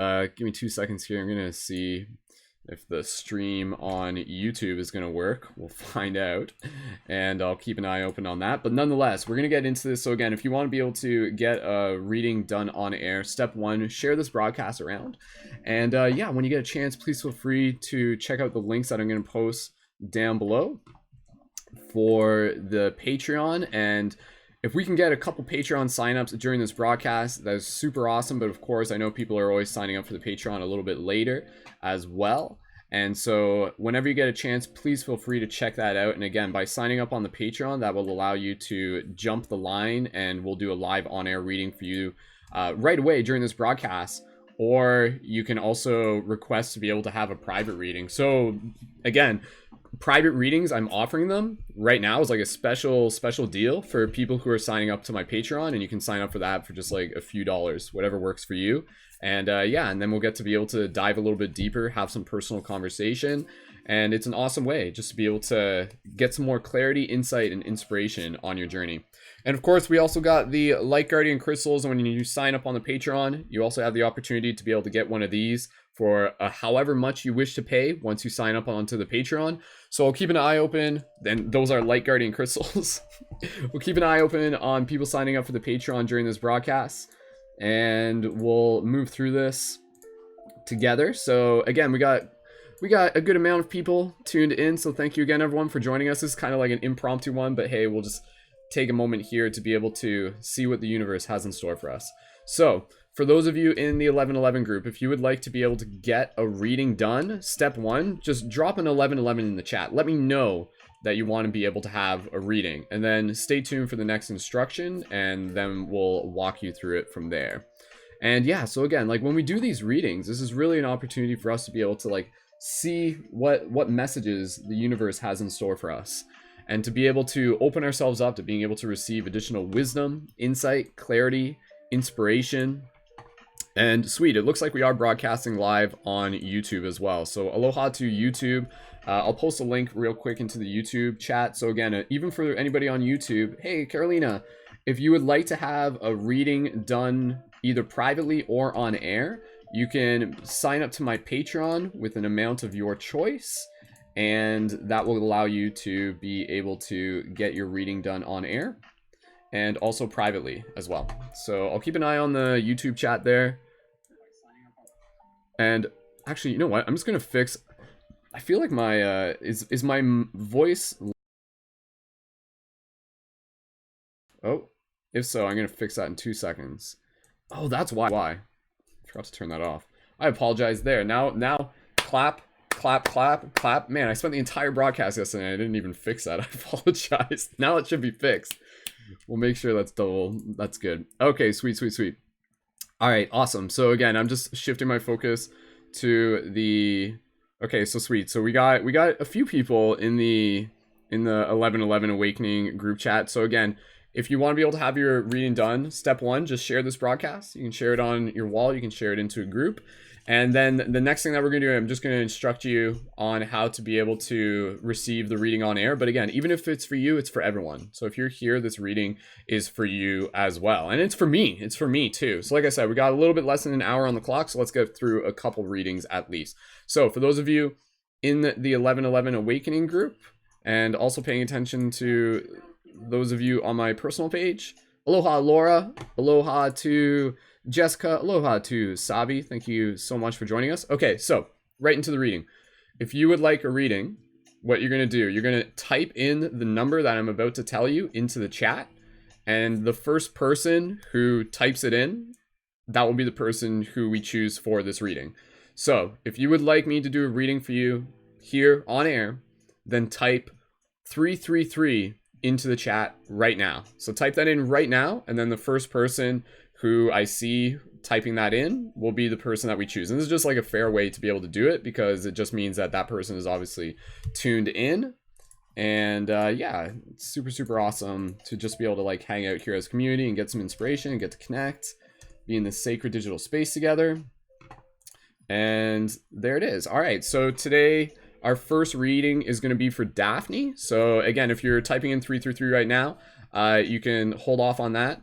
Give me 2 seconds here. I'm gonna see if the stream on YouTube is gonna work. We'll find out, and I'll keep an eye open on that. But nonetheless, we're gonna get into this. So again, if you want to be able to get a reading done on air, step one: share this broadcast around. And yeah, when you get a chance, please feel free to check out the links that I'm gonna post down below for the Patreon. And if we can get a couple Patreon signups during this broadcast, that is super awesome. But of course, I know people are always signing up for the Patreon a little bit later as well. And so whenever you get a chance, please feel free to check that out. And again, by signing up on the Patreon, that will allow you to jump the line, and we'll do a live on-air reading for you right away during this broadcast. Or you can also request to be able to have a private reading. So again, private readings, I'm offering them right now as like a special deal for people who are signing up to my Patreon, and you can sign up for that for just like a few dollars, whatever works for you. And yeah, and then we'll get to be able to dive a little bit deeper, have some personal conversation, and it's an awesome way just to be able to get some more clarity, insight, and inspiration on your journey. And of course, we also got the Light Guardian crystals, and when you sign up on the Patreon, you also have the opportunity to be able to get one of these for however much you wish to pay once you sign up onto the Patreon. So I'll keep an eye open. Then those are Light Guardian crystals. We'll keep an eye open on people signing up for the Patreon during this broadcast, and we'll move through this together. So again, we got a good amount of people tuned in, so thank you again, everyone, for joining us. This is kind of like an impromptu one, but hey, we'll just take a moment here to be able to see what the universe has in store for us. So for those of you in the 1111 group, if you would like to be able to get a reading done, step one, just drop an 1111 in the chat. Let me know that you want to be able to have a reading, and then stay tuned for the next instruction, and then we'll walk you through it from there. And yeah, so again, like when we do these readings, this is really an opportunity for us to be able to like see what messages the universe has in store for us, and to be able to open ourselves up to being able to receive additional wisdom, insight, clarity, inspiration. And sweet, it looks like we are broadcasting live on YouTube as well. So aloha to YouTube. I'll post a link real quick into the YouTube chat. So again, even for anybody on YouTube, hey, Carolina, if you would like to have a reading done either privately or on air, you can sign up to my Patreon with an amount of your choice, and that will allow you to be able to get your reading done on air and also privately as well. So I'll keep an eye on the YouTube chat there. And actually, you know what? I'm just gonna fix. I feel like my is my voice. Oh, if so, I'm gonna fix that in 2 seconds. Oh, that's why. I forgot to turn that off. I apologize there. Now, clap, clap, clap, clap. Man, I spent the entire broadcast yesterday and I didn't even fix that. I apologize. Now it should be fixed. We'll make sure that's double. That's good. Okay, sweet. All right, awesome. So again, I'm just shifting my focus to the. Okay, so sweet. So we got a few people in the 1111 Awakening group chat. So again, if you want to be able to have your reading done, step one, just share this broadcast. You can share it on your wall. You can share it into a group. And then the next thing that we're going to do, I'm just going to instruct you on how to be able to receive the reading on air. But again, even if it's for you, it's for everyone. So if you're here, this reading is for you as well. And it's for me. It's for me too. So like I said, we got a little bit less than an hour on the clock. So let's get through a couple readings at least. So for those of you in the 1111 Awakening group, and also paying attention to those of you on my personal page, aloha Laura, aloha to Jessica, aloha to Sabi. Thank you so much for joining us. Okay, so right into the reading. If you would like a reading, what you're going to do, you're going to type in the number that I'm about to tell you into the chat, and the first person who types it in, that will be the person who we choose for this reading. So if you would like me to do a reading for you here on air, then type 333 into the chat right now. So type that in right now, and then the first person who I see typing that in will be the person that we choose. And this is just like a fair way to be able to do it, because it just means that that person is obviously tuned in. And yeah, it's super awesome to just be able to like hang out here as a community and get some inspiration and get to connect, be in this sacred digital space together. And there it is. All right, so today our first reading is going to be for Daphne. So again, if you're typing in 333 right now, you can hold off on that.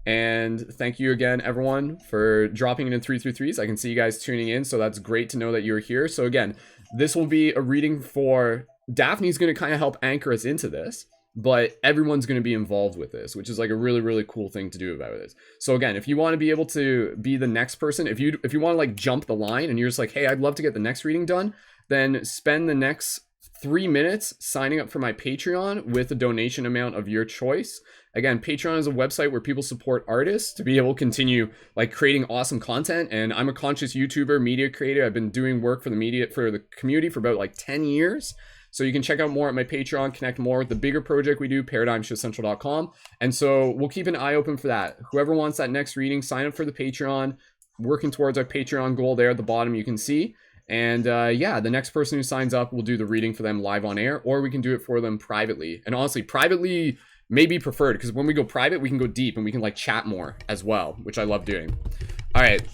And thank you again, everyone, for dropping it in 333s. I can see you guys tuning in, so that's great to know that you're here. So again, this will be a reading for Daphne's going to kind of help anchor us into this, but everyone's going to be involved with this, which is like a really, really cool thing to do about this. So again, if you want to be able to be the next person, if you want to like jump the line and you're just like, hey, I'd love to get the next reading done, then spend the next 3 minutes signing up for my Patreon with a donation amount of your choice. Again, Patreon is a website where people support artists to be able to continue like creating awesome content. And I'm a conscious YouTuber, media creator. I've been doing work for the community for about like 10 years. So you can check out more at my Patreon, connect more with the bigger project we do, ParadigmShiftCentral.com. And so we'll keep an eye open for that. Whoever wants that next reading, sign up for the Patreon, working towards our Patreon goal there at the bottom, you can see. And yeah, the next person who signs up, we'll do the reading for them live on air, or we can do it for them privately. And honestly, privately may be preferred, because when we go private, we can go deep and we can like chat more as well, which I love doing. All right.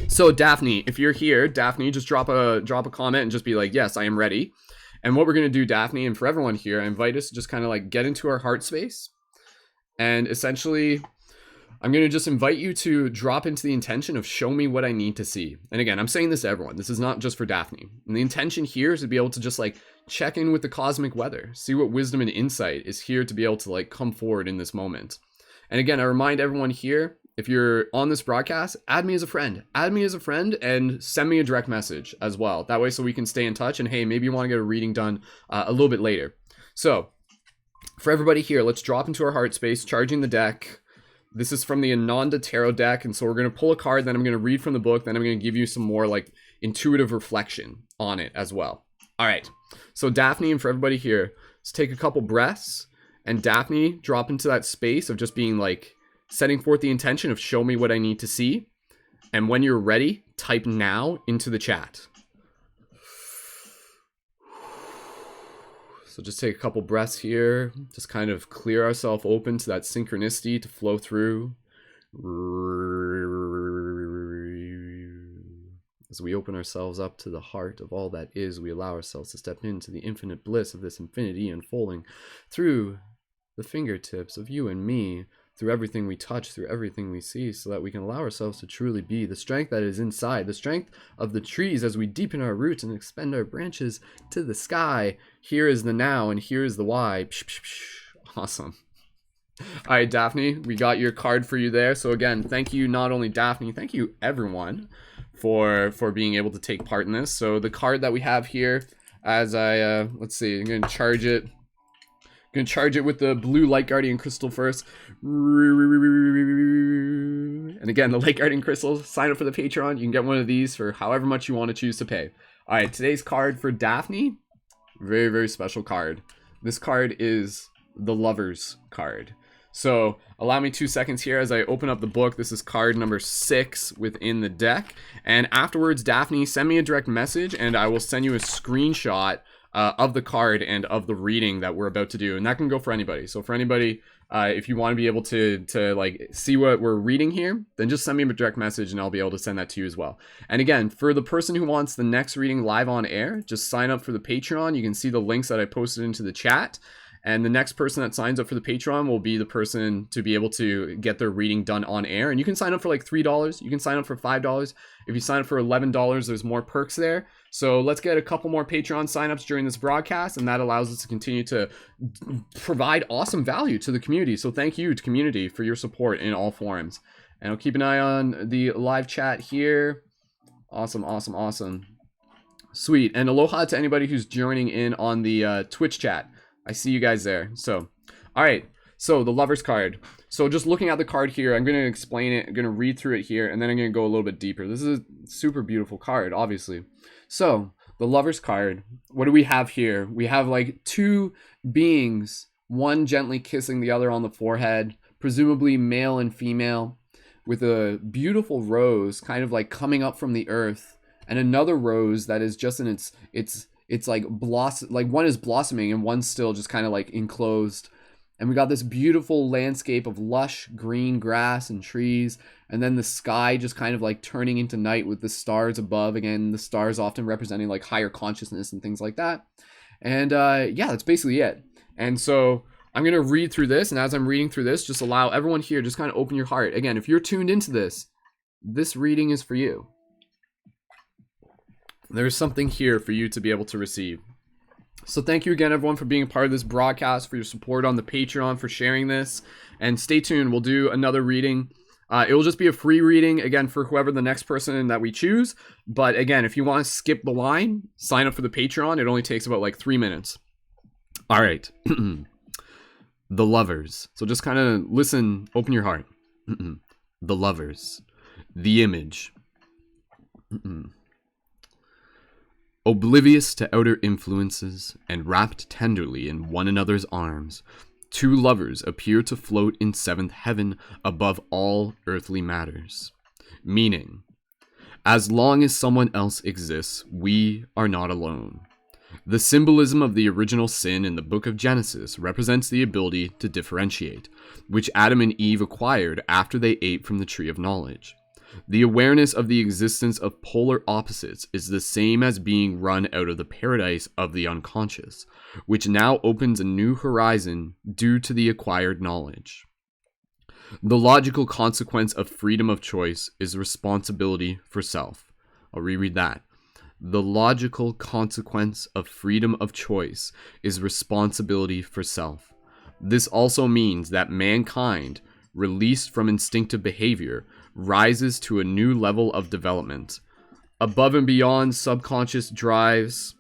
So Daphne, if you're here, Daphne, just drop a comment and just be like, yes, I am ready. And what we're going to do, Daphne, and for everyone here, I invite us to just kind of like get into our heart space. And essentially, I'm going to just invite you to drop into the intention of show me what I need to see. And again, I'm saying this to everyone. This is not just for Daphne. And the intention here is to be able to just like check in with the cosmic weather, see what wisdom and insight is here to be able to like come forward in this moment. And again, I remind everyone here, if you're on this broadcast, add me as a friend. Add me as a friend and send me a direct message as well. That way so we can stay in touch. And hey, maybe you want to get a reading done a little bit later. So for everybody here, let's drop into our heart space, charging the deck. This is from the Ananda Tarot deck. And so we're going to pull a card, then I'm going to read from the book, then I'm going to give you some more like intuitive reflection on it as well. All right. So Daphne, and for everybody here, let's take a couple breaths, and Daphne, drop into that space of just being like setting forth the intention of show me what I need to see. And when you're ready, type now into the chat. So just take a couple breaths here, just kind of clear ourselves open to that synchronicity to flow through. As we open ourselves up to the heart of all that is, we allow ourselves to step into the infinite bliss of this infinity unfolding through the fingertips of you and me, through everything we touch, through everything we see, so that we can allow ourselves to truly be the strength that is inside, the strength of the trees as we deepen our roots and expand our branches to the sky. Here is the now, and here is the why. Psh, psh, psh. Awesome. All right, Daphne, we got your card for you there. So again, thank you, not only Daphne, thank you everyone for being able to take part in this. So the card that we have here, as I let's see, I'm gonna charge it with the blue Light Guardian crystal first. And again, the Light Guardian crystals, sign up for the Patreon. You can get one of these for however much you want to choose to pay. All right, today's card for Daphne, very, very special card. This card is the Lover's card. So allow me 2 seconds here as I open up the book. This is card number 6 within the deck. And afterwards, Daphne, send me a direct message and I will send you a screenshot of the card and of the reading that we're about to do. And that can go for anybody. So for anybody, if you want to be able to like see what we're reading here, then just send me a direct message and I'll be able to send that to you as well. And again, for the person who wants the next reading live on air, just sign up for the Patreon. You can see the links that I posted into the chat. And the next person that signs up for the Patreon will be the person to be able to get their reading done on air. And you can sign up for like $3. You can sign up for $5. If you sign up for $11, there's more perks there. So let's get a couple more Patreon signups during this broadcast, and that allows us to continue to provide awesome value to the community. So thank you to community for your support in all forms. And I'll keep an eye on the live chat here. Awesome, awesome, awesome. Sweet. And aloha to anybody who's joining in on the Twitch chat. I see you guys there. So, all right. So the Lover's card. So just looking at the card here, I'm going to explain it. I'm going to read through it here, and then I'm going to go a little bit deeper. This is a super beautiful card, obviously. So the Lover's card, what do we have here? We have like two beings, one gently kissing the other on the forehead, presumably male and female, with a beautiful rose kind of like coming up from the earth, and another rose that is just in it's like blossom, like one is blossoming and one's still just kind of like enclosed. And we got this beautiful landscape of lush green grass and trees, and then the sky just kind of like turning into night with the stars above. Again, the stars often representing like higher consciousness and things like that. And yeah, that's basically it. And so I'm going to read through this, and as I'm reading through this, just allow everyone here, just kind of open your heart. Again, if you're tuned into this reading is for you. There's something here for you to be able to receive. So thank you again, everyone, for being a part of this broadcast, for your support on the Patreon, for sharing this. And stay tuned. We'll do another reading. It will just be a free reading, again, for whoever the next person that we choose. But again, if you want to skip the line, sign up for the Patreon. It only takes about like 3 minutes. All right. The Lovers. So just kind of listen, open your heart. The Lovers. The Image. Oblivious to outer influences and wrapped tenderly in one another's arms, two lovers appear to float in seventh heaven above all earthly matters. Meaning, as long as someone else exists, we are not alone. The symbolism of the original sin in the book of Genesis represents the ability to differentiate, which Adam and Eve acquired after they ate from the tree of knowledge. The awareness of the existence of polar opposites is the same as being run out of the paradise of the unconscious, which now opens a new horizon due to the acquired knowledge. The logical consequence of freedom of choice is responsibility for self. I'll reread that. The logical consequence of freedom of choice is responsibility for self. This also means that mankind, released from instinctive behavior, rises to a new level of development. Above and beyond subconscious drives,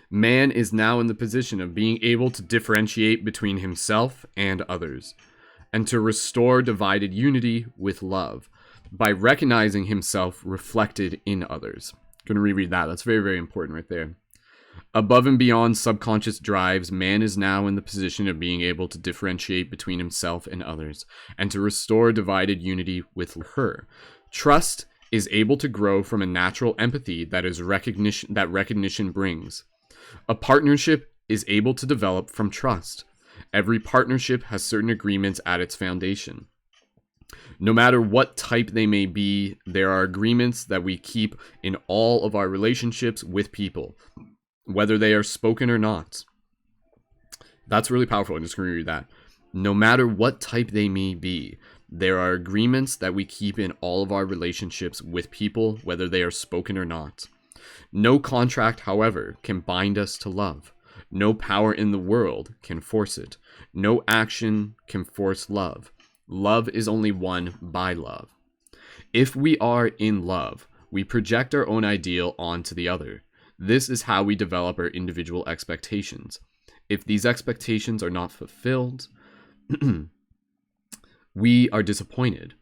man is now in the position of being able to differentiate between himself and others, and to restore divided unity with love by recognizing himself reflected in others. I'm going to reread that. That's very, very important right there. Above and beyond subconscious drives, man is now in the position of being able to differentiate between himself and others, and to restore divided unity with her. Trust is able to grow from a natural empathy that recognition brings. A partnership is able to develop from trust. Every partnership has certain agreements at its foundation. No matter what type they may be, there are agreements that we keep in all of our relationships with people, whether they are spoken or not. That's really powerful. I'm just going to read that. No matter what type they may be, there are agreements that we keep in all of our relationships with people, whether they are spoken or not. No contract, however, can bind us to love. No power in the world can force it. No action can force love. Love is only won by love. If we are in love, we project our own ideal onto the other. This is how we develop our individual expectations. If these expectations are not fulfilled, we are disappointed.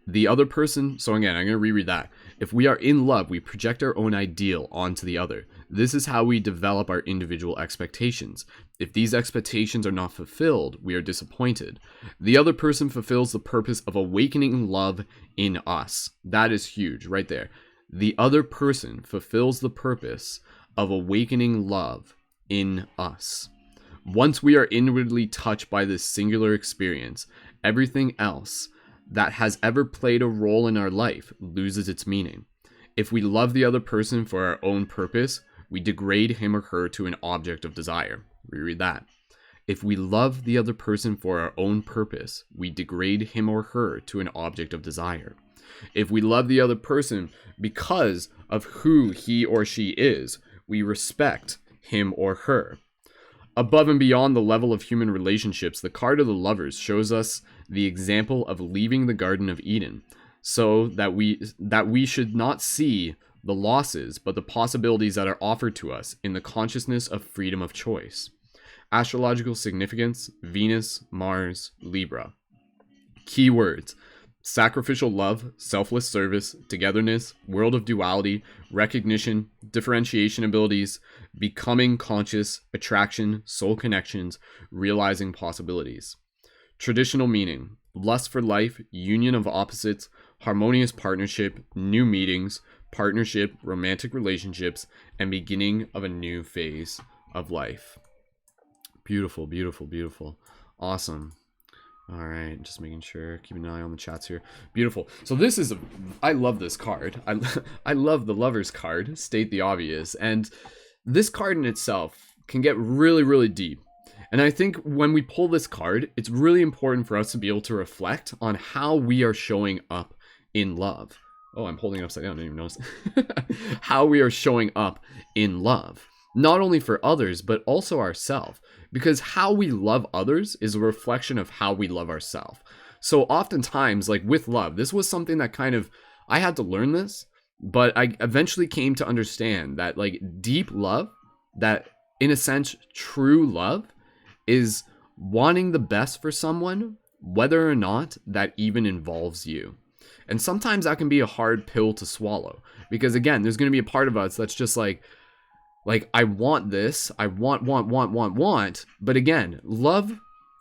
The other person, so again, I'm going to reread that. If we are in love, we project our own ideal onto the other. This is how we develop our individual expectations. If these expectations are not fulfilled, we are disappointed. The other person fulfills the purpose of awakening love in us. That is huge, right there. The other person fulfills the purpose of awakening love in us. Once we are inwardly touched by this singular experience, everything else that has ever played a role in our life loses its meaning. If we love the other person for our own purpose, we degrade him or her to an object of desire. Reread that. If we love the other person for our own purpose, we degrade him or her to an object of desire. If we love the other person because of who he or she is, we respect him or her. Above and beyond the level of human relationships, the card of the Lovers shows us the example of leaving the Garden of Eden, so that we should not see the losses, but the possibilities that are offered to us in the consciousness of freedom of choice. Astrological significance: Venus, Mars, Libra. Keywords: sacrificial love, selfless service, togetherness, world of duality, recognition, differentiation abilities, becoming conscious, attraction, soul connections, realizing possibilities. Traditional meaning: lust for life, union of opposites, harmonious partnership, new meetings, partnership, romantic relationships, and beginning of a new phase of life. Beautiful, beautiful, beautiful. Awesome. All right, just making sure, keeping an eye on the chats here. Beautiful. So this is I love this card. I love the Lovers card, state the obvious. And this card in itself can get really, really deep. And I think when we pull this card, it's really important for us to be able to reflect on how we are showing up in love. Oh, I'm holding it upside down, I didn't even notice. How we are showing up in love. Not only for others, but also ourselves. Because how we love others is a reflection of how we love ourselves. So oftentimes, like with love, this was something that kind of, I had to learn this, but I eventually came to understand that like deep love, that in a sense, true love, is wanting the best for someone, whether or not that even involves you. And sometimes that can be a hard pill to swallow, because again, there's going to be a part of us that's just like I want this, I want, but again, love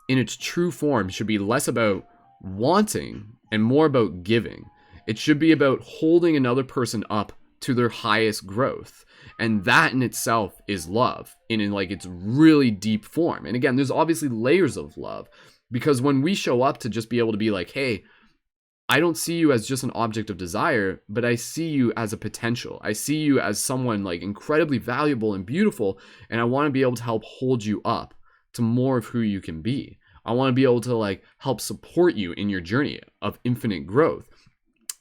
in its true form should be less about wanting and more about giving. It should be about holding another person up to their highest growth. And that in itself is love in like its really deep form. And again, there's obviously layers of love, because when we show up to just be able to be like, hey, I don't see you as just an object of desire, but I see you as a potential. I see you as someone like incredibly valuable and beautiful, and I want to be able to help hold you up to more of who you can be. I want to be able to like help support you in your journey of infinite growth.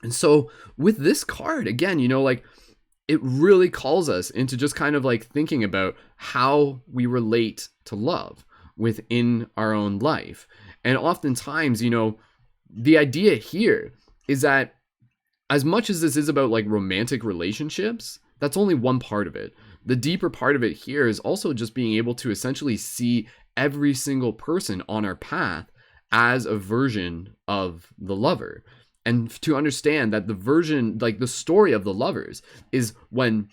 And so with this card, again, you know, like it really calls us into just kind of like thinking about how we relate to love within our own life. And oftentimes, you know, the idea here is that as much as this is about like romantic relationships, that's only one part of it. The deeper part of it here is also just being able to essentially see every single person on our path as a version of the lover. And to understand that the version, like the story of the lovers, is when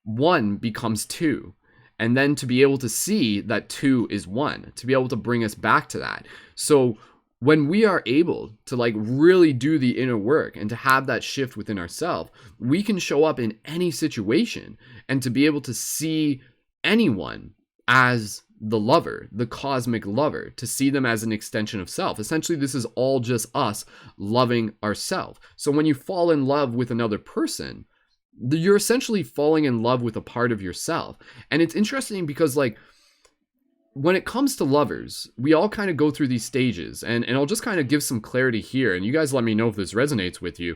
one becomes two. And then to be able to see that two is one, to be able to bring us back to that. So when we are able to like really do the inner work and to have that shift within ourselves, we can show up in any situation and to be able to see anyone as the lover, the cosmic lover, to see them as an extension of self. Essentially, this is all just us loving ourselves. So when you fall in love with another person, you're essentially falling in love with a part of yourself. And it's interesting because like when it comes to lovers, we all kind of go through these stages, and I'll just kind of give some clarity here, and you guys let me know if this resonates with you.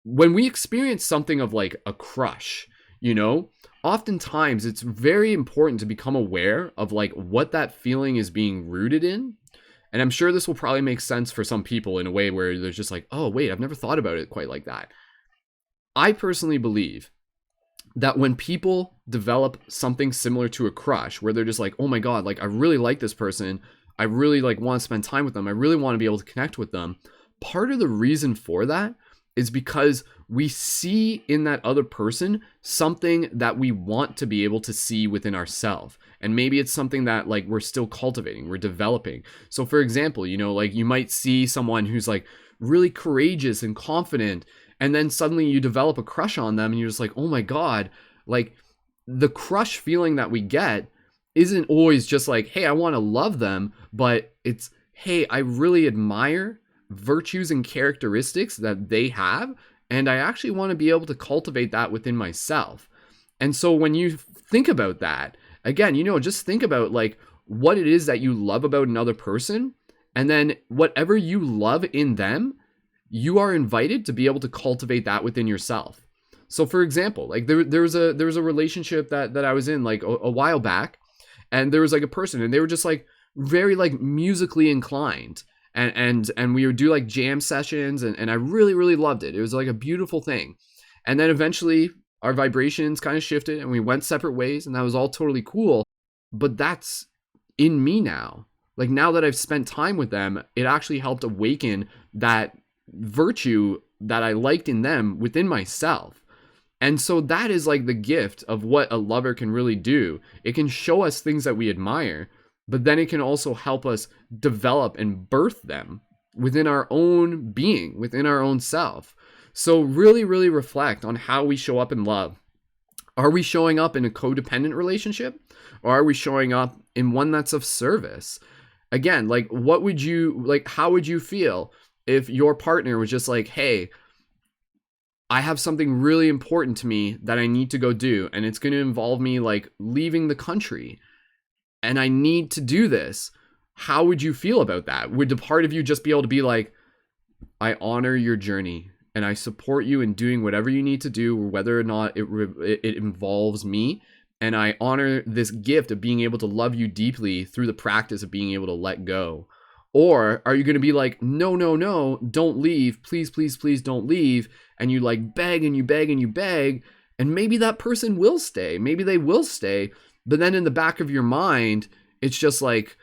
When we experience something of like a crush, you know, oftentimes it's very important to become aware of like what that feeling is being rooted in. And I'm sure this will probably make sense for some people in a way where there's just like, oh wait, I've never thought about it quite like that. I personally believe that when people develop something similar to a crush, where they're just like, oh my God, like I really like this person, I really like want to spend time with them, I really want to be able to connect with them, part of the reason for that is because we see in that other person something that we want to be able to see within ourselves. And maybe it's something that like we're still cultivating, we're developing. So for example, you know, like you might see someone who's like really courageous and confident, and then suddenly you develop a crush on them and you're just like, oh my God, like the crush feeling that we get isn't always just like, hey, I want to love them, but it's, hey, I really admire virtues and characteristics that they have, and I actually want to be able to cultivate that within myself. And so when you think about that, again, you know, just think about like what it is that you love about another person, and then whatever you love in them, you are invited to be able to cultivate that within yourself. So for example, like there was a relationship that I was in like a while back, and there was like a person, and they were just like very like musically inclined, and we would do like jam sessions, and I really, really loved it. It was like a beautiful thing. And then eventually our vibrations kind of shifted and we went separate ways, and that was all totally cool. But that's in me now. Like now that I've spent time with them, it actually helped awaken that virtue that I liked in them within myself. And so that is like the gift of what a lover can really do. It can show us things that we admire, but then it can also help us develop and birth them within our own being, within our own self. So really, really reflect on how we show up in love. Are we showing up in a codependent relationship, or are we showing up in one that's of service? Again, like what would you, like how would you feel if your partner was just like, hey, I have something really important to me that I need to go do, and it's going to involve me like leaving the country. and I need to do this. How would you feel about that? Would the part of you just be able to be like, I honor your journey and I support you in doing whatever you need to do, whether or not it involves me, and I honor this gift of being able to love you deeply through the practice of being able to let go? Or are you going to be like, no, no, no, don't leave. Please, please, please don't leave. And you like beg and you beg and you beg. And maybe that person will stay. Maybe they will stay. But then in the back of your mind, it's just like,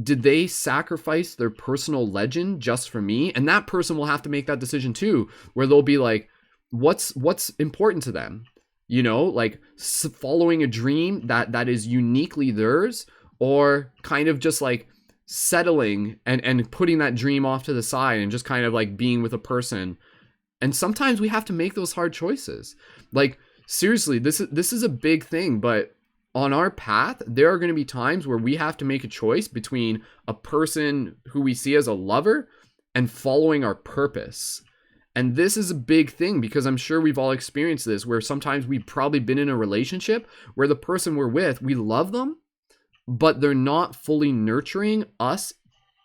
did they sacrifice their personal legend just for me? And that person will have to make that decision too, where they'll be like, what's important to them? You know, like following a dream that is uniquely theirs, or kind of just like settling and putting that dream off to the side and just kind of like being with a person. And sometimes we have to make those hard choices. Like seriously, this is a big thing, but on our path, there are going to be times where we have to make a choice between a person who we see as a lover and following our purpose. And this is a big thing, because I'm sure we've all experienced this, where sometimes we've probably been in a relationship where the person we're with, we love them, but they're not fully nurturing us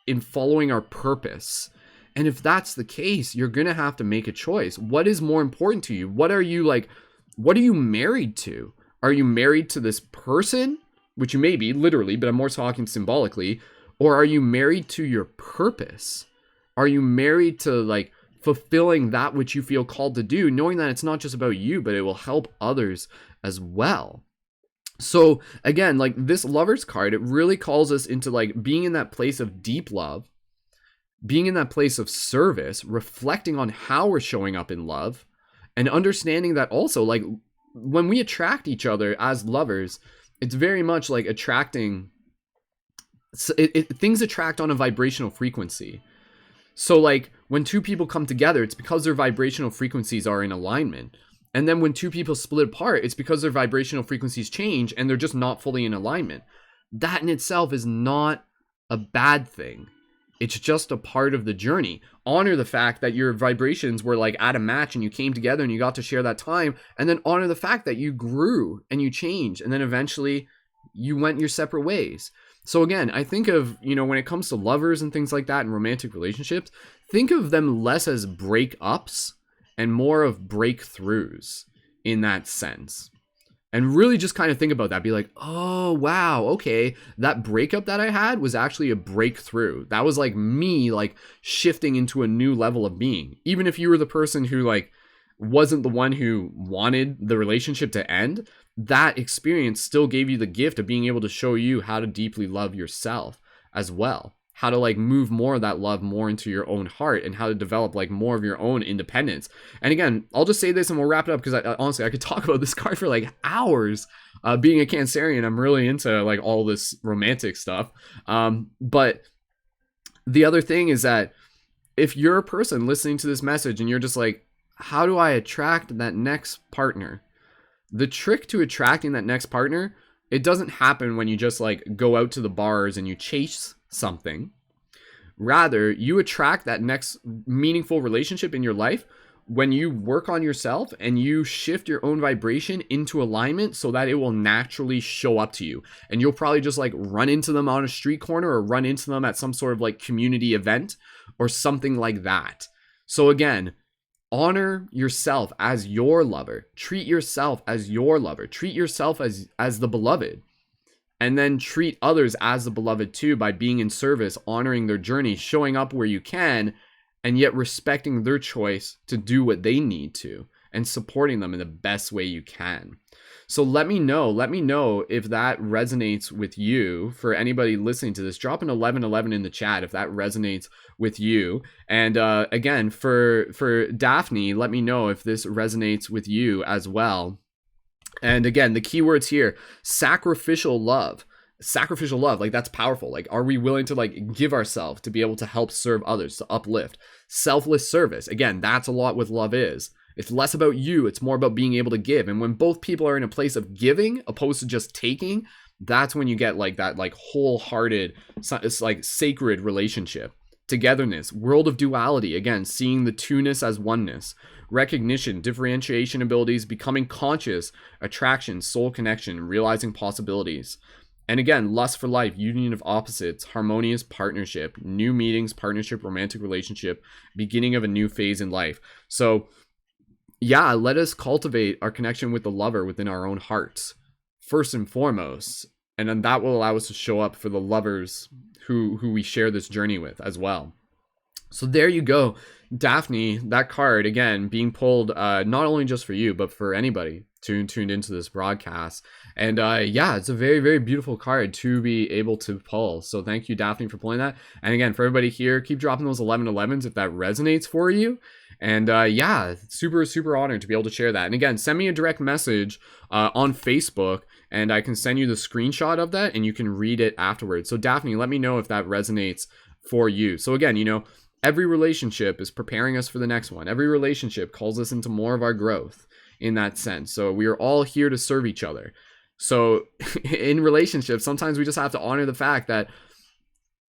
in following our purpose. And if that's the case, you're going to have to make a choice. What is more important to you? What are you married to? Are you married to this person, which you may be literally, but I'm more talking symbolically, or are you married to your purpose? Are you married to like fulfilling that which you feel called to do, knowing that it's not just about you, but it will help others as well? So again, like this Lovers card, it really calls us into like being in that place of deep love, being in that place of service, reflecting on how we're showing up in love, and understanding that also, like, when we attract each other as lovers, it's very much like attracting, things attract on a vibrational frequency. So like when two people come together, it's because their vibrational frequencies are in alignment. And then when two people split apart, it's because their vibrational frequencies change and they're just not fully in alignment. That in itself is not a bad thing. It's just a part of the journey. Honor the fact that your vibrations were like at a match and you came together and you got to share that time. And then honor the fact that you grew and you changed. And then eventually you went your separate ways. So again, I think of, you know, when it comes to lovers and things like that and romantic relationships, think of them less as breakups and more of breakthroughs in that sense. And really just kind of think about that. Be like, oh, wow, okay, that breakup that I had was actually a breakthrough. That was like me like shifting into a new level of being. Even if you were the person who like wasn't the one who wanted the relationship to end, that experience still gave you the gift of being able to show you how to deeply love yourself as well. How to like move more of that love more into your own heart, and how to develop like more of your own independence. And again, I'll just say this and we'll wrap it up, because honestly, I could talk about this card for like hours. Being a Cancerian, I'm really into like all this romantic stuff. But the other thing is that if you're a person listening to this message and you're just like, how do I attract that next partner? The trick to attracting that next partner, it doesn't happen when you just like go out to the bars and you chase something. Rather, you attract that next meaningful relationship in your life when you work on yourself and you shift your own vibration into alignment so that it will naturally show up to you. And you'll probably just like run into them on a street corner or run into them at some sort of like community event or something like that. So again, honor yourself as your lover. Treat yourself as your lover. Treat yourself as the beloved. And then treat others as the beloved too, by being in service, honoring their journey, showing up where you can, and yet respecting their choice to do what they need to, and supporting them in the best way you can. So let me know if that resonates with you. For anybody listening to this, drop an 1111 in the chat if that resonates with you. And again, for Daphne, let me know if this resonates with you as well. And again, the keywords here: sacrificial love. Sacrificial love, like that's powerful. Like, are we willing to like give ourselves to be able to help serve others, to uplift? Selfless service. Again, that's a lot what love is. It's less about you, it's more about being able to give. And when both people are in a place of giving opposed to just taking, that's when you get like that like wholehearted, it's like sacred relationship. Togetherness, world of duality, again, seeing the two-ness as oneness. Recognition, differentiation abilities, becoming conscious, attraction, soul connection, realizing possibilities. And again, lust for life, union of opposites, harmonious partnership, new meetings, partnership, romantic relationship, beginning of a new phase in life. So yeah, let us cultivate our connection with the lover within our own hearts, first and foremost. And then that will allow us to show up for the lovers who we share this journey with as well. So there you go, Daphne, that card, again, being pulled not only just for you, but for anybody tuned into this broadcast. And yeah, it's a very, very beautiful card to be able to pull. So thank you, Daphne, for pulling that. And again, for everybody here, keep dropping those 1111s if that resonates for you. And yeah, super, super honored to be able to share that. And again, send me a direct message on Facebook, and I can send you the screenshot of that, and you can read it afterwards. So Daphne, let me know if that resonates for you. So again, you know, every relationship is preparing us for the next one. Every relationship calls us into more of our growth in that sense. So we are all here to serve each other. So in relationships, sometimes we just have to honor the fact that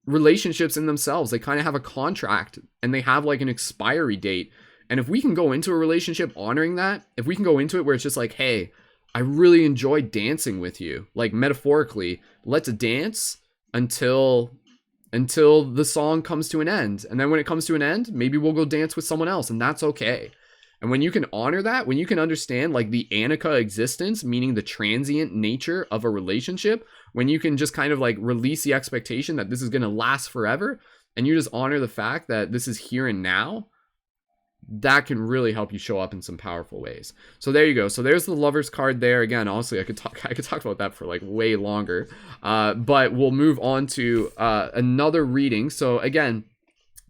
relationships in themselves, they kind of have a contract and they have like an expiry date. And if we can go into a relationship honoring that, if we can go into it where it's just like, hey, I really enjoy dancing with you, like metaphorically, let's dance until the song comes to an end. And then when it comes to an end, maybe we'll go dance with someone else, and that's okay. And when you can honor that, when you can understand like the anicca existence, meaning the transient nature of a relationship, when you can just kind of like release the expectation that this is going to last forever, and you just honor the fact that this is here and now, that can really help you show up in some powerful ways. So there you go. So there's the Lovers card there. Again, honestly, I could talk about that for like way longer, but we'll move on to another reading. So again,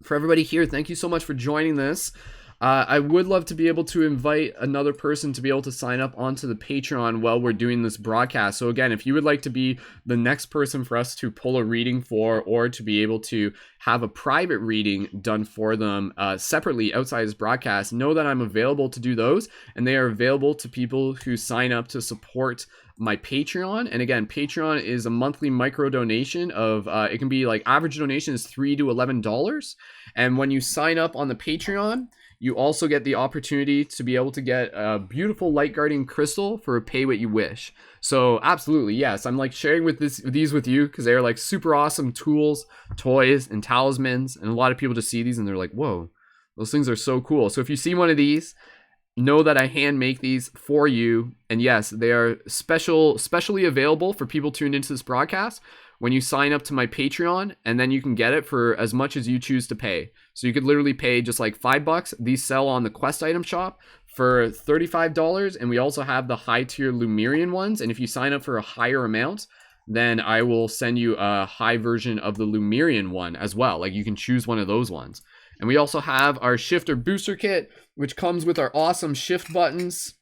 for everybody here, thank you so much for joining this. I would love to be able to invite another person to be able to sign up onto the Patreon while we're doing this broadcast. So again, if you would like to be the next person for us to pull a reading for, or to be able to have a private reading done for them separately outside this broadcast, know that I'm available to do those, and they are available to people who sign up to support my Patreon. And again, Patreon is a monthly micro donation of it can be like, average donation is $3 to $11. And when you sign up on the Patreon, you also get the opportunity to be able to get a beautiful light guardian crystal for a pay what you wish. So absolutely, yes, I'm like sharing these with you because they're like super awesome tools, toys, and talismans. And a lot of people just see these and they're like, whoa, those things are so cool. So if you see one of these, know that I hand make these for you. And yes, they are specially available for people tuned into this broadcast when you sign up to my Patreon, and then you can get it for as much as you choose to pay. So you could literally pay just like $5. These sell on the Quest item shop for $35, and we also have the high tier Lumerian ones. And if you sign up for a higher amount, then I will send you a high version of the Lumerian one as well. Like you can choose one of those ones. And we also have our shifter booster kit, which comes with our awesome shift buttons.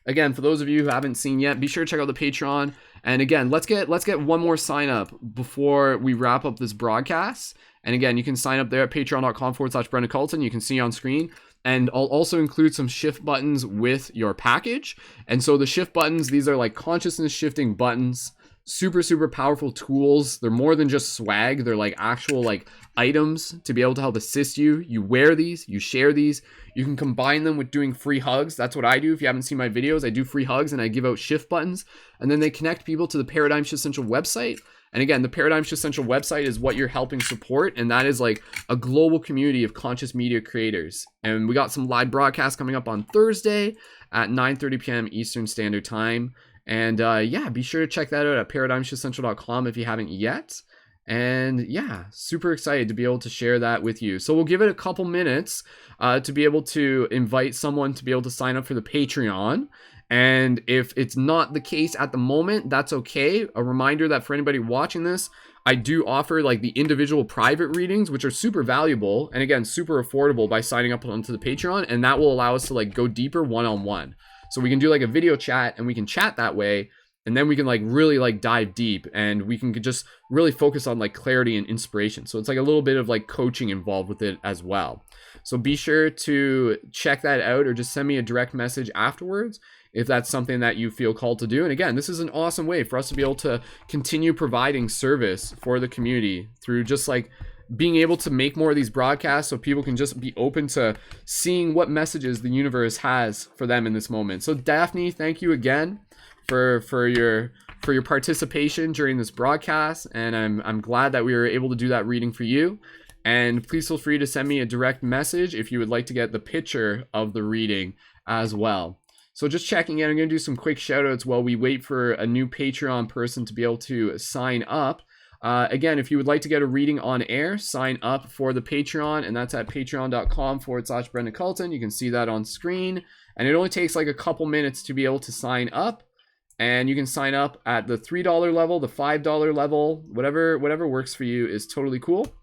Again, for those of you who haven't seen yet, be sure to check out the Patreon. And again, let's get one more sign up before we wrap up this broadcast. And again, you can sign up there at patreon.com/Brendan Culton. You can see on screen. And I'll also include some shift buttons with your package. And so the shift buttons, these are like consciousness shifting buttons. Super, super powerful tools. They're more than just swag. They're like actual like items to be able to help assist you. You wear these, you share these. You can combine them with doing free hugs. That's what I do. If you haven't seen my videos, I do free hugs and I give out shift buttons. And then they connect people to the Paradigm Shift Central website. And again, the Paradigm Shift Central website is what you're helping support. And that is like a global community of conscious media creators. And we got some live broadcasts coming up on Thursday at 9:30 p.m. Eastern Standard Time. And yeah, be sure to check that out at paradigmshiftcentral.com if you haven't yet. And yeah, super excited to be able to share that with you. So we'll give it a couple minutes to be able to invite someone to be able to sign up for the Patreon. And if it's not the case at the moment, that's okay. A reminder that for anybody watching this, I do offer like the individual private readings, which are super valuable and again, super affordable by signing up onto the Patreon. And that will allow us to like go deeper one-on-one. So we can do like a video chat and we can chat that way. And then we can like really like dive deep and we can just really focus on like clarity and inspiration. So it's like a little bit of like coaching involved with it as well. So be sure to check that out or just send me a direct message afterwards if that's something that you feel called to do. And again, this is an awesome way for us to be able to continue providing service for the community through just like being able to make more of these broadcasts so people can just be open to seeing what messages the universe has for them in this moment. So Daphne, thank you again for your for your participation during this broadcast, and I'm glad that we were able to do that reading for you. And please feel free to send me a direct message if you would like to get the picture of the reading as well. So just checking in, I'm going to do some quick shout outs while we wait for a new Patreon person to be able to sign up. Again, if you would like to get a reading on air, sign up for the Patreon, and that's at patreon.com/Brendan Culliton. You can see that on screen, and it only takes like a couple minutes to be able to sign up. And you can sign up at the $3 level, the $5 level, whatever works for you is totally cool.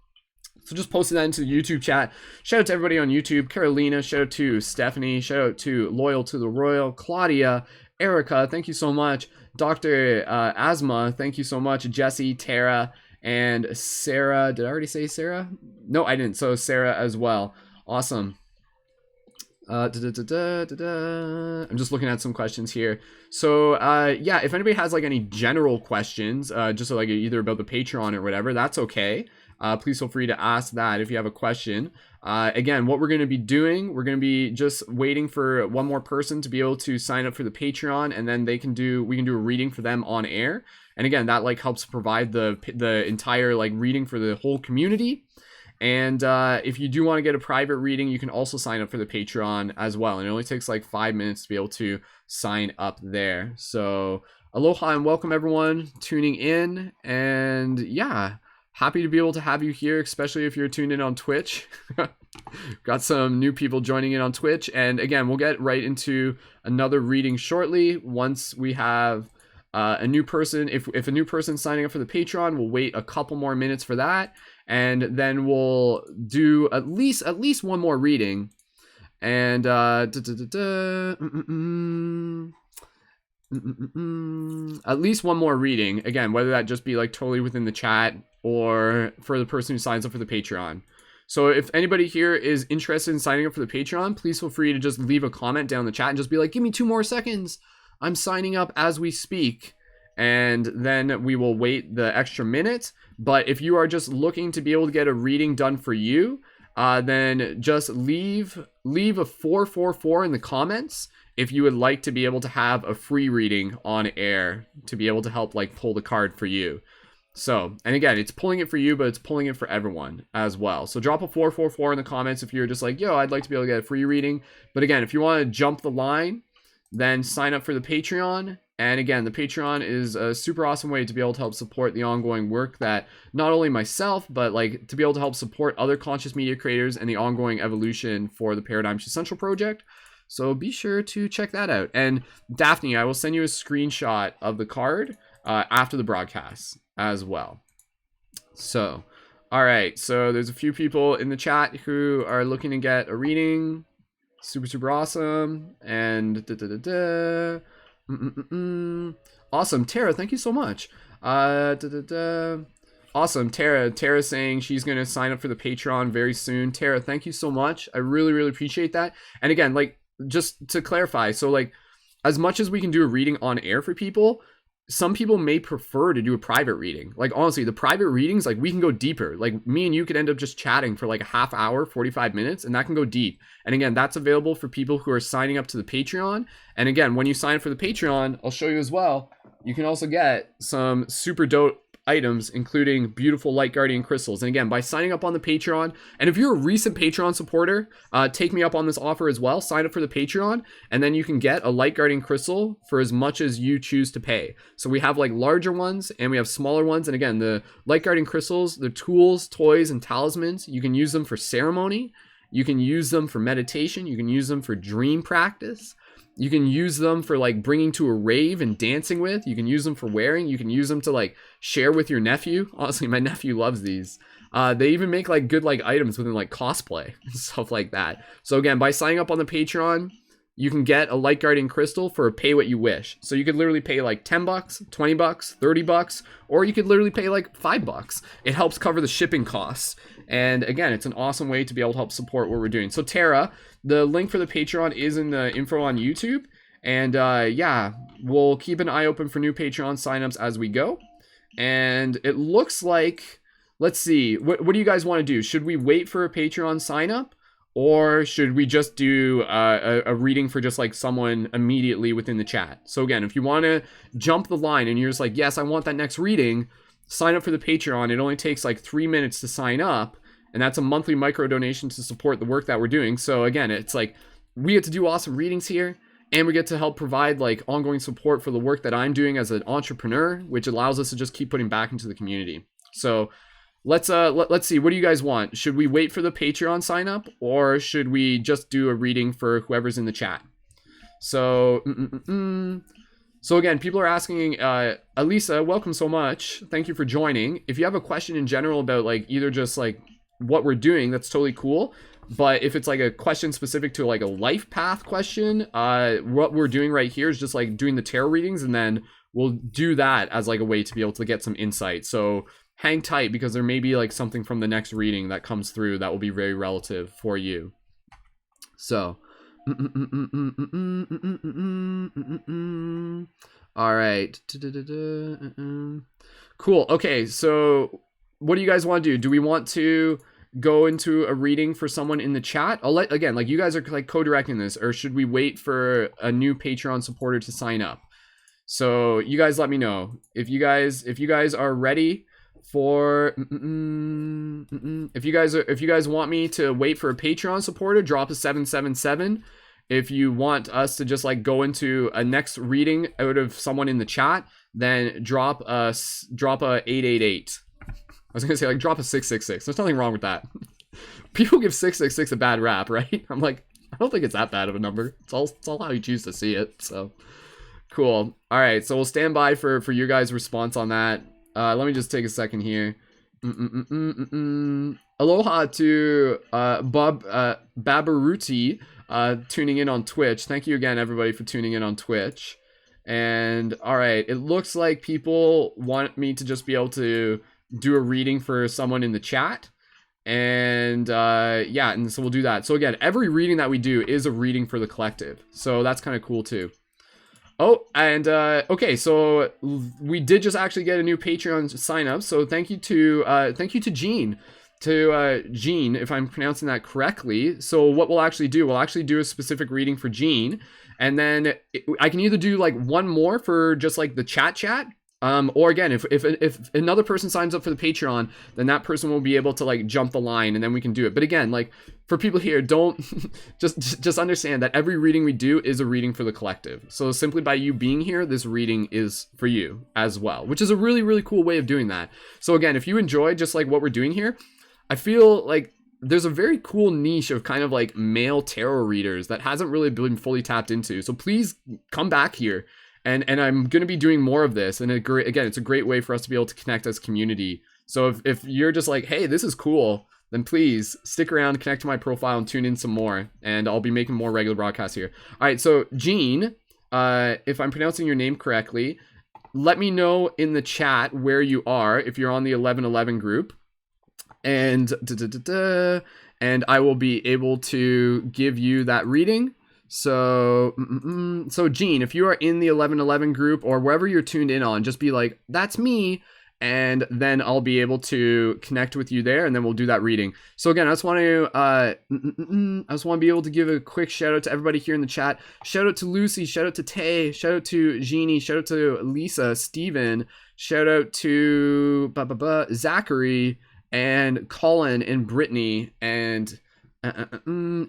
So just posted that into the YouTube chat. Shout out to everybody on YouTube. Carolina, shout out to Stephanie, shout out to Loyal to the Royal, Claudia, Erica, thank you so much. Dr. Asma, thank you so much. Jesse, Tara, and Sarah. Did I already say Sarah? No, I didn't. So Sarah as well. Awesome. I'm just looking at some questions here. So yeah, if anybody has like any general questions, just like either about the Patreon or whatever, that's okay. Please feel free to ask that if you have a question. Again, what we're going to be doing, we're going to be just waiting for one more person to be able to sign up for the Patreon, and then we can do a reading for them on air. And again, that like helps provide the entire like reading for the whole community. And if you do want to get a private reading, you can also sign up for the Patreon as well. And it only takes like 5 minutes to be able to sign up there. So aloha and welcome everyone tuning in. And yeah, happy to be able to have you here, especially if you're tuned in on Twitch. Got some new people joining in on Twitch. And again, we'll get right into another reading shortly once we have a new person. If a new person's signing up for the Patreon, we'll wait a couple more minutes for that. And then we'll do at least one more reading. And at least one more reading. Again, whether that just be like totally within the chat or for the person who signs up for the Patreon. So if anybody here is interested in signing up for the Patreon, please feel free to just leave a comment down in the chat and just be like, give me 2 more seconds. I'm signing up as we speak. And then we will wait the extra minute. But if you are just looking to be able to get a reading done for you, then just leave a 444 in the comments if you would like to be able to have a free reading on air to be able to help like pull the card for you. So, and again, it's pulling it for you, but it's pulling it for everyone as well. So drop a 444 in the comments if you're just like, yo, I'd like to be able to get a free reading. But again, if you want to jump the line, then sign up for the Patreon. And again, the Patreon is a super awesome way to be able to help support the ongoing work that not only myself, but like to be able to help support other conscious media creators and the ongoing evolution for the Paradigm Shift Central project. So be sure to check that out. And Daphne, I will send you a screenshot of the card after the broadcast as well. So, all right. So there's a few people in the chat who are looking to get a reading. Super awesome. And awesome. Tara, thank you so much. Awesome. Tara saying she's going to sign up for the Patreon very soon. Tara, thank you so much. I really appreciate that. And again, like, just to clarify, so like, as much as we can do a reading on air for people, some people may prefer to do a private reading. Like, honestly, the private readings, like, we can go deeper. Like, me and you could end up just chatting for like a half hour, 45 minutes, and that can go deep. And again, that's available for people who are signing up to the Patreon. And again, when you sign up for the Patreon, I'll show you as well, you can also get some super dope items, including beautiful Light Guardian crystals. And again, by signing up on the Patreon, and if you're a recent Patreon supporter, take me up on this offer as well. Sign up for the Patreon, and then you can get a Light Guardian crystal for as much as you choose to pay. So we have like larger ones and we have smaller ones. And again, the Light Guardian crystals, they're tools, toys, and talismans. You can use them for ceremony. You can use them for meditation. You can use them for dream practice. You can use them for like bringing to a rave and dancing with. You can use them for wearing. You can use them to like share with your nephew. Honestly, my nephew loves these. They even make like good like items within like cosplay and stuff like that. So again, by signing up on the Patreon, you can get a Light Guardian crystal for a pay what you wish. So you could literally pay like $10, $20, $30, or you could literally pay like $5. It helps cover the shipping costs. And again, it's an awesome way to be able to help support what we're doing. So Tara, the link for the Patreon is in the info on YouTube. And yeah, we'll keep an eye open for new Patreon signups as we go. And it looks like, let's see, what do you guys want to do? Should we wait for a Patreon sign up? or should we just do a reading for just like someone immediately within the chat? So again, if you want to jump the line and you're just like, yes, I want that next reading, sign up for the Patreon. It only takes like 3 minutes to sign up, and that's a monthly micro donation to support the work that we're doing. So again, it's like we get to do awesome readings here, and we get to help provide like ongoing support for the work that I'm doing as an entrepreneur, which allows us to just keep putting back into the community. So let's see, what do you guys want? Should we wait for the Patreon sign up, or should we just do a reading for whoever's in the chat? So so again, people are asking, Elisa, welcome so much, thank you for joining. If you have a question in general about like either just like what we're doing, that's totally cool. But if it's like a question specific to like a life path question, what we're doing right here is just like doing the tarot readings, and then we'll do that as like a way to be able to get some insight. So hang tight, because there may be like something from the next reading that comes through that will be very relative for you. So all right, cool. Okay, so what do you guys want to do? Do we want to go into a reading for someone in the chat? I'll let, again, like you guys are like co-directing this, or should we wait for a new Patreon supporter to sign up? So you guys let me know if you guys are ready for if you guys want me to wait for a Patreon supporter, drop a 777. If you want us to just like go into a next reading out of someone in the chat, then drop a 888. I was gonna say like drop a 666. There's nothing wrong with that. People give 666 a bad rap, right? I'm like, I don't think it's that bad of a number. It's all how you choose to see it. So cool. All right, so we'll stand by for your guys' response on that. Let me just take a second here. Aloha to Babaruti tuning in on Twitch. Thank you again, everybody, for tuning in on Twitch. And all right, it looks like people want me to just be able to do a reading for someone in the chat. And yeah, and so we'll do that. So again, every reading that we do is a reading for the collective. So that's kind of cool too. Oh, and okay, so we did just actually get a new Patreon sign up. So thank you to Jean. Jean, if I'm pronouncing that correctly. So what we'll actually do a specific reading for Jean, and then I can either do like one more for just like the chat, or again, if another person signs up for the Patreon, then that person will be able to like jump the line, and then we can do it. But again, like for people here, don't just understand that every reading we do is a reading for the collective. So simply by you being here, this reading is for you as well, which is a really, really cool way of doing that. So again, if you enjoy just like what we're doing here, I feel like there's a very cool niche of kind of like male tarot readers that hasn't really been fully tapped into. So please come back here. And I'm going to be doing more of this. And again, it's a great way for us to be able to connect as community. So if you're just like, hey, this is cool, then please stick around, connect to my profile, and tune in some more. And I'll be making more regular broadcasts here. All right, so Jean, if I'm pronouncing your name correctly, let me know in the chat where you are, if you're on the 1111 group. And and I will be able to give you that reading. So so Jean, if you are in the 1111 group or wherever you're tuned in on, just be like, that's me, and then I'll be able to connect with you there, and then we'll do that reading. So again, I just want to be able to give a quick shout out to everybody here in the chat. Shout out to Lucy, shout out to Tay, shout out to Jeannie, shout out to Lisa, Steven, shout out to Zachary and Colin and Brittany and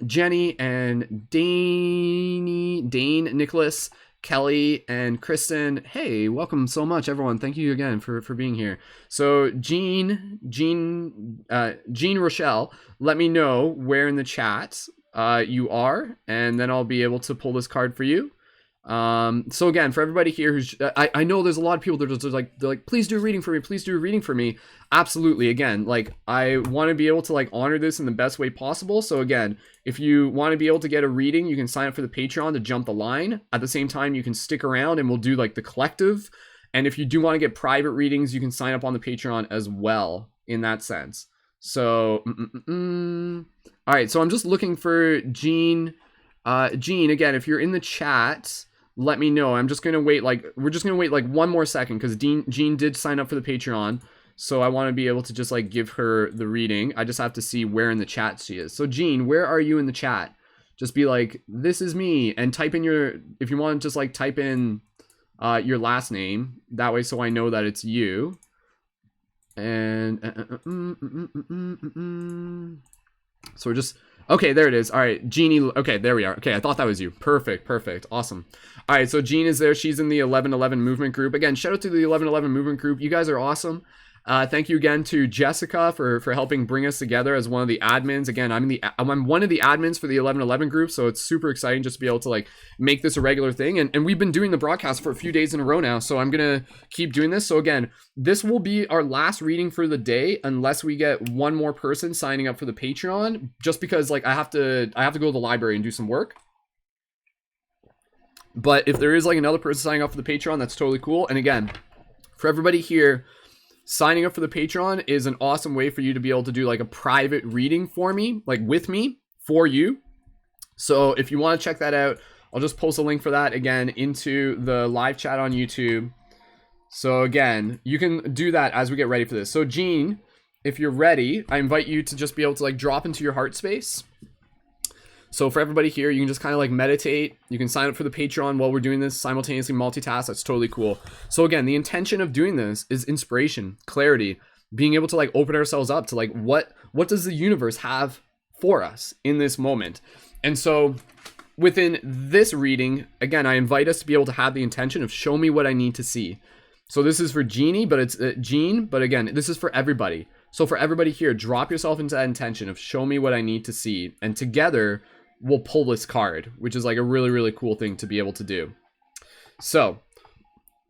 Jenny and Dane, Nicholas, Kelly, and Kristen. Hey, welcome so much, everyone. Thank you again for being here. So Jean Rochelle, let me know where in the chat you are, and then I'll be able to pull this card for you. So again, for everybody here who's, I know there's a lot of people that are just like, they're like, please do a reading for me, please do a reading for me. Absolutely. Again, like I want to be able to like honor this in the best way possible. So again, if you want to be able to get a reading, you can sign up for the Patreon to jump the line. At the same time, you can stick around and we'll do like the collective. And if you do want to get private readings, you can sign up on the Patreon as well in that sense. So, all right. So I'm just looking for Jean. Jean, again, if you're in the chat, let me know. I'm just going to wait, like, we're just going to wait like one more second because Jean did sign up for the Patreon. So I want to be able to just like give her the reading. I just have to see where in the chat she is. So Jean, where are you in the chat? Just be like, this is me, and type in your, if you want to just like type in your last name, that way so I know that it's you. And so we're just, okay, there it is. All right, Jeannie, okay, there we are. Okay, I thought that was you. Perfect, awesome. All right, so Jean is there. She's in the 1111 movement group. Again, shout out to the 1111 movement group. You guys are awesome. Thank you again to Jessica for helping bring us together as one of the admins. Again, I'm one of the admins for the 1111 group, so it's super exciting just to be able to like make this a regular thing. And we've been doing the broadcast for a few days in a row now, so I'm gonna keep doing this. So again, this will be our last reading for the day, unless we get one more person signing up for the Patreon. Just because like I have to go to the library and do some work. But if there is like another person signing up for the Patreon, that's totally cool. And again, for everybody here, signing up for the Patreon is an awesome way for you to be able to do like a private reading for me, like with me, for you. So if you want to check that out, I'll just post a link for that again into the live chat on YouTube. So again, you can do that as we get ready for this. So Jean, if you're ready, I invite you to just be able to like drop into your heart space. So for everybody here, you can just kind of like meditate. You can sign up for the Patreon while we're doing this, simultaneously multitask. That's totally cool. So again, the intention of doing this is inspiration, clarity, being able to like open ourselves up to like what does the universe have for us in this moment. And so within this reading, again, I invite us to be able to have the intention of show me what I need to see. So this is for Jeannie, but it's Jean, but again, this is for everybody. So for everybody here, drop yourself into that intention of show me what I need to see. And together, we'll pull this card, which is like a really, really cool thing to be able to do. So,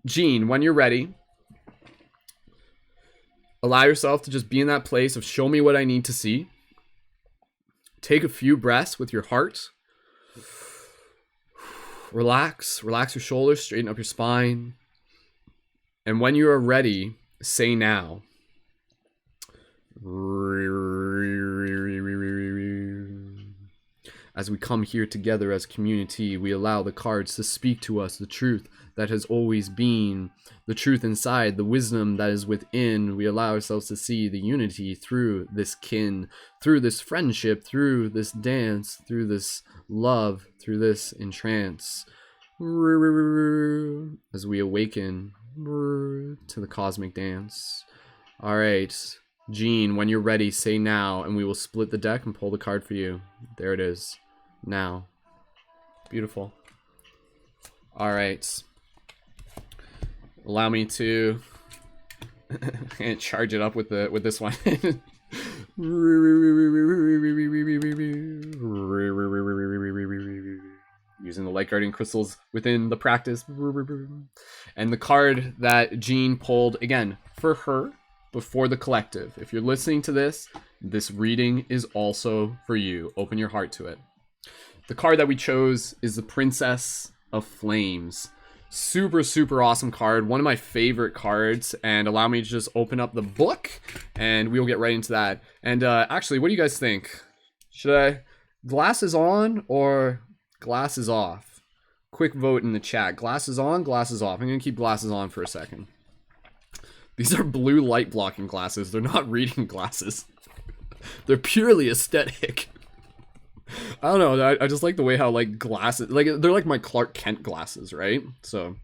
Jean, when you're ready, allow yourself to just be in that place of show me what I need to see. Take a few breaths with your heart. Relax your shoulders, straighten up your spine. And when you are ready, say now. As we come here together as community, we allow the cards to speak to us the truth that has always been, the truth inside, the wisdom that is within. We allow ourselves to see the unity through this kin, through this friendship, through this dance, through this love, through this entrance. As we awaken to the cosmic dance. All right, Jean, when you're ready, say now, and we will split the deck and pull the card for you. There it is. Now. Beautiful. All right. Allow me to charge it up with this one. Using the light guardian crystals within the practice. And the card that Jean pulled, again, for her, but for the collective. If you're listening to this, this reading is also for you. Open your heart to it. The card that we chose is the Princess of Flames. Super, super awesome card. One of my favorite cards. And allow me to just open up the book and we'll get right into that. And actually, what do you guys think? Should I glasses on or glasses off? Quick vote in the chat. Glasses on, glasses off. I'm going to keep glasses on for a second. These are blue light blocking glasses. They're not reading glasses. They're purely aesthetic. I don't know. I just like the way how like glasses, like they're like my Clark Kent glasses, right? So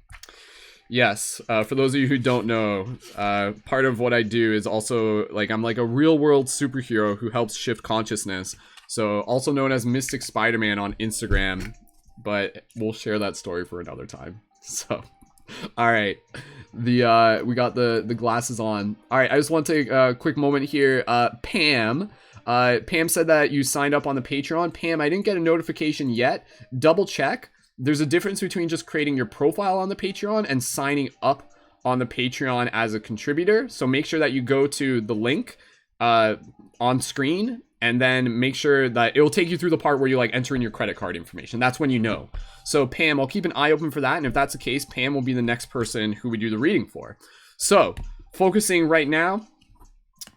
yes, for those of you who don't know, part of what I do is also like I'm like a real world superhero who helps shift consciousness. So also known as Mystic Spider-Man on Instagram, but we'll share that story for another time. So all right, we got the glasses on. All right, I just want to take a quick moment here. Pam said that you signed up on the Patreon. Pam, I didn't get a notification yet. Double check. There's a difference between just creating your profile on the Patreon and signing up on the Patreon as a contributor. So make sure that you go to the link on screen and then make sure that it will take you through the part where you like enter in your credit card information. That's when you know. So Pam, I'll keep an eye open for that. And if that's the case, Pam will be the next person who we do the reading for. So focusing right now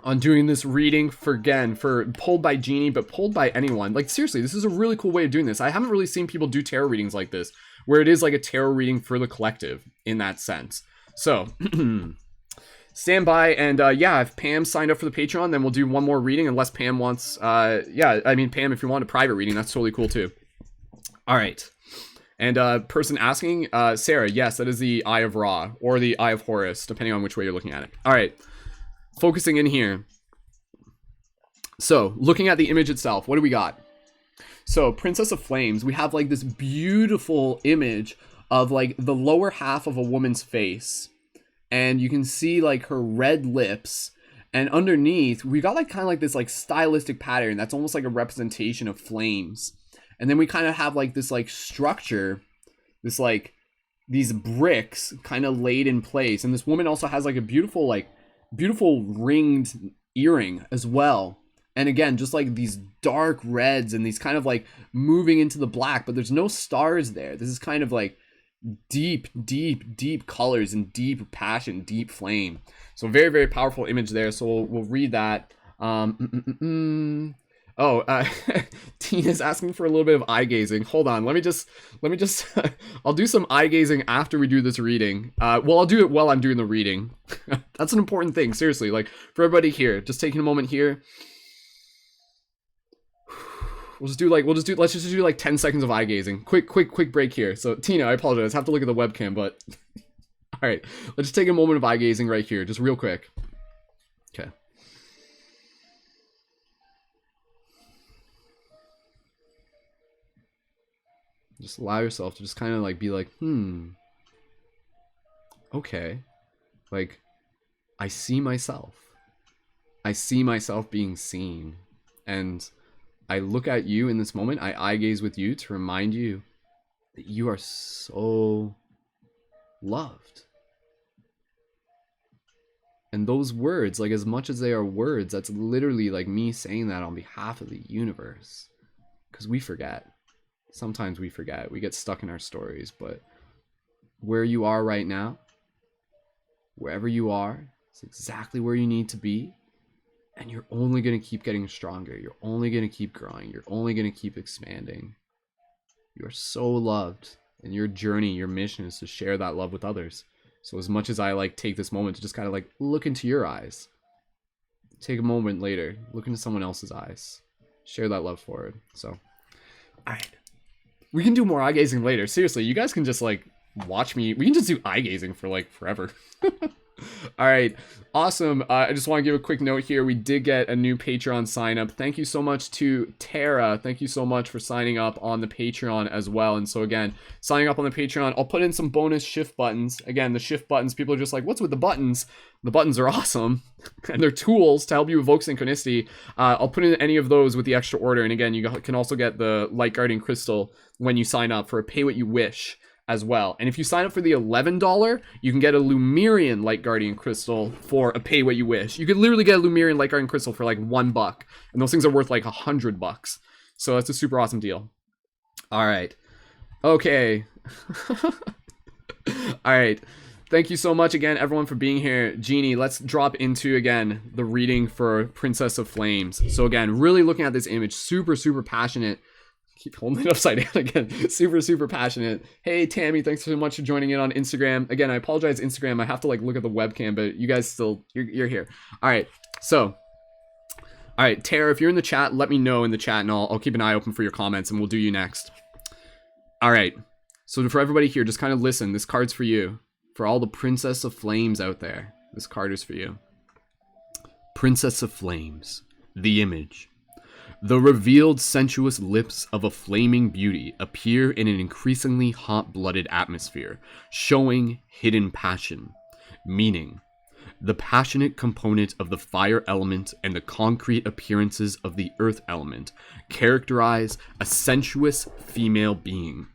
on doing this reading for pulled by Jeannie, but pulled by anyone. Like seriously, this is a really cool way of doing this. I haven't really seen people do tarot readings like this, where it is like a tarot reading for the collective in that sense. So stand by, and yeah, if Pam signed up for the Patreon, then we'll do one more reading, unless Pam wants, yeah, I mean, Pam, if you want a private reading, that's totally cool too. All right. And person asking, Sarah, yes, that is the Eye of Ra, or the Eye of Horus, depending on which way you're looking at it. All right, focusing in here. So, looking at the image itself, what do we got? So, Princess of Flames, we have like this beautiful image of like the lower half of a woman's face. And you can see like her red lips. And underneath, we got like kind of like this like stylistic pattern that's almost like a representation of flames. And then we kind of have like this like structure, this like these bricks kind of laid in place. And this woman also has like a beautiful ringed earring as well. And again, just like these dark reds and these kind of like moving into the black, but there's no stars there. This is kind of like deep, deep, deep colors and deep passion, deep flame. So very, very powerful image there. So we'll read that. Tina's asking for a little bit of eye gazing. Hold on. Let me just, I'll do some eye gazing after we do this reading. Well, I'll do it while I'm doing the reading. That's an important thing. Seriously, like for everybody here, just taking a moment here. Let's just do like 10 seconds of eye gazing. Quick break here. So Tina, I apologize. I have to look at the webcam, but all right, let's just take a moment of eye gazing right here, just real quick. Okay. Just allow yourself to just kind of like be like, okay, like I see myself being seen, and I look at you in this moment. I eye gaze with you to remind you that you are so loved. And those words, like as much as they are words, that's literally like me saying that on behalf of the universe. Because we forget. Sometimes we forget. We get stuck in our stories. But where you are right now, wherever you are, it's exactly where you need to be. And you're only going to keep getting stronger. You're only going to keep growing. You're only going to keep expanding. You are so loved. And your journey, your mission is to share that love with others. So as much as I like take this moment to just kind of like look into your eyes, take a moment later, look into someone else's eyes, share that love forward. So, all right. We can do more eye gazing later. Seriously, you guys can just like watch me. We can just do eye gazing for like forever. All right, awesome. I just want to give a quick note here. We did get a new Patreon sign up. Thank you so much to Tara. Thank you so much for signing up on the Patreon as well. And so again, signing up on the Patreon, I'll put in some bonus shift buttons. Again, the shift buttons, people are just like, what's with the buttons? The buttons are awesome. And they're tools to help you evoke synchronicity. I'll put in any of those with the extra order. And again, you can also get the Light Guardian Crystal when you sign up for a pay what you wish as well. And if you sign up for the $11, you can get a Lumerian Light Guardian Crystal for a pay what you wish. You could literally get a Lumerian Light Guardian Crystal for like $1, and those things are worth like $100. So that's a super awesome deal. All right. Okay. All right. Thank you so much again, everyone, for being here. Jeannie, let's drop into, again, the reading for Princess of Flames. So again, really looking at this image, super, super passionate. Keep holding it upside down again. Super, super passionate. Hey, Tammy, thanks so much for joining in on Instagram. Again, I apologize, Instagram. I have to like look at the webcam, but you guys still, you're here. All right. So, all right, Tara, if you're in the chat, let me know in the chat and I'll keep an eye open for your comments and we'll do you next. All right. So for everybody here, just kind of listen. This card's for you. For all the Princess of Flames out there, this card is for you. Princess of Flames, the image. The revealed sensuous lips of a flaming beauty appear in an increasingly hot-blooded atmosphere, showing hidden passion, meaning the passionate component of the fire element and the concrete appearances of the earth element characterize a sensuous female being.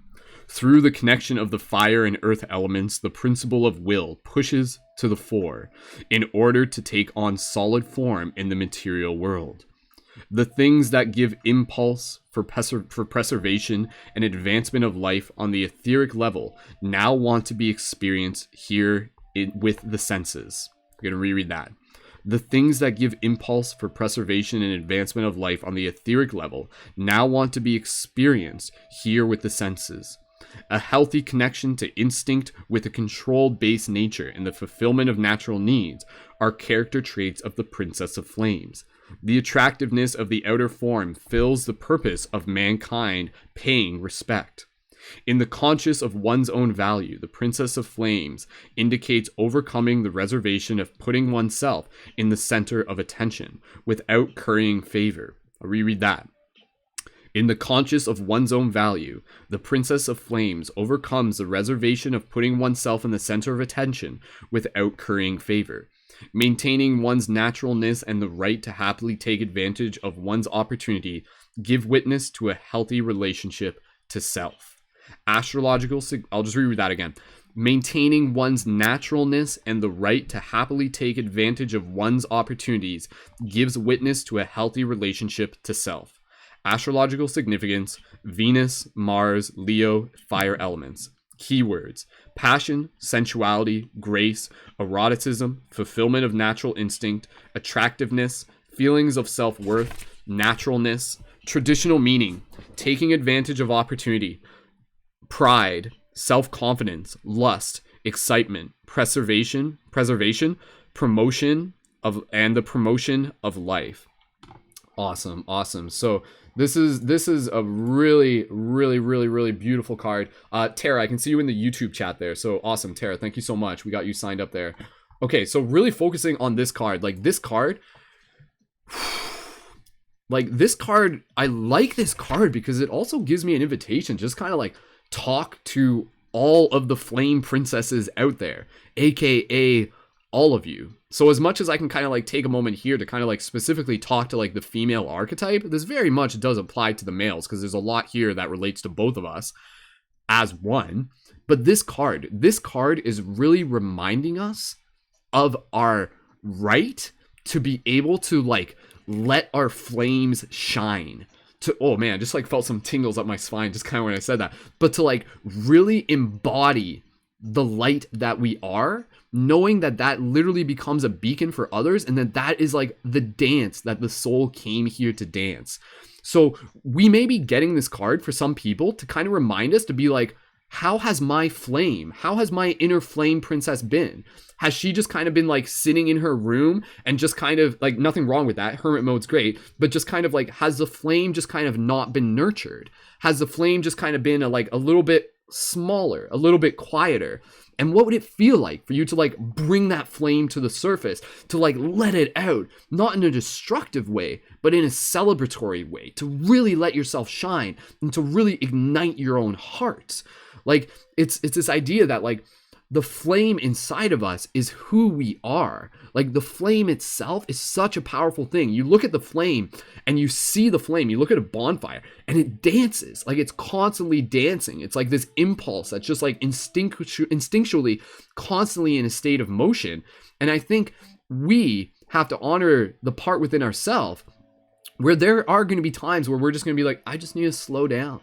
Through the connection of the fire and earth elements, the principle of will pushes to the fore in order to take on solid form in the material world. The things that give impulse for preservation and advancement of life on the etheric level now want to be experienced here with the senses. I'm going to reread that. The things that give impulse for preservation and advancement of life on the etheric level now want to be experienced here with the senses. A healthy connection to instinct with a controlled base nature and the fulfillment of natural needs are character traits of the Princess of Flames. The attractiveness of the outer form fills the purpose of mankind paying respect. In the conscious of one's own value, the Princess of Flames indicates overcoming the reservation of putting oneself in the center of attention without currying favor. I'll reread that. In the conscious of one's own value, the Princess of Flames overcomes the reservation of putting oneself in the center of attention without currying favor. Maintaining one's naturalness and the right to happily take advantage of one's opportunity give witness to a healthy relationship to self. I'll just reread that again. Maintaining one's naturalness and the right to happily take advantage of one's opportunities gives witness to a healthy relationship to self. Astrological significance: Venus, Mars, Leo, fire elements. Keywords: passion, sensuality, grace, eroticism, fulfillment of natural instinct, attractiveness, feelings of self-worth, naturalness. Traditional meaning: taking advantage of opportunity, pride, self-confidence, lust, excitement, preservation, promotion of, and the promotion of life. Awesome. So this is a really beautiful card. Tara, I can see you in the YouTube chat there. So awesome, Tara. Thank you so much. We got you signed up there. Okay, so really focusing on this card. Like this card, I like this card because it also gives me an invitation, just kind of like talk to all of the flame princesses out there, aka all of you. So as much as I can kind of like take a moment here to kind of like specifically talk to like the female archetype, this very much does apply to the males because there's a lot here that relates to both of us as one. But this card is really reminding us of our right to be able to like let our flames shine. Oh man, just like felt some tingles up my spine just kind of when I said that. But to like really embody the light that we are, knowing that that literally becomes a beacon for others, and that is like the dance that the soul came here to dance. So we may be getting this card for some people to kind of remind us to be like, how has my inner flame princess been? Has she just kind of been like sitting in her room and just kind of like, nothing wrong with that, hermit mode's great, but just kind of like, has the flame just kind of not been nurtured? Has the flame just kind of been a little bit smaller, a little bit quieter? And what would it feel like for you to like bring that flame to the surface, to like let it out, not in a destructive way, but in a celebratory way, to really let yourself shine and to really ignite your own heart? Like it's this idea that like the flame inside of us is who we are. Like the flame itself is such a powerful thing. You look at the flame and you see the flame, you look at a bonfire and it dances, like it's constantly dancing. It's like this impulse that's just like instinctually constantly in a state of motion. And I think we have to honor the part within ourselves where there are going to be times where we're just going to be like, I just need to slow down.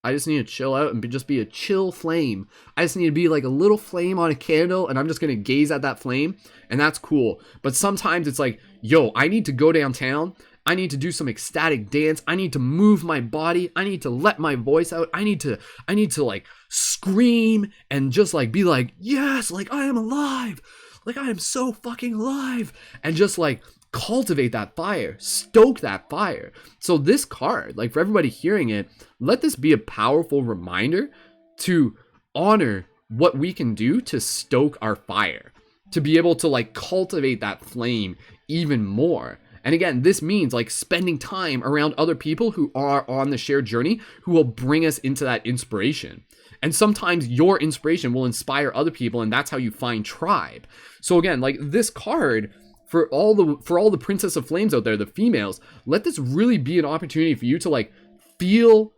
I just need to chill out and just be a chill flame. I just need to be like a little flame on a candle and I'm just going to gaze at that flame, and that's cool. But sometimes it's like, yo, I need to go downtown. I need to do some ecstatic dance. I need to move my body. I need to let my voice out. I need to like scream and just like be like, yes, like I am alive. Like I am so fucking alive. And just like cultivate that fire, stoke that fire. So this card, like for everybody hearing it, let this be a powerful reminder to honor what we can do to stoke our fire, to be able to like cultivate that flame even more. And again, this means like spending time around other people who are on the shared journey, who will bring us into that inspiration. And sometimes your inspiration will inspire other people, and that's how you find tribe. So again, like this card, for all the Princess of Flames out there, the females, let this really be an opportunity for you to like feel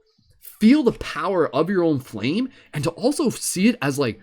the power of your own flame, and to also see it as like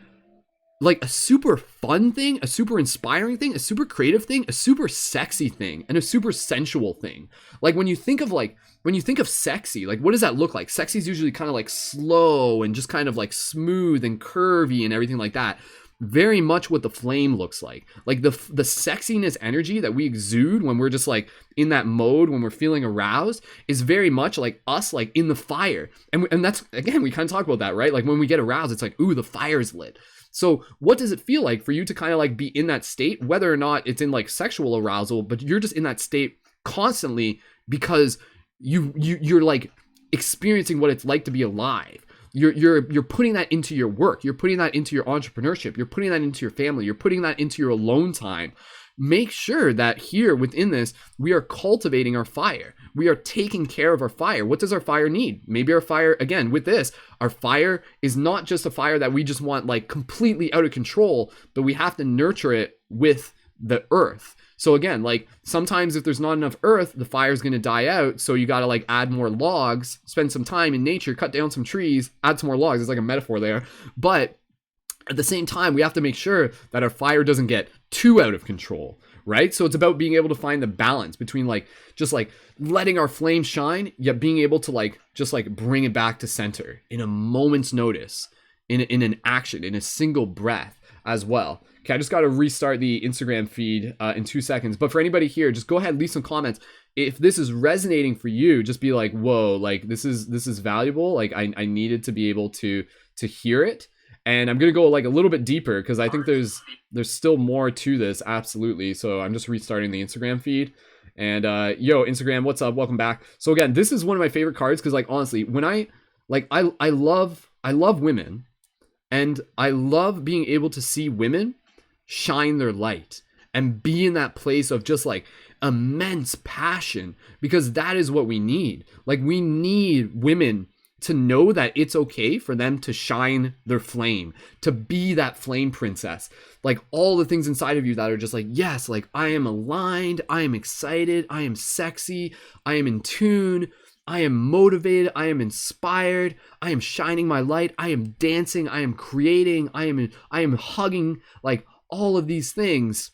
a super fun thing, a super inspiring thing, a super creative thing, a super sexy thing, and a super sensual thing. Like when you think of sexy, like what does that look like? Sexy is usually kind of like slow and just kind of like smooth and curvy and everything like that. very much what the flame looks like. Like the sexiness energy that we exude when we're just like in that mode, when we're feeling aroused, is very much like us, like in the fire. And that's, again, we kind of talk about that, right? Like when we get aroused, it's like, ooh, the fire's lit. So what does it feel like for you to kind of like be in that state, whether or not it's in like sexual arousal, but you're just in that state constantly because you're like experiencing what it's like to be alive. You're putting that into your work. You're putting that into your entrepreneurship. You're putting that into your family. You're putting that into your alone time. Make sure that here within this, we are cultivating our fire. We are taking care of our fire. What does our fire need? Maybe our fire, again, with this, our fire is not just a fire that we just want like completely out of control, but we have to nurture it with the earth. So again, like sometimes if there's not enough earth, the fire is going to die out. So you got to like add more logs, spend some time in nature, cut down some trees, add some more logs. It's like a metaphor there. But at the same time, we have to make sure that our fire doesn't get too out of control, right? So it's about being able to find the balance between like just like letting our flame shine, yet being able to like just like bring it back to center in a moment's notice, in an action, in a single breath as well. Okay, I just got to restart the Instagram feed in 2 seconds. But for anybody here, just go ahead, leave some comments. If this is resonating for you, just be like, whoa, like this is valuable. Like I needed to be able to hear it. And I'm going to go like a little bit deeper because I think there's still more to this. Absolutely. So I'm just restarting the Instagram feed. And yo, Instagram, what's up? Welcome back. So again, this is one of my favorite cards because like honestly, when I love women, and I love being able to see women shine their light and be in that place of just like immense passion, because that is what we need. Like we need women to know that it's okay for them to shine their flame, to be that flame princess. Like all the things inside of you that are just like, yes, like I am aligned, I am excited, I am sexy, I am in tune, I am motivated, I am inspired, I am shining my light, I am dancing, I am creating, I am hugging. Like all of these things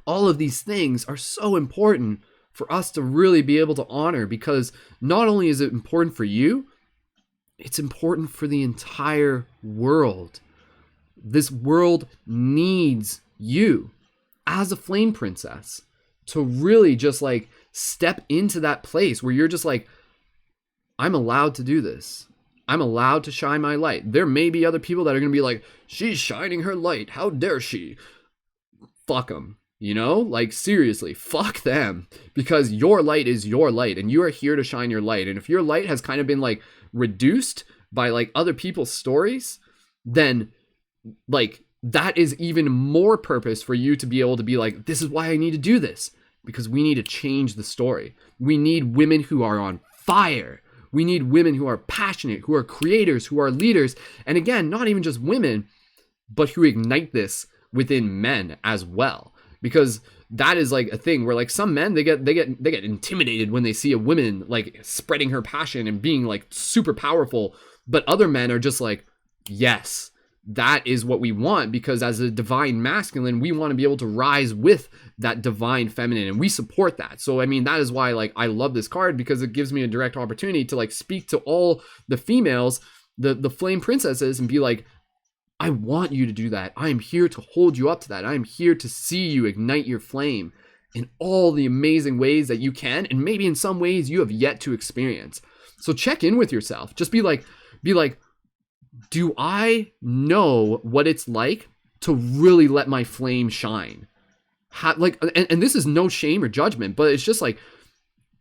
are so important for us to really be able to honor, because not only is it important for you, it's important for the entire world. This world needs you as a flame princess to really just like step into that place where you're just like, I'm allowed to do this. I'm allowed to shine my light. There may be other people that are going to be like, she's shining her light. How dare she? Fuck them. You know, like seriously, fuck them, because your light is your light and you are here to shine your light. And if your light has kind of been like reduced by like other people's stories, then like that is even more purpose for you to be able to be like, this is why I need to do this, because we need to change the story. We need women who are on fire. We need women who are passionate, who are creators, who are leaders. And again, not even just women, but who ignite this within men as well. Because that is like a thing where like some men, they get intimidated when they see a woman like spreading her passion and being like super powerful. But other men are just like, yes, that is what we want, because as a divine masculine, we want to be able to rise with that divine feminine, and we support that. So I mean, that is why like I love this card, because it gives me a direct opportunity to like speak to all the females, the flame princesses, and be like, I want you to do that. I am here to hold you up to that. I am here to see you ignite your flame in all the amazing ways that you can, and maybe in some ways you have yet to experience. So check in with yourself. Just be like, do I know what it's like to really let my flame shine? And this is no shame or judgment, but it's just like,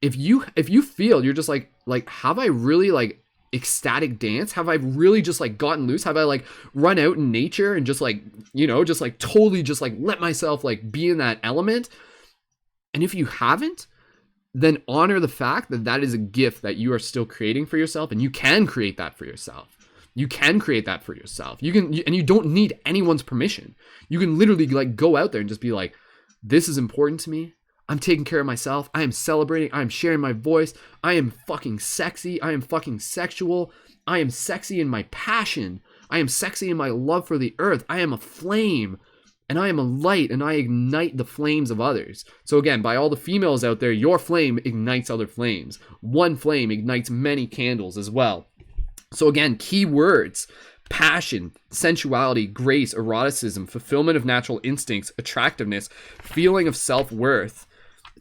if you feel you're just like, have I really like ecstatic dance? Have I really just like gotten loose? Have I like run out in nature and just like, you know, just like totally just like let myself like be in that element? And if you haven't, then honor the fact that that is a gift that you are still creating for yourself, and you can create that for yourself. You can create that for yourself. And you don't need anyone's permission. You can literally like go out there and just be like, this is important to me. I'm taking care of myself. I am celebrating. I am sharing my voice. I am fucking sexy. I am fucking sexual. I am sexy in my passion. I am sexy in my love for the earth. I am a flame, and I am a light, and I ignite the flames of others. So again, by all the females out there, your flame ignites other flames. One flame ignites many candles as well. So again, key words: passion, sensuality, grace, eroticism, fulfillment of natural instincts, attractiveness, feeling of self-worth,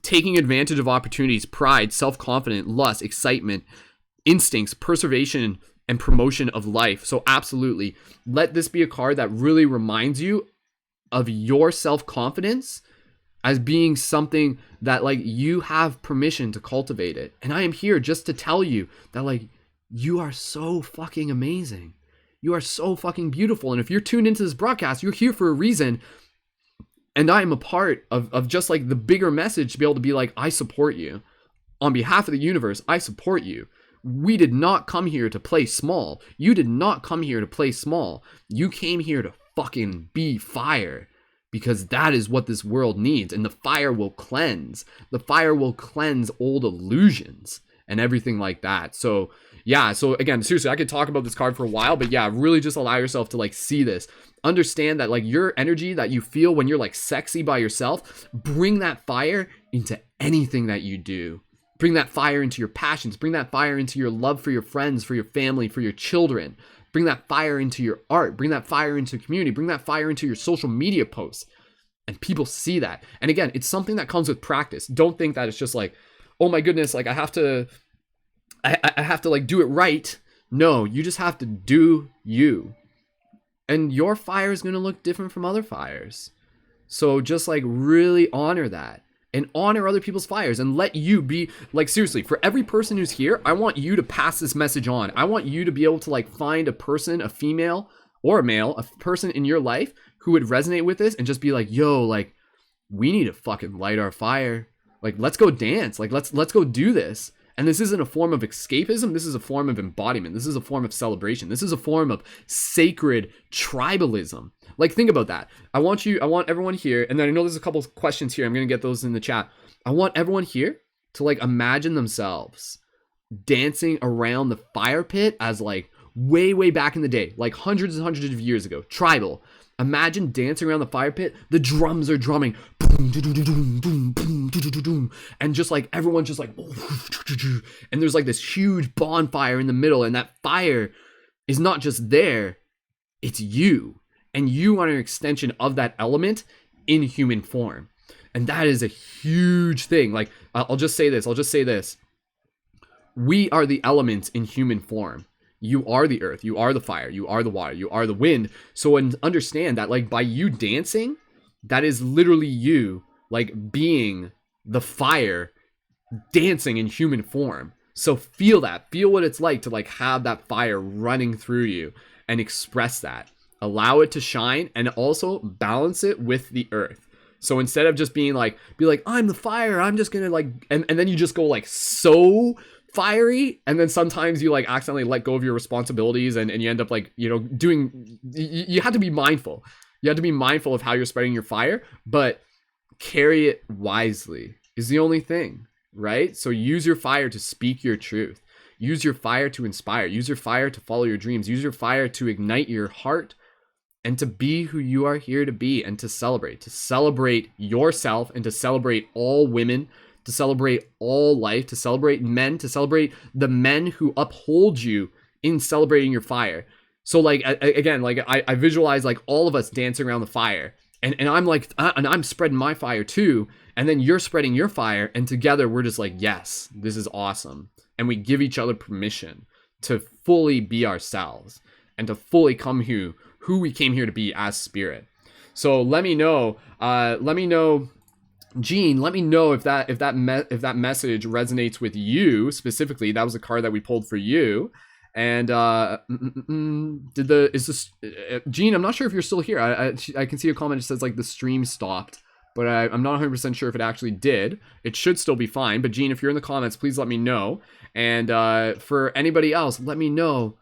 taking advantage of opportunities, pride, self-confidence, lust, excitement, instincts, preservation, and promotion of life. So absolutely, let this be a card that really reminds you of your self-confidence as being something that like you have permission to cultivate it. And I am here just to tell you that like you are so fucking amazing. You are so fucking beautiful. And if you're tuned into this broadcast, you're here for a reason. And I am a part of just like the bigger message to be able to be like, I support you. On behalf of the universe, I support you. We did not come here to play small. You did not come here to play small. You came here to fucking be fire, because that is what this world needs. And the fire will cleanse. The fire will cleanse old illusions and everything like that. So yeah, so again, seriously, I could talk about this card for a while, but yeah, really just allow yourself to like see this. Understand that like your energy that you feel when you're like sexy by yourself, bring that fire into anything that you do. Bring that fire into your passions. Bring that fire into your love for your friends, for your family, for your children. Bring that fire into your art. Bring that fire into community. Bring that fire into your social media posts. And people see that. And again, it's something that comes with practice. Don't think that it's just like, oh my goodness, like I have to like do it right. No, you just have to do you. And your fire is going to look different from other fires. So just like really honor that. And honor other people's fires and let you be like, seriously, for every person who's here, I want you to pass this message on. I want you to be able to like find a person, a female or a male, a person in your life who would resonate with this and just be like, yo, like we need to fucking light our fire. Like, let's go dance. Like, let's go do this. And this isn't a form of escapism. This is a form of embodiment. This is a form of celebration. This is a form of sacred tribalism. Like, think about that. I want everyone here, and then I know there's a couple of questions here. I'm going to get those in the chat. I want everyone here to like imagine themselves dancing around the fire pit as like way, way back in the day, like hundreds and hundreds of years ago, tribal. Imagine dancing around the fire pit. The drums are drumming. And just like everyone's just like, and there's like this huge bonfire in the middle. And that fire is not just there, it's you. And you are an extension of that element in human form. And that is a huge thing. Like, I'll just say this. We are the elements in human form. You are the earth, you are the fire, you are the water, you are the wind. So understand that like by you dancing, that is literally you like being the fire dancing in human form. So feel that, feel what it's like to like have that fire running through you and express that. Allow it to shine and also balance it with the earth. So instead of just being like, be like, I'm the fire, I'm just gonna like, and then you just go like so fiery, and then sometimes you like accidentally let go of your responsibilities and you end up like, you know, doing, you have to be mindful. You have to be mindful of how you're spreading your fire, but carry it wisely is the only thing, right? So use your fire to speak your truth. Use your fire to inspire. Use your fire to follow your dreams. Use your fire to ignite your heart and to be who you are here to be and to celebrate yourself and to celebrate all women, to celebrate all life, to celebrate men, to celebrate the men who uphold you in celebrating your fire. So like, again, like I visualize like all of us dancing around the fire and I'm like, and I'm spreading my fire too. And then you're spreading your fire and together we're just like, yes, this is awesome. And we give each other permission to fully be ourselves and to fully come who we came here to be as spirit. So let me know, Gene, let me know if that message resonates with you specifically. That was a card that we pulled for you. And Gene, I'm not sure if you're still here. I can see a comment that says like the stream stopped, but I'm not 100% sure if it actually did. It should still be fine. But Gene, if you're in the comments, please let me know. And for anybody else, let me know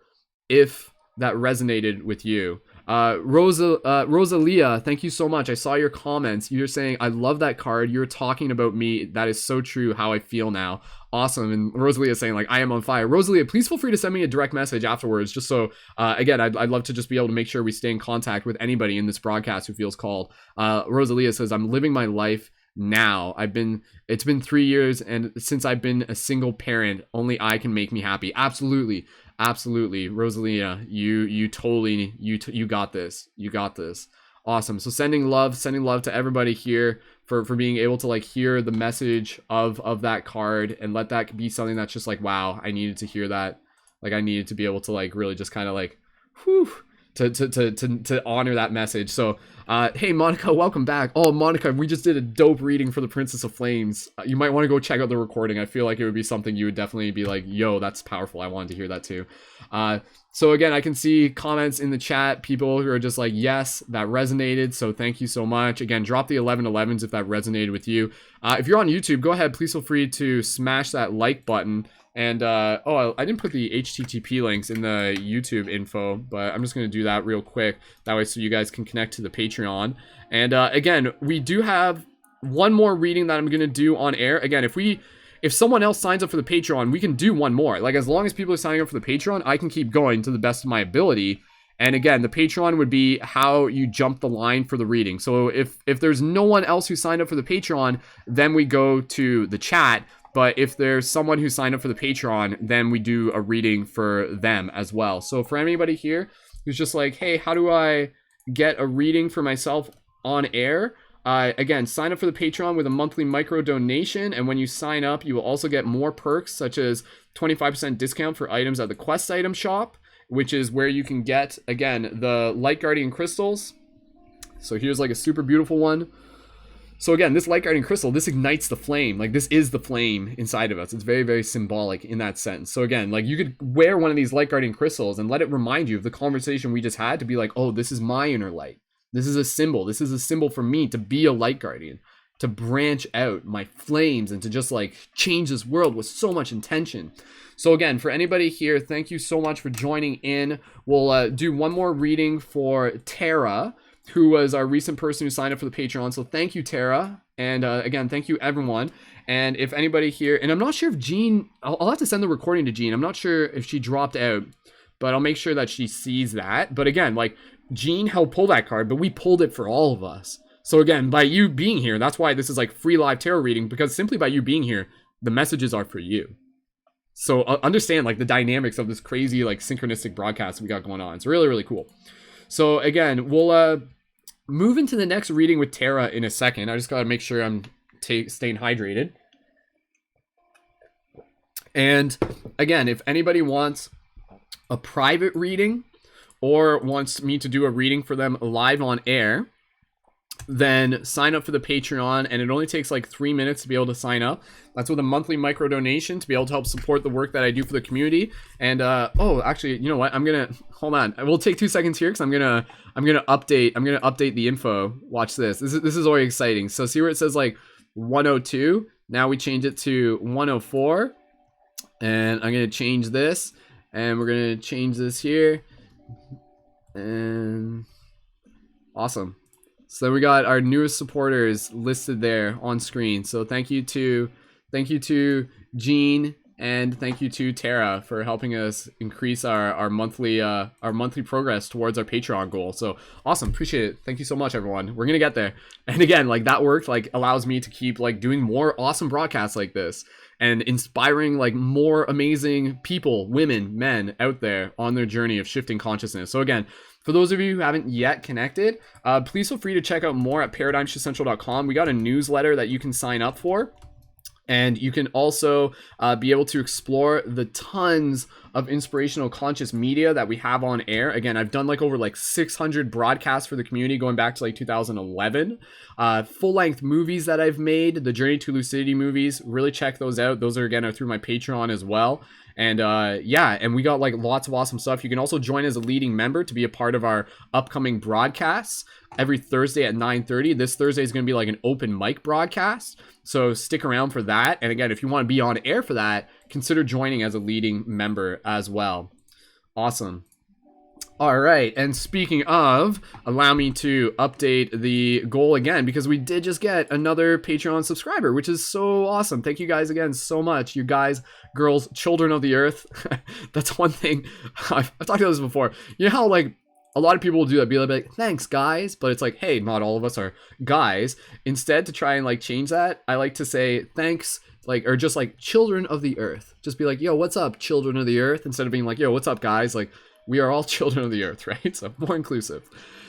if that resonated with you. Rosalia, thank you so much. I saw your comments. You're saying, I love that card. You're talking about me. That is so true how I feel now. Awesome. And Rosalia is saying like, I am on fire. Rosalia, please feel free to send me a direct message afterwards. Just so, again, I'd love to just be able to make sure we stay in contact with anybody in this broadcast who feels called. Rosalia says, I'm living my life now. It's been 3 years and since I've been a single parent, only I can make me happy. Absolutely. Absolutely, Rosalina, you totally you got this. You got this. Awesome. So sending love to everybody here for being able to like hear the message of that card and let that be something that's just like, wow, I needed to hear that. Like I needed to be able to like really just kind of like, whew, to honor that message. So hey Monica, welcome back. Oh Monica, we just did a dope reading for the Princess of Flames. You might want to go check out the recording. I feel like it would be something you would definitely be like, yo, that's powerful. I wanted to hear that too. So again, I can see comments in the chat, people who are just like, yes, that resonated, so thank you so much. Again, drop the 1111s if that resonated with you. If you're on YouTube, go ahead, please feel free to smash that like button. And, oh, I didn't put the HTTP links in the YouTube info, but I'm just going to do that real quick. That way so you guys can connect to the Patreon. And, again, we do have one more reading that I'm going to do on air. Again, if someone else signs up for the Patreon, we can do one more. Like, as long as people are signing up for the Patreon, I can keep going to the best of my ability. And again, the Patreon would be how you jump the line for the reading. So if there's no one else who signed up for the Patreon, then we go to the chat. But if there's someone who signed up for the Patreon, then we do a reading for them as well. So for anybody here who's just like, hey, how do I get a reading for myself on air? Again, sign up for the Patreon with a monthly micro donation. And when you sign up, you will also get more perks, such as 25% discount for items at the Quest item shop, which is where you can get, again, the Light Guardian crystals. So here's like a super beautiful one. So again, this Light Guardian crystal, this ignites the flame. Like, this is the flame inside of us. It's very, very symbolic in that sense. So again, like, you could wear one of these Light Guardian crystals and let it remind you of the conversation we just had, to be like, oh, this is my inner light. This is a symbol. This is a symbol for me to be a Light Guardian, to branch out my flames and to just like change this world with so much intention. So again, for anybody here, thank you so much for joining in. We'll do one more reading for Tara, who was our recent person who signed up for the Patreon. So thank you, Tara. And again, thank you, everyone. And if anybody here, and I'm not sure if Jean, I'll have to send the recording to Jean. I'm not sure if she dropped out, but I'll make sure that she sees that. But again, like, Jean helped pull that card, but we pulled it for all of us. So again, by you being here, that's why this is like free live tarot reading, because simply by you being here, the messages are for you. So understand like the dynamics of this crazy like synchronistic broadcast we got going on. It's really, really cool. So again, we'll move into the next reading with Tara in a second. I just got to make sure I'm staying hydrated. And again, if anybody wants a private reading or wants me to do a reading for them live on air, then sign up for the Patreon, and it only takes like 3 minutes to be able to sign up. That's with a monthly micro donation to be able to help support the work that I do for the community. And oh, actually, you know what? I'm gonna hold on. We'll take 2 seconds here because I'm gonna update the info. Watch this. This is already exciting. So see where it says like 102. Now we change it to 104, and I'm gonna change this, and we're gonna change this here, and awesome. So we got our newest supporters listed there on screen. So thank you to Jean, and thank you to Tara for helping us increase our monthly progress towards our Patreon goal. So awesome, appreciate it. Thank you so much, everyone. We're gonna get there. And again, like, that work like allows me to keep like doing more awesome broadcasts like this and inspiring like more amazing people, women, men out there on their journey of shifting consciousness. So again, for those of you who haven't yet connected, please feel free to check out more at ParadigmShiftCentral.com. We got a newsletter that you can sign up for. And you can also be able to explore the tons of inspirational conscious media that we have on air. Again, I've done like over like 600 broadcasts for the community going back to like 2011. Full-length movies that I've made, the Journey to Lucidity movies, really check those out. Those are, again, are through my Patreon as well. And yeah, and we got like lots of awesome stuff. You can also join as a leading member to be a part of our upcoming broadcasts every Thursday at 9:30. This Thursday is going to be like an open mic broadcast, so stick around for that. And again, if you want to be on air for that, consider joining as a leading member as well. Awesome. All right, and speaking of, allow me to update the goal again, because we did just get another Patreon subscriber, which is so awesome. Thank you guys again so much. You guys, girls, children of the earth. That's one thing. I've talked about this before. You know how like a lot of people will do that, be like, thanks guys, but it's like, hey, not all of us are guys. Instead, to try and like change that, I like to say thanks, like, or just like children of the earth. Just be like, yo, what's up, children of the earth? Instead of being like, yo, what's up, guys? Like, we are all children of the earth, right? So more inclusive.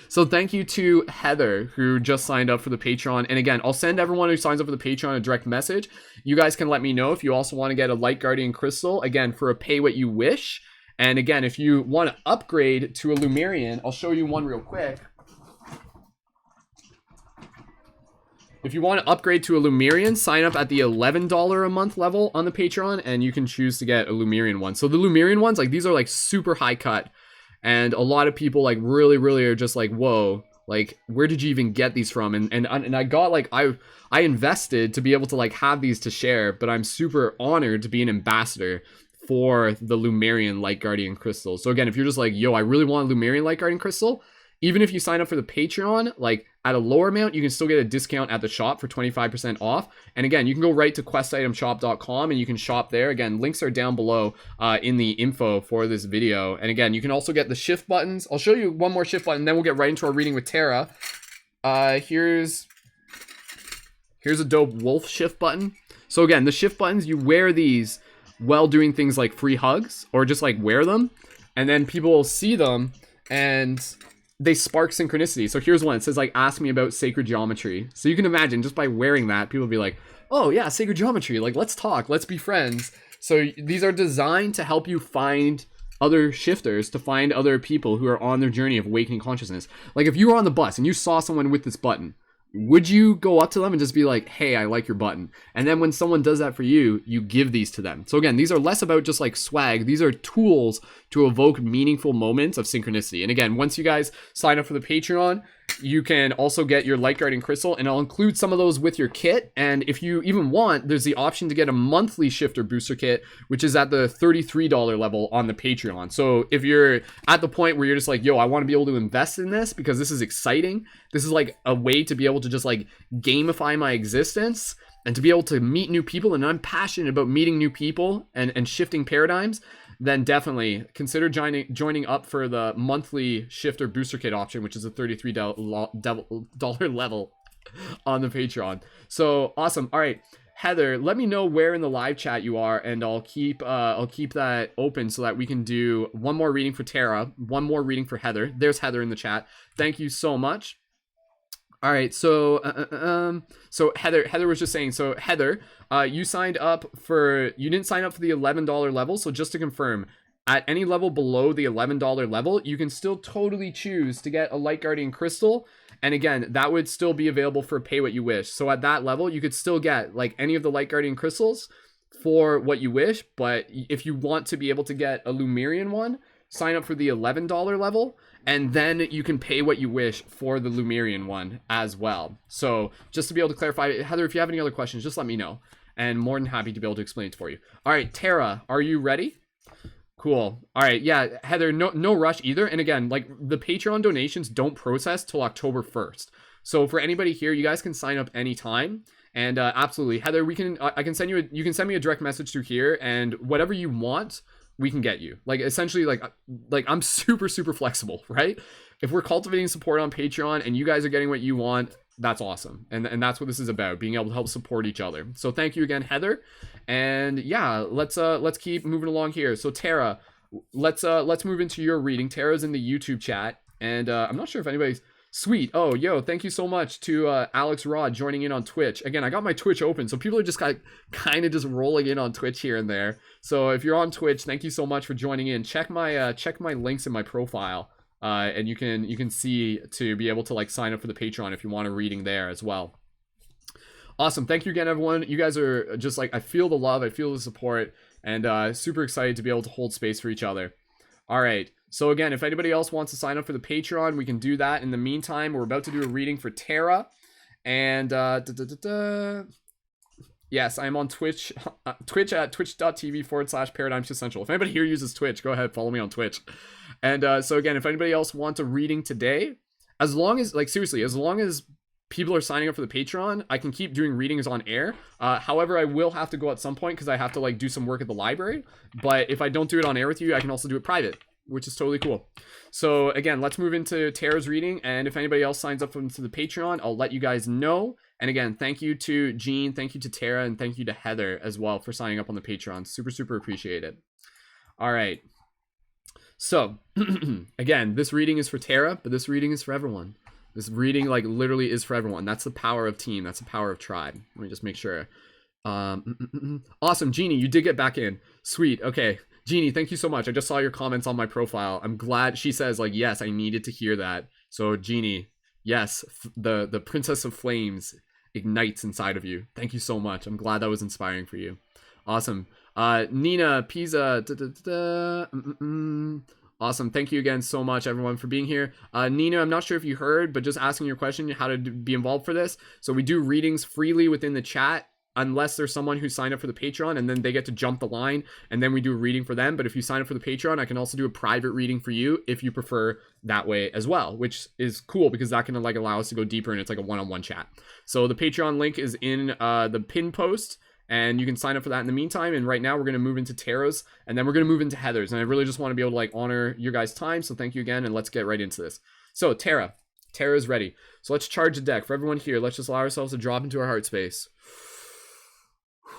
So thank you to Heather, who just signed up for the Patreon. And again, I'll send everyone who signs up for the Patreon a direct message. You guys can let me know if you also want to get a Light Guardian Crystal, again, for a pay what you wish. And again, if you want to upgrade to a Lumerian, I'll show you one real quick. If you want to upgrade to a Lumerian, sign up at the $11 a month level on the Patreon, and you can choose to get a Lumerian one. So the Lumerian ones, like, these are like super high cut. And a lot of people like really are just like, whoa, like, where did you even get these from? And I got like, I invested to be able to like have these to share, but I'm super honored to be an ambassador for the Lumerian Light Guardian Crystal. So again, if you're just like, yo, I really want a Lumerian Light Guardian Crystal, even if you sign up for the Patreon, like at a lower amount, you can still get a discount at the shop for 25% off. And again, you can go right to questitemshop.com and you can shop there. Again, links are down below in the info for this video. And again, you can also get the shift buttons. I'll show you one more shift button, then we'll get right into our reading with Tara. Here's a dope wolf shift button. So again, the shift buttons, you wear these while doing things like free hugs, or just like wear them, and then people will see them and they spark synchronicity. So here's one. It says like, ask me about sacred geometry. So you can imagine just by wearing that, people will be like, oh yeah, sacred geometry. Like, let's talk, let's be friends. So these are designed to help you find other shifters, to find other people who are on their journey of awakening consciousness. Like if you were on the bus and you saw someone with this button, would you go up to them and just be like, hey, I like your button? And then when someone does that for you, you give these to them. So again, these are less about just like swag. These are tools to evoke meaningful moments of synchronicity. And again, once you guys sign up for the Patreon, you can also get your Light Guardian Crystal, and I'll include some of those with your kit. And if you even want, there's the option to get a monthly shifter booster kit, which is at the $33 level on the Patreon. So if you're at the point where you're just like, yo, I want to be able to invest in this because this is exciting, this is like a way to be able to just like gamify my existence and to be able to meet new people, and I'm passionate about meeting new people and shifting paradigms, then definitely consider joining up for the monthly shifter booster kit option, which is a $33 level on the Patreon. So awesome. All right, Heather, let me know where in the live chat you are, and I'll keep that open so that we can do one more reading for Tara, one more reading for Heather. There's Heather in the chat. Thank you so much. All right, so Heather was just saying, so Heather, you signed up for, you didn't sign up for the $11 level. So just to confirm, at any level below the $11 level, you can still totally choose to get a Light Guardian Crystal. And again, that would still be available for pay what you wish. So at that level, you could still get like any of the Light Guardian Crystals for what you wish. But if you want to be able to get a Lumerian one, sign up for the $11 level. And then you can pay what you wish for the Lumerian one as well. So just to be able to clarify, Heather, if you have any other questions, just let me know. And more than happy to be able to explain it for you. All right, Tara, are you ready? Cool. All right, yeah, Heather, no rush either. And again, like the Patreon donations don't process till October 1st. So for anybody here, you guys can sign up anytime. And absolutely, Heather, I can send you, you can send me a direct message through here, and whatever you want, we can get you. Like essentially, like I'm super flexible, right? If we're cultivating support on Patreon and you guys are getting what you want, that's awesome. And that's what this is about, being able to help support each other. So thank you again, Heather. And yeah, let's keep moving along here. So Tara, let's move into your reading. Tara's in the YouTube chat, and I'm not sure if anybody's sweet. Oh, yo, thank you so much to Alex Rod joining in on Twitch. Again, I got my Twitch open, so people are just kind of just rolling in on Twitch here and there. So if you're on Twitch, thank you so much for joining in. Check my links in my profile, and you can see to be able to like sign up for the Patreon if you want a reading there as well. Awesome. Thank you again, everyone. You guys are just like, I feel the love, I feel the support, and super excited to be able to hold space for each other. All right. So again, if anybody else wants to sign up for the Patreon, we can do that. In the meantime, we're about to do a reading for Tara. And yes, I'm on Twitch, Twitch at twitch.tv/ParadigmsHitCentral. If anybody here uses Twitch, go ahead, follow me on Twitch. And so again, if anybody else wants a reading today, as long as, like seriously, as long as people are signing up for the Patreon, I can keep doing readings on air. However, I will have to go at some point because I have to like do some work at the library. But if I don't do it on air with you, I can also do it private. which is totally cool. So again, let's move into Tara's reading, and if anybody else signs up into the Patreon, I'll let you guys know. And again, thank you to Jean, thank you to Tara, and thank you to Heather as well for signing up on the Patreon. Super, super appreciate it. All right. So again, this reading is for Tara, but this reading is for everyone. This reading like literally is for everyone. That's the power of team. That's the power of tribe. Let me just make sure. Awesome, Jeannie, you did get back in. Sweet. Okay, Jeannie, thank you so much. I just saw your comments on my profile. I'm glad. She says like, yes, I needed to hear that. So Jeannie, yes, the Princess of Flames ignites inside of you. Thank you so much. I'm glad that was inspiring for you. Awesome. Nina Pisa. Awesome. Thank you again so much, everyone, for being here. Nina, I'm not sure if you heard, but just asking your question, how to be involved for this. So we do readings freely within the chat, unless there's someone who signed up for the Patreon, and then they get to jump the line, and then we do a reading for them. But if you sign up for the Patreon, I can also do a private reading for you if you prefer that way as well, which is cool because that can like allow us to go deeper, and it's like a one-on-one chat. So the Patreon link is in the pin post, and you can sign up for that in the meantime. And right now we're going to move into Tara's, and then we're going to move into Heather's. And I really just want to be able to like honor your guys' time. So thank you again, and let's get right into this. So Tara is ready. So let's charge the deck. For everyone here, let's just allow ourselves to drop into our heart space.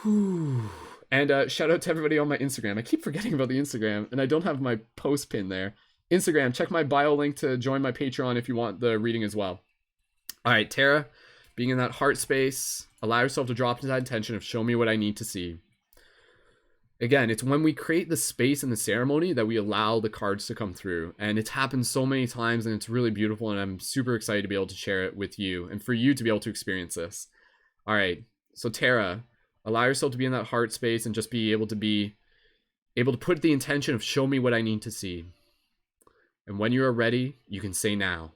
And shout out to everybody on my Instagram. I keep forgetting about the Instagram, and I don't have my post pin there. Instagram, check my bio link to join my Patreon if you want the reading as well. All right, Tara, being in that heart space, allow yourself to drop into that intention of show me what I need to see. Again, it's when we create the space in the ceremony that we allow the cards to come through. And it's happened so many times, and it's really beautiful, and I'm super excited to be able to share it with you and for you to be able to experience this. All right, so Tara, allow yourself to be in that heart space and just be able to put the intention of show me what I need to see. And when you are ready, you can say now.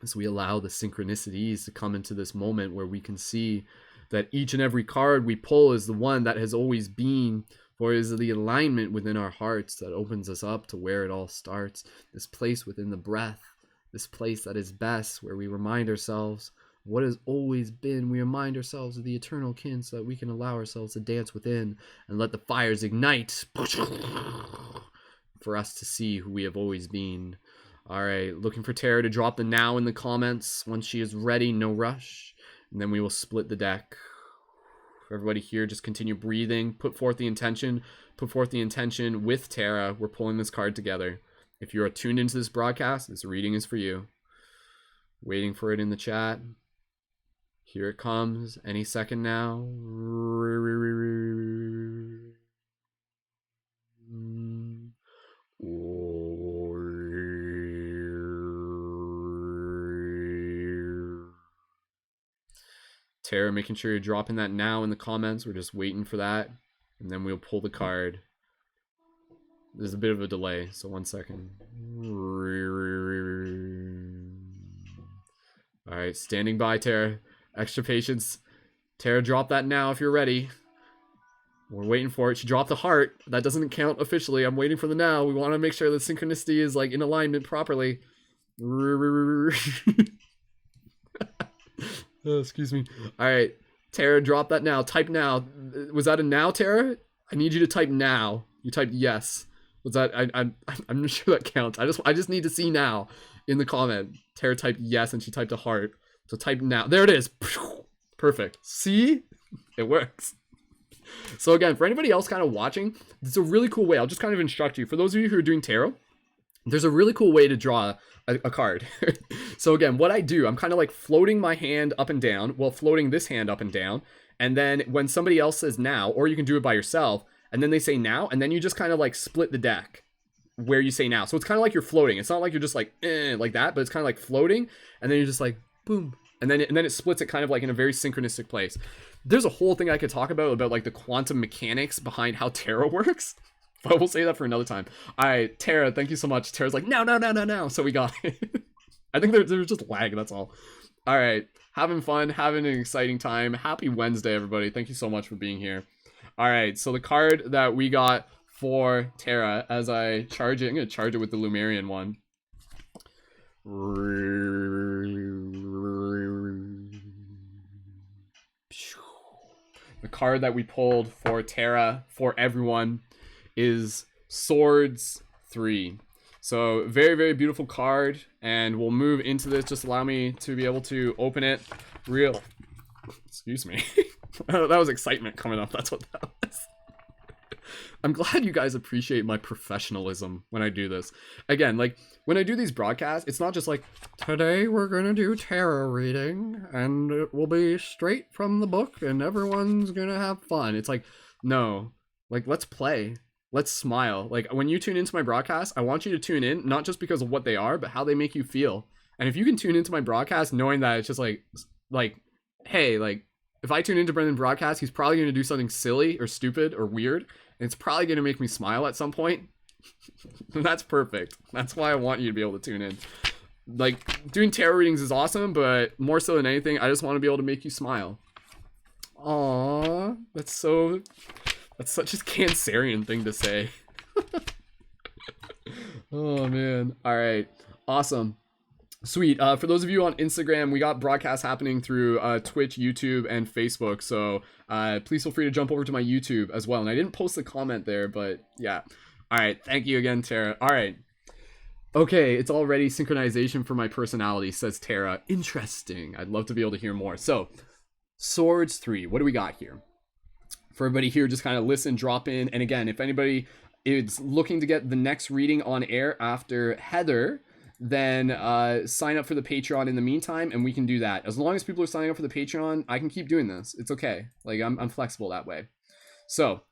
As we allow the synchronicities to come into this moment where we can see that each and every card we pull is the one that has always been, for it is the alignment within our hearts that opens us up to where it all starts. This place within the breath, this place that is best, where we remind ourselves what has always been. We remind ourselves of the eternal kin so that we can allow ourselves to dance within and let the fires ignite for us to see who we have always been. All right, looking for Tara to drop the now in the comments once she is ready, no rush. And then we will split the deck. For everybody here, just continue breathing. Put forth the intention with Tara. We're pulling this card together. If you're tuned into this broadcast, this reading is for you. Waiting for it in the chat. Here it comes any second now. Tara, making sure you're dropping that now in the comments. We're just waiting for that. And then we'll pull the card. There's a bit of a delay, so 1 second. Alright, standing by, Tara. Extra patience. Tara, drop that now if you're ready. We're waiting for it. She dropped the heart. That doesn't count officially. I'm waiting for the now. We want to make sure the synchronicity is like in alignment properly. Oh, excuse me. All right, Tara, drop that now. Type now. Was that a now, Tara? I need you to type now. You typed yes. Was that? I'm not sure that counts. I just need to see now in the comment. Tara typed yes, and she typed a heart. So type now. There it is. Perfect. See, it works. So again, for anybody else kind of watching, it's a really cool way. I'll just kind of instruct you. For those of you who are doing tarot, there's a really cool way to draw a card. So again, what I do, I'm kind of like floating my hand up and down, well, floating this hand up and down. And then when somebody else says now, or you can do it by yourself, and then they say now, and then you just kind of like split the deck where you say now. So it's kind of like you're floating. It's not like you're just like, like that, but it's kind of like floating. And then you're just like, boom. And then it splits it kind of like in a very synchronistic place. There's a whole thing I could talk about like the quantum mechanics behind how tarot works. But we'll say that for another time. All right, Tara, thank you so much. Tara's like, no. So we got it. I think there's just lag, that's all. All right, having fun, having an exciting time. Happy Wednesday, everybody. Thank you so much for being here. All right, so the card that we got for Tara, as I charge it, I'm going to charge it with the Lumerian one. The card that we pulled for Tara, for everyone, is Swords 3. So very, very beautiful card, and we'll move into this. Just allow me to be able to open it real. Excuse me. That was excitement coming up. That's what that was. I'm glad you guys appreciate my professionalism when I do this. Again, like, when I do these broadcasts, it's not just like, today we're gonna do tarot reading, and it will be straight from the book, and everyone's gonna have fun. It's like, no. Like, let's play. Let's smile. Like, when you tune into my broadcast, I want you to tune in, not just because of what they are, but how they make you feel. And if you can tune into my broadcast knowing that it's just like, hey, like, if I tune into Brendan broadcast, he's probably going to do something silly or stupid or weird, and it's probably going to make me smile at some point. That's perfect. That's why I want you to be able to tune in. Like, doing tarot readings is awesome, but more so than anything, I just want to be able to make you smile. Aww, that's such a Cancerian thing to say. Oh man. All right, awesome. Sweet. For those of you on Instagram, we got broadcasts happening through Twitch, YouTube, and Facebook. So please feel free to jump over to my YouTube as well. And I didn't post a comment there, but yeah. All right. Thank you again, Tara. All right. Okay. It's already synchronization for my personality, says Tara. Interesting. I'd love to be able to hear more. So Swords 3. What do we got here? For everybody here, just kind of listen, drop in. And again, if anybody is looking to get the next reading on air after Heather, then sign up for the Patreon in the meantime, and we can do that. As long as people are signing up for the Patreon, I can keep doing this. It's okay. Like, I'm flexible that way. So,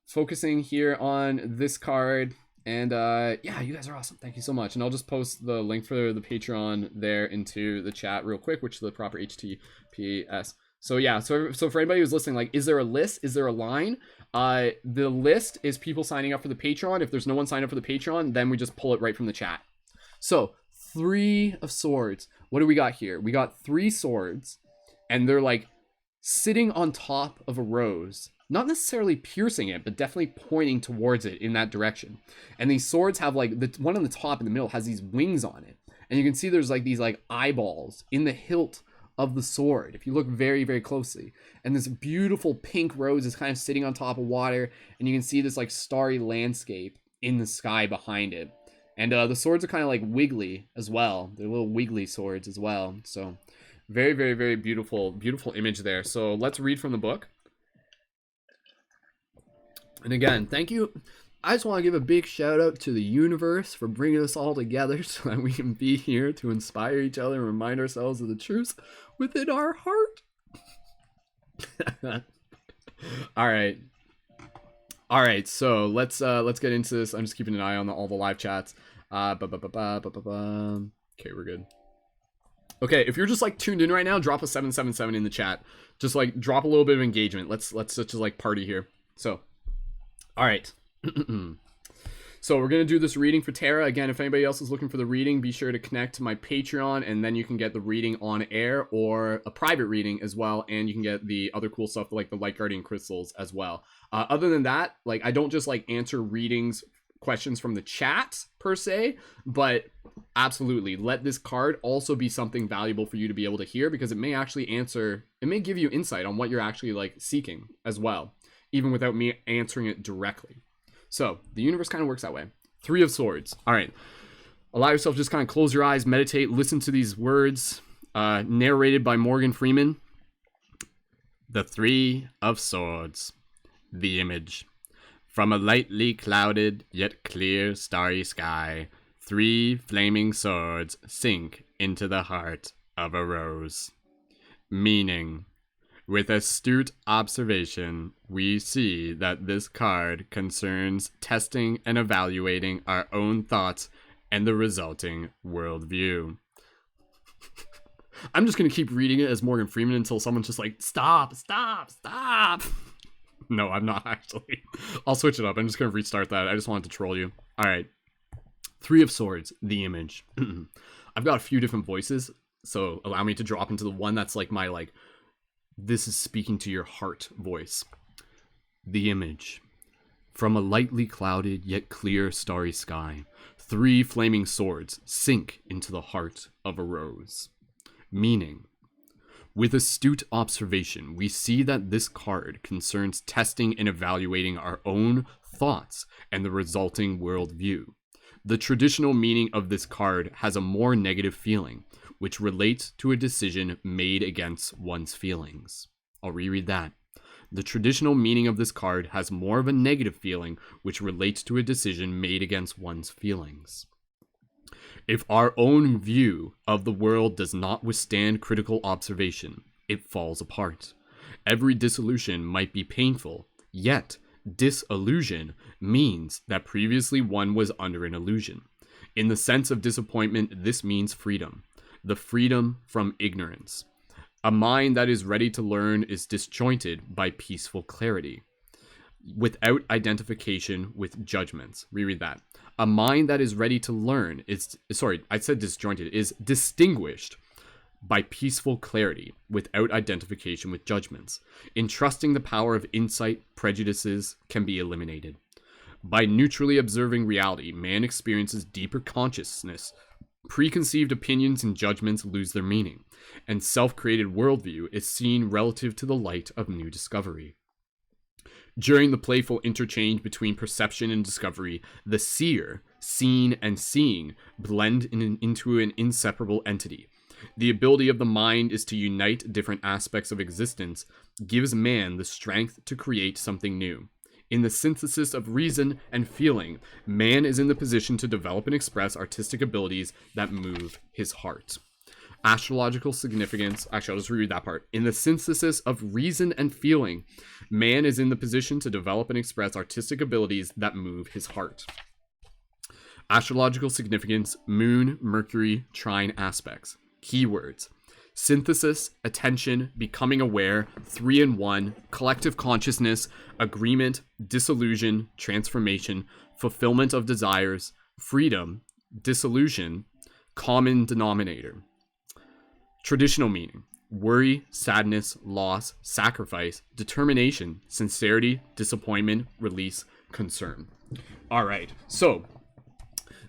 focusing here on this card, and yeah, you guys are awesome. Thank you so much. And I'll just post the link for the Patreon there into the chat real quick, which is the proper HTTPS. So yeah, so for anybody who's listening, like, is there a list? Is there a line? The list is people signing up for the Patreon. If there's no one signed up for the Patreon, then we just pull it right from the chat. So, 3 of Swords. What do we got here? We got 3 swords, and they're like sitting on top of a rose. Not necessarily piercing it, but definitely pointing towards it in that direction. And these swords have like, the one on the top in the middle has these wings on it. And you can see there's like these like eyeballs in the hilt of the sword, if you look very, very closely. And this beautiful pink rose is kind of sitting on top of water, and you can see this like starry landscape in the sky behind it. And the swords are kind of like wiggly as well. They're little wiggly swords as well. So very, very, very beautiful, beautiful image there. So let's read from the book. And again, thank you. I just want to give a big shout out to the universe for bringing us all together so that we can be here to inspire each other and remind ourselves of the truth within our heart. All right. All right, so let's get into this. I'm just keeping an eye on all the live chats. Okay, we're good. Okay, if you're just like tuned in right now, drop a 777 in the chat. Just like drop a little bit of engagement. Let's just like party here. So, all right. So we're gonna do this reading for Tara. Again, if anybody else is looking for the reading, be sure to connect to my Patreon, and then you can get the reading on air or a private reading as well, and you can get the other cool stuff like the Light Guardian crystals as well. Other than that, like, I don't just like answer readings questions from the chat per se, but absolutely let this card also be something valuable for you to be able to hear, because it may actually it may give you insight on what you're actually like seeking as well, even without me answering it directly. So the universe kind of works that way. 3 of Swords. All right. Allow yourself to just kind of close your eyes, meditate, listen to these words, narrated by Morgan Freeman. The 3 of Swords. The image. From a lightly clouded yet clear starry sky, 3 flaming swords sink into the heart of a rose. Meaning. With astute observation, we see that this card concerns testing and evaluating our own thoughts and the resulting worldview. I'm just going to keep reading it as Morgan Freeman until someone's just like, stop. No, I'm not actually. I'll switch it up. I'm just going to restart that. I just wanted to troll you. All right. 3 of Swords, the image. I've got a few different voices, so allow me to drop into the one that's like my like, this is speaking to your heart voice. The image. From a lightly clouded yet clear starry sky, 3 flaming swords sink into the heart of a rose. Meaning, With astute observation, we see that this card concerns testing and evaluating our own thoughts and the resulting worldview. The traditional meaning of this card has a more negative feeling, which relates to a decision made against one's feelings. I'll reread that. The traditional meaning of this card has more of a negative feeling, which relates to a decision made against one's feelings. If our own view of the world does not withstand critical observation, it falls apart. Every dissolution might be painful, yet disillusion means that previously one was under an illusion. In the sense of disappointment, this means freedom, the freedom from ignorance. A mind that is ready to learn is disjointed by peaceful clarity, without identification with judgments. Reread that. A mind that is ready to learn is distinguished by peaceful clarity, without identification with judgments. In trusting the power of insight, prejudices can be eliminated. By neutrally observing reality, man experiences deeper consciousness. Preconceived opinions and judgments lose their meaning, and self-created worldview is seen relative to the light of new discovery. During the playful interchange between perception and discovery, the seer, seen, and seeing blend into an inseparable entity. The ability of the mind is to unite different aspects of existence, gives man the strength to create something new. In the synthesis of reason and feeling, man is in the position to develop and express artistic abilities that move his heart. Astrological significance. Actually, I'll just reread that part. In the synthesis of reason and feeling, man is in the position to develop and express artistic abilities that move his heart. Astrological significance, Moon, Mercury, trine aspects. Keywords: synthesis, attention, becoming aware, 3 in 1, collective consciousness, agreement, disillusion, transformation, fulfillment of desires, freedom, dissolution, common denominator. Traditional meaning: worry, sadness, loss, sacrifice, determination, sincerity, disappointment, release, concern. All right, so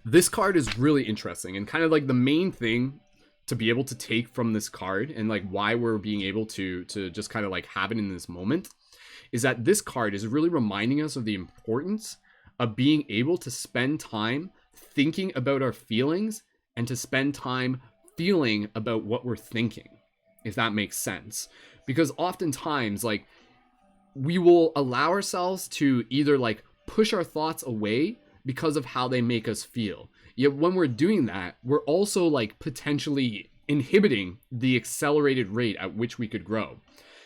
this card is really interesting, and kind of like the main thing to be able to take from this card, and like why we're being able to just kind of like have it in this moment, is that this card is really reminding us of the importance of being able to spend time thinking about our feelings and to spend time feeling about what we're thinking, if that makes sense. Because oftentimes, like, we will allow ourselves to either like push our thoughts away because of how they make us feel. Yet when we're doing that, we're also like potentially inhibiting the accelerated rate at which we could grow.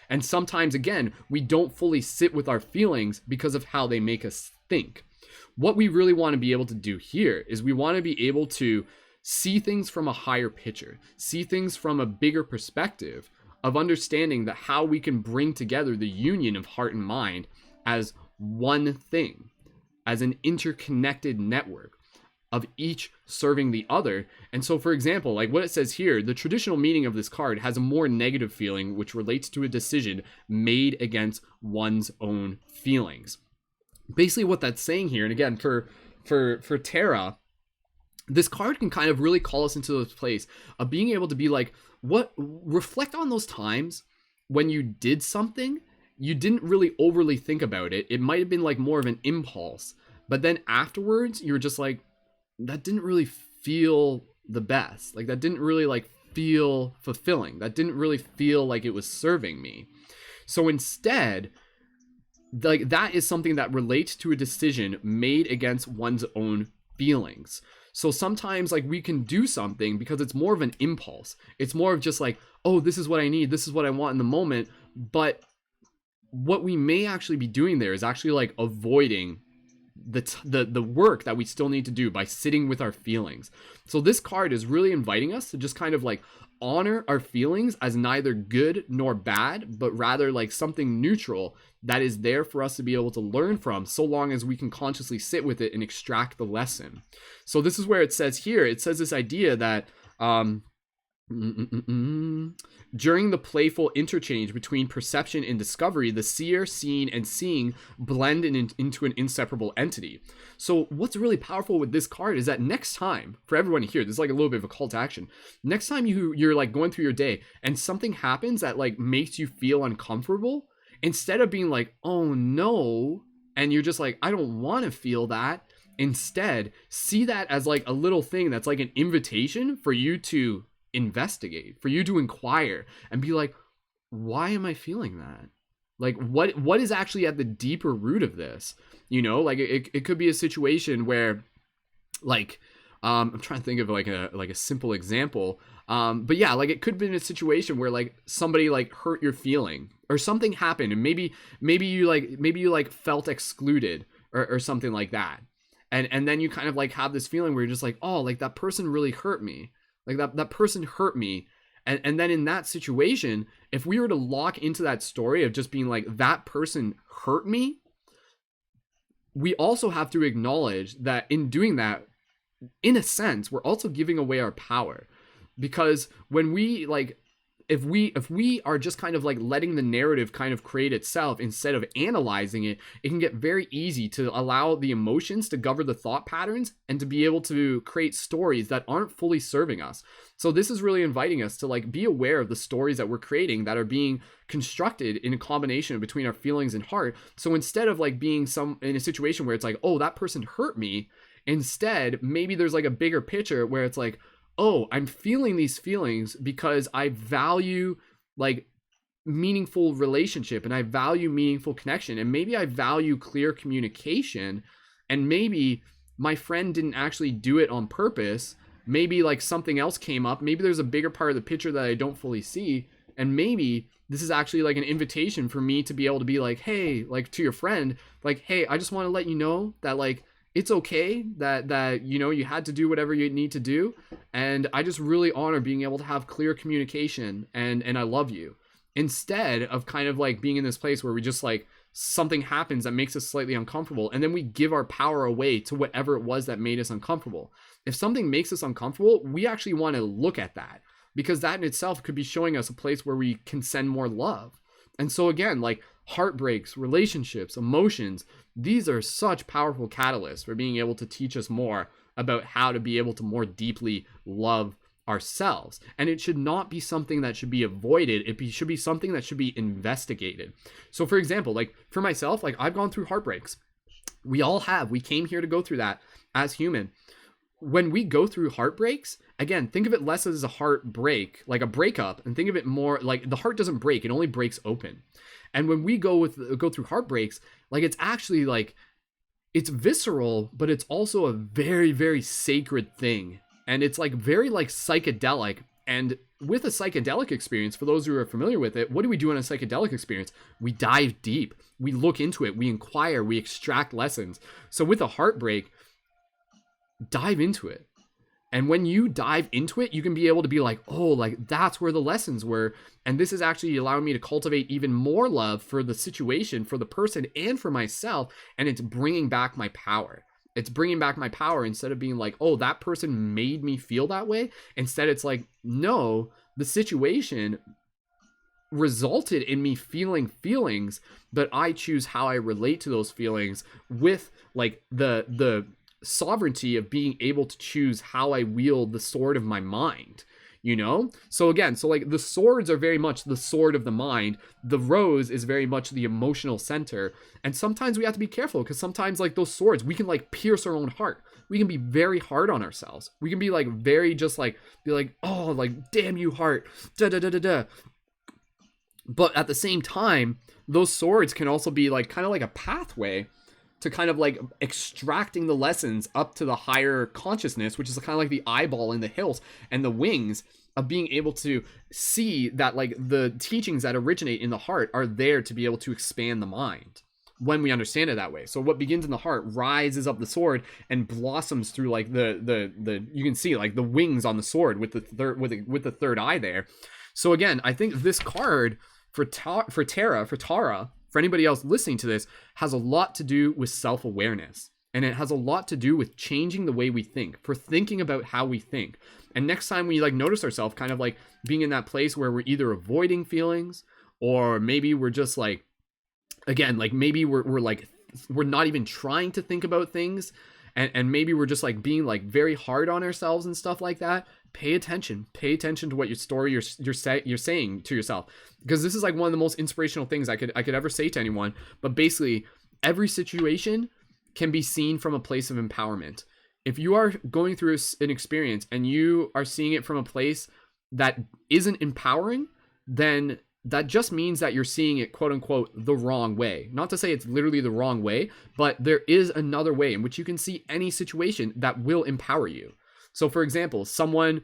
And sometimes, again, we don't fully sit with our feelings because of how they make us think. What we really want to be able to do here is we want to be able to see things from a higher picture, see things from a bigger perspective of understanding that how we can bring together the union of heart and mind as one thing, as an interconnected network of each serving the other. And so, for example, like what it says here, the traditional meaning of this card has a more negative feeling, which relates to a decision made against one's own feelings. Basically what that's saying here, and again, for Tara, this card can kind of really call us into this place of being able to be like, reflect on those times when you did something, you didn't really overly think about it. It might have been like more of an impulse, but then afterwards you're just like, that didn't really feel the best. Like that didn't really like feel fulfilling. That didn't really feel like it was serving me. So instead, like that is something that relates to a decision made against one's own feelings. So sometimes like we can do something because it's more of an impulse. It's more of just like, oh, this is what I need. This is what I want in the moment. But what we may actually be doing there is actually like avoiding the work that we still need to do by sitting with our feelings. So this card is really inviting us to just kind of like honor our feelings as neither good nor bad, but rather like something neutral that is there for us to be able to learn from, so long as we can consciously sit with it and extract the lesson. So this is where it says here, it says this idea that Mm-mm-mm-mm. During the playful interchange between perception and discovery, the seer, seen, and seeing blend into an inseparable entity. So, what's really powerful with this card is that next time, for everyone here, this is like a little bit of a call to action. Next time you're like going through your day and something happens that like makes you feel uncomfortable, instead of being like, oh no, and you're just like, I don't want to feel that. Instead, see that as like a little thing that's like an invitation for you to investigate, for you to inquire and be like, why am I feeling that? Like what is actually at the deeper root of this? You know, like it could be a situation where like I'm trying to think of like a simple example. But yeah, like it could be in a situation where like somebody like hurt your feeling or something happened, and maybe you like felt excluded or something like that. And then you kind of like have this feeling where you're just like, oh, like that person really hurt me. Like that person hurt me. And then in that situation, if we were to lock into that story of just being like, that person hurt me, we also have to acknowledge that in doing that, in a sense, we're also giving away our power. Because when we like, if we are just kind of like letting the narrative kind of create itself instead of analyzing it, it can get very easy to allow the emotions to govern the thought patterns and to be able to create stories that aren't fully serving us. So this is really inviting us to like be aware of the stories that we're creating that are being constructed in a combination between our feelings and heart. So instead of like being in a situation where it's like, oh, that person hurt me, instead maybe there's like a bigger picture where it's like, oh, I'm feeling these feelings because I value like meaningful relationship and I value meaningful connection, and maybe I value clear communication, and maybe my friend didn't actually do it on purpose. Maybe like something else came up. Maybe there's a bigger part of the picture that I don't fully see, and maybe this is actually like an invitation for me to be able to be like, hey, like to your friend, like, hey, I just want to let you know that like it's okay that you know you had to do whatever you need to do, and I just really honor being able to have clear communication, and I love you. Instead of kind of like being in this place where we just like something happens that makes us slightly uncomfortable, and then we give our power away to whatever it was that made us uncomfortable. If something makes us uncomfortable, we actually want to look at that, because that in itself could be showing us a place where we can send more love. And so again, like heartbreaks, relationships, emotions, these are such powerful catalysts for being able to teach us more about how to be able to more deeply love ourselves. And it should not be something that should be avoided. Should be something that should be investigated. So for example, like for myself, like I've gone through heartbreaks. We all have. We came here to go through that as human. When we go through heartbreaks, again, think of it less as a heartbreak, like a breakup, and think of it more like the heart doesn't break, it only breaks open. And when we go through heartbreaks, like it's actually like, it's visceral, but it's also a very, very sacred thing. And it's like very like psychedelic. And with a psychedelic experience, for those who are familiar with it, what do we do in a psychedelic experience? We dive deep, we look into it, we inquire, we extract lessons. So with a heartbreak, dive into it. And when you dive into it, you can be able to be like, oh, like that's where the lessons were. And this is actually allowing me to cultivate even more love for the situation, for the person, and for myself. And it's bringing back my power. It's bringing back my power instead of being like, oh, that person made me feel that way. Instead, it's like, no, the situation resulted in me feeling feelings, but I choose how I relate to those feelings with like the sovereignty of being able to choose how I wield the sword of my mind, you know? So again, so like the swords are very much the sword of the mind. The rose is very much the emotional center. And sometimes we have to be careful, because sometimes like those swords, we can like pierce our own heart. We can be very hard on ourselves. We can be like very just like, be like, oh, like, damn you heart, da da da da da. But at the same time, those swords can also be like kind of like a pathway to kind of like extracting the lessons up to the higher consciousness, which is kind of like the eyeball in the hills and the wings of being able to see that like the teachings that originate in the heart are there to be able to expand the mind when we understand it that way. So what begins in the heart rises up the sword and blossoms through like the you can see like the wings on the sword with the third eye there. So again, I think this card for Tara, for anybody else listening to this, has a lot to do with self-awareness. And it has a lot to do with changing the way we think, for thinking about how we think. And next time we like notice ourselves kind of like being in that place where we're either avoiding feelings, or maybe we're just like, again, like maybe we're like, we're not even trying to think about things, and maybe we're just like being like very hard on ourselves and stuff like that. Pay attention to what your story you're saying to yourself, because this is like one of the most inspirational things I could ever say to anyone. But basically, every situation can be seen from a place of empowerment. If you are going through an experience and you are seeing it from a place that isn't empowering, then that just means that you're seeing it, quote unquote, the wrong way. Not to say it's literally the wrong way, but there is another way in which you can see any situation that will empower you. So for example, someone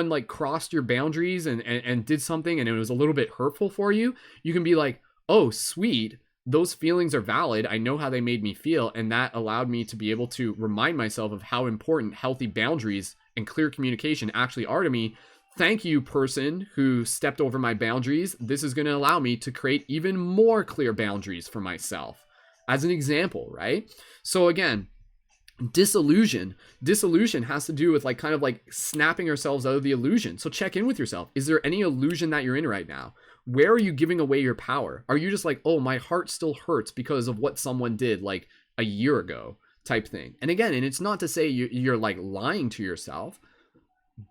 like crossed your boundaries and did something and it was a little bit hurtful for you. You can be like, oh, sweet. Those feelings are valid. I know how they made me feel. And that allowed me to be able to remind myself of how important healthy boundaries and clear communication actually are to me. Thank you, person who stepped over my boundaries. This is going to allow me to create even more clear boundaries for myself, as an example, right? So again, disillusion has to do with like kind of like snapping ourselves out of the illusion. So check in with yourself. Is there any illusion that you're in right now? Where are you giving away your power? Are you just like, oh, my heart still hurts because of what someone did like a year ago type thing? And again, and it's not to say you're like lying to yourself,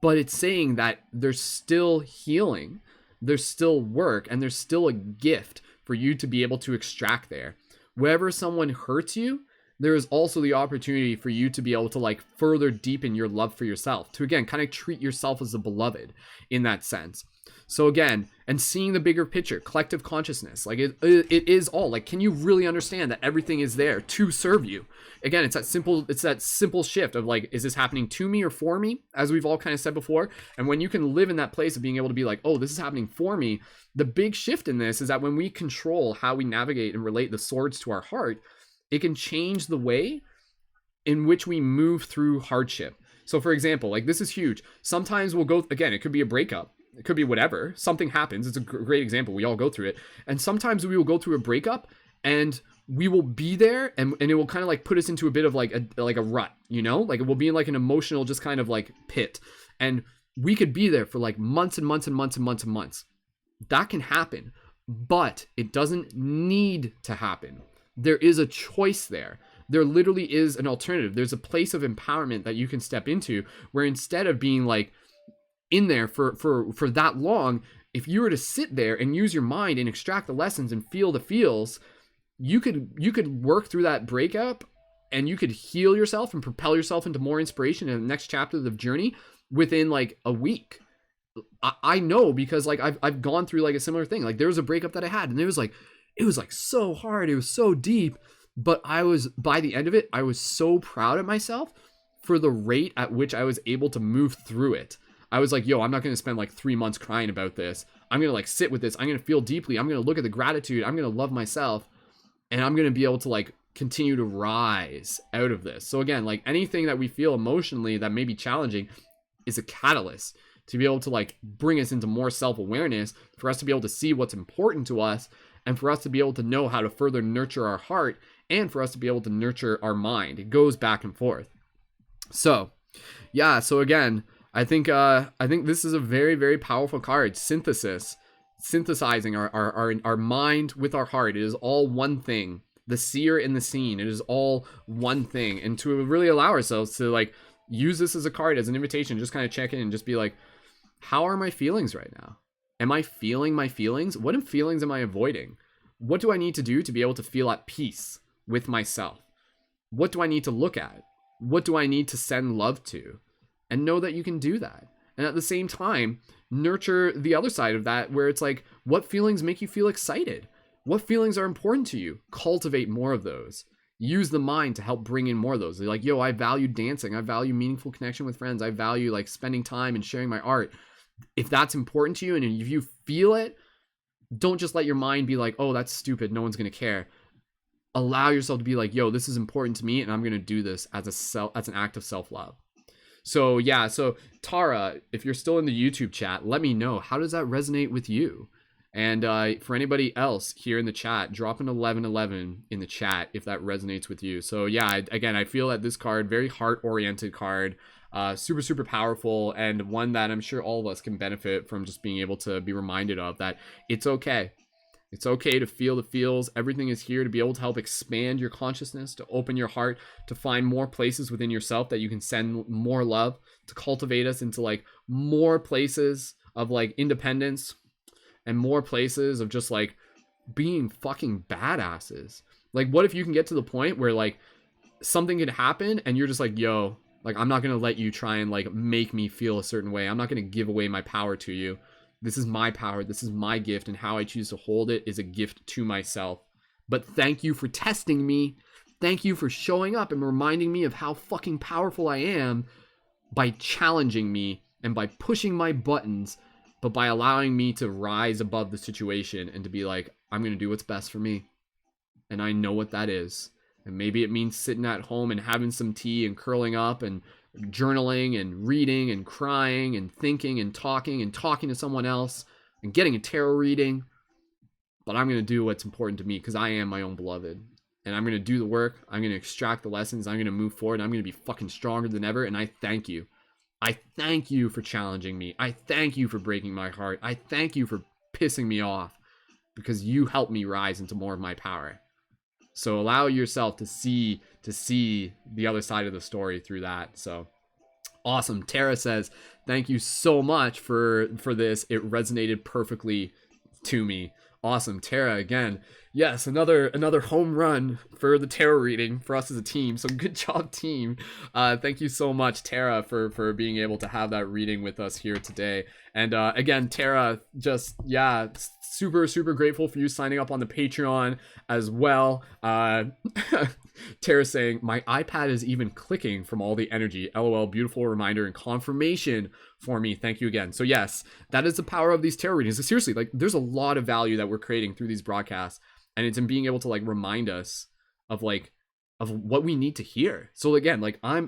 but it's saying that there's still healing, there's still work, and there's still a gift for you to be able to extract there. Wherever someone hurts you, there is also the opportunity for you to be able to like further deepen your love for yourself, to again kind of treat yourself as a beloved in that sense. So again, and seeing the bigger picture, collective consciousness, like it is all like, can you really understand that everything is there to serve you? Again, it's that simple shift of like, is this happening to me or for me? As we've all kind of said before. And when you can live in that place of being able to be like, oh, this is happening for me. The big shift in this is that when we control how we navigate and relate the swords to our heart, it can change the way in which we move through hardship. So for example, like this is huge. Sometimes we'll go, again, it could be a breakup. It could be whatever. Something happens. It's a great example. We all go through it. And sometimes we will go through a breakup and we will be there and it will kind of like put us into a bit of like a rut, you know? Like it will be in like an emotional just kind of like pit. And we could be there for like months and months and months and months and months. That can happen, but it doesn't need to happen. There is a choice there. There literally is an alternative. There's a place of empowerment that you can step into where instead of being like in there for that long, if you were to sit there and use your mind and extract the lessons and feel the feels, you could work through that breakup and you could heal yourself and propel yourself into more inspiration in the next chapter of the journey within like a week. I know because like I've gone through like a similar thing. Like there was a breakup that I had and it was like so hard, it was so deep, but by the end of it, I was so proud of myself for the rate at which I was able to move through it. I was like, yo, I'm not going to spend like 3 months crying about this. I'm going to like sit with this. I'm going to feel deeply. I'm going to look at the gratitude. I'm going to love myself. And I'm going to be able to like continue to rise out of this. So again, like anything that we feel emotionally that may be challenging is a catalyst to be able to like bring us into more self-awareness, for us to be able to see what's important to us, and for us to be able to know how to further nurture our heart, and for us to be able to nurture our mind. It goes back and forth. So yeah, so again, I think this is a very, very powerful card. Synthesizing our mind with our heart. It is all one thing. The seer and the seen. It is all one thing. And to really allow ourselves to like use this as a card, as an invitation, just kind of check in and just be like, how are my feelings right now? Am I feeling my feelings? What feelings am I avoiding? What do I need to do to be able to feel at peace with myself? What do I need to look at? What do I need to send love to? And know that you can do that. And at the same time, nurture the other side of that, where it's like, what feelings make you feel excited? What feelings are important to you? Cultivate more of those. Use the mind to help bring in more of those. They're like, yo, I value dancing. I value meaningful connection with friends. I value like spending time and sharing my art. If that's important to you and if you feel it, don't just let your mind be like, oh, that's stupid, no one's going to care. Allow yourself to be like, yo, this is important to me and I'm going to do this as an act of self-love. So yeah, so Tara, if you're still in the YouTube chat, let me know, how does that resonate with you? And for anybody else here in the chat, drop an 1111 in the chat if that resonates with you. So yeah, again, I feel that this card, very heart-oriented card. Super, super powerful, and one that I'm sure all of us can benefit from just being able to be reminded of, that it's okay. It's okay to feel the feels. Everything is here to be able to help expand your consciousness, to open your heart, to find more places within yourself that you can send more love, to cultivate us into like more places of like independence and more places of just like being fucking badasses. Like, what if you can get to the point where like something could happen and you're just like, yo, like, I'm not gonna let you try and like make me feel a certain way. I'm not gonna give away my power to you. This is my power. This is my gift, and how I choose to hold it is a gift to myself. But thank you for testing me. Thank you for showing up and reminding me of how fucking powerful I am by challenging me and by pushing my buttons, but by allowing me to rise above the situation and to be like, I'm going to do what's best for me. And I know what that is. And maybe it means sitting at home and having some tea and curling up and journaling and reading and crying and thinking and talking to someone else and getting a tarot reading. But I'm going to do what's important to me, because I am my own beloved. And I'm going to do the work. I'm going to extract the lessons. I'm going to move forward. I'm going to be fucking stronger than ever. And I thank you. I thank you for challenging me. I thank you for breaking my heart. I thank you for pissing me off, because you helped me rise into more of my power. So allow yourself to see the other side of the story through that. So awesome. Tara says, thank you so much for this. It resonated perfectly to me. Awesome. Tara, again, yes, another home run for the tarot reading for us as a team. So good job, team. Thank you so much, Tara, for being able to have that reading with us here today. And again, Tara, just, yeah, super, super grateful for you signing up on the Patreon as well. Tara saying, my iPad is even clicking from all the energy. LOL, beautiful reminder and confirmation for me. Thank you again. So yes, that is the power of these tarot readings. Seriously, like, there's a lot of value that we're creating through these broadcasts, and it's in being able to like remind us of what we need to hear. So again, like, I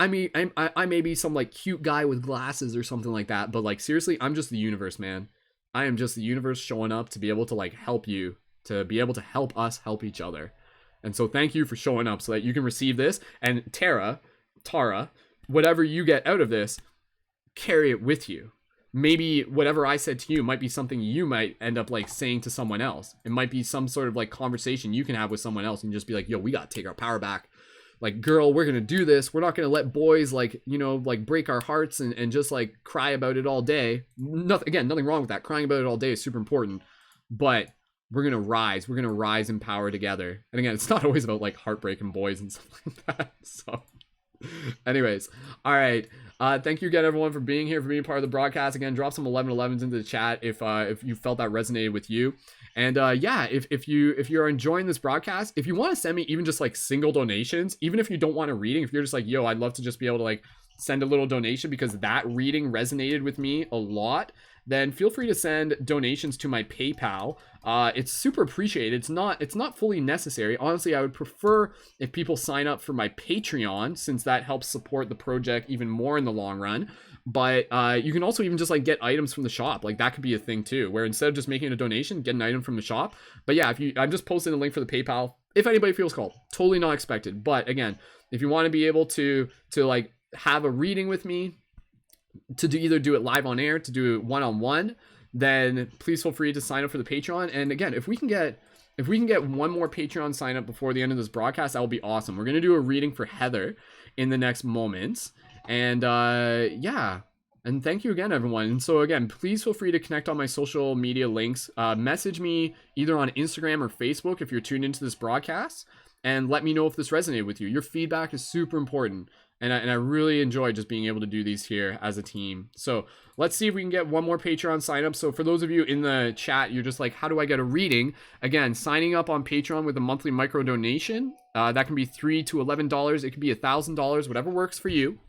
may be some like cute guy with glasses or something like that, but like, seriously, I'm just the universe, man. I am just the universe showing up to be able to like help you, to be able to help us help each other. And so thank you for showing up so that you can receive this. And Tara, whatever you get out of this, carry it with you. Maybe whatever I said to you might be something you might end up like saying to someone else. It might be some sort of like conversation you can have with someone else and just be like, yo, we got to take our power back. Like, girl, we're going to do this. We're not going to let boys like, you know, like break our hearts and just like cry about it all day. Nothing wrong with that. Crying about it all day is super important, but we're going to rise. We're going to rise in power together. And again, it's not always about like heartbreaking boys and stuff like that. So anyways, all right. Thank you again, everyone, for being here, for being part of the broadcast. Again, drop some 1111s into the chat if you felt that resonated with you. And yeah, if you're enjoying this broadcast, if you want to send me even just like single donations, even if you don't want a reading, if you're just like, yo, I'd love to just be able to like send a little donation because that reading resonated with me a lot, then feel free to send donations to my PayPal. It's super appreciated. It's not fully necessary. Honestly, I would prefer if people sign up for my Patreon, since that helps support the project even more in the long run. But you can also even just like get items from the shop. Like, that could be a thing too, where instead of just making a donation, get an item from the shop. But yeah, I'm just posting a link for the PayPal if anybody feels called. Totally not expected. But again, if you want to be able to like have a reading with me, to either do it live on air, to do it one-on-one, then please feel free to sign up for the Patreon. And again, if we can get one more Patreon sign up before the end of this broadcast, that will be awesome. We're going to do a reading for Heather in the next moments. And yeah, and thank you again, everyone. And so again, please feel free to connect on my social media links. Message me either on Instagram or Facebook if you're tuned into this broadcast, and let me know if this resonated with you. Your feedback is super important. And I really enjoy just being able to do these here as a team. So let's see if we can get one more Patreon sign up. So for those of you in the chat, you're just like, how do I get a reading? Again, signing up on Patreon with a monthly micro donation, that can be $3 to $11. It could be $1,000, whatever works for you.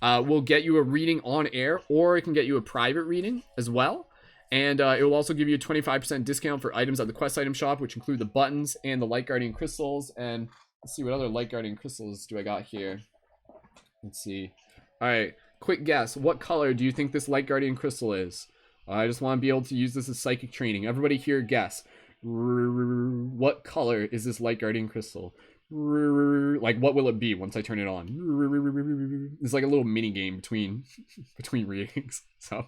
Will get you a reading on air, or it can get you a private reading as well. And it will also give you a 25% discount for items at the Quest item shop, which include the buttons and the Light Guardian crystals. And let's see, what other Light Guardian crystals do I got here? Let's see. All right, quick guess. What color do you think this Light Guardian crystal is? I just want to be able to use this as psychic training. Everybody here, guess. What color is this Light Guardian crystal? like what will it be once I turn it on? It's like a little mini game between readings. So,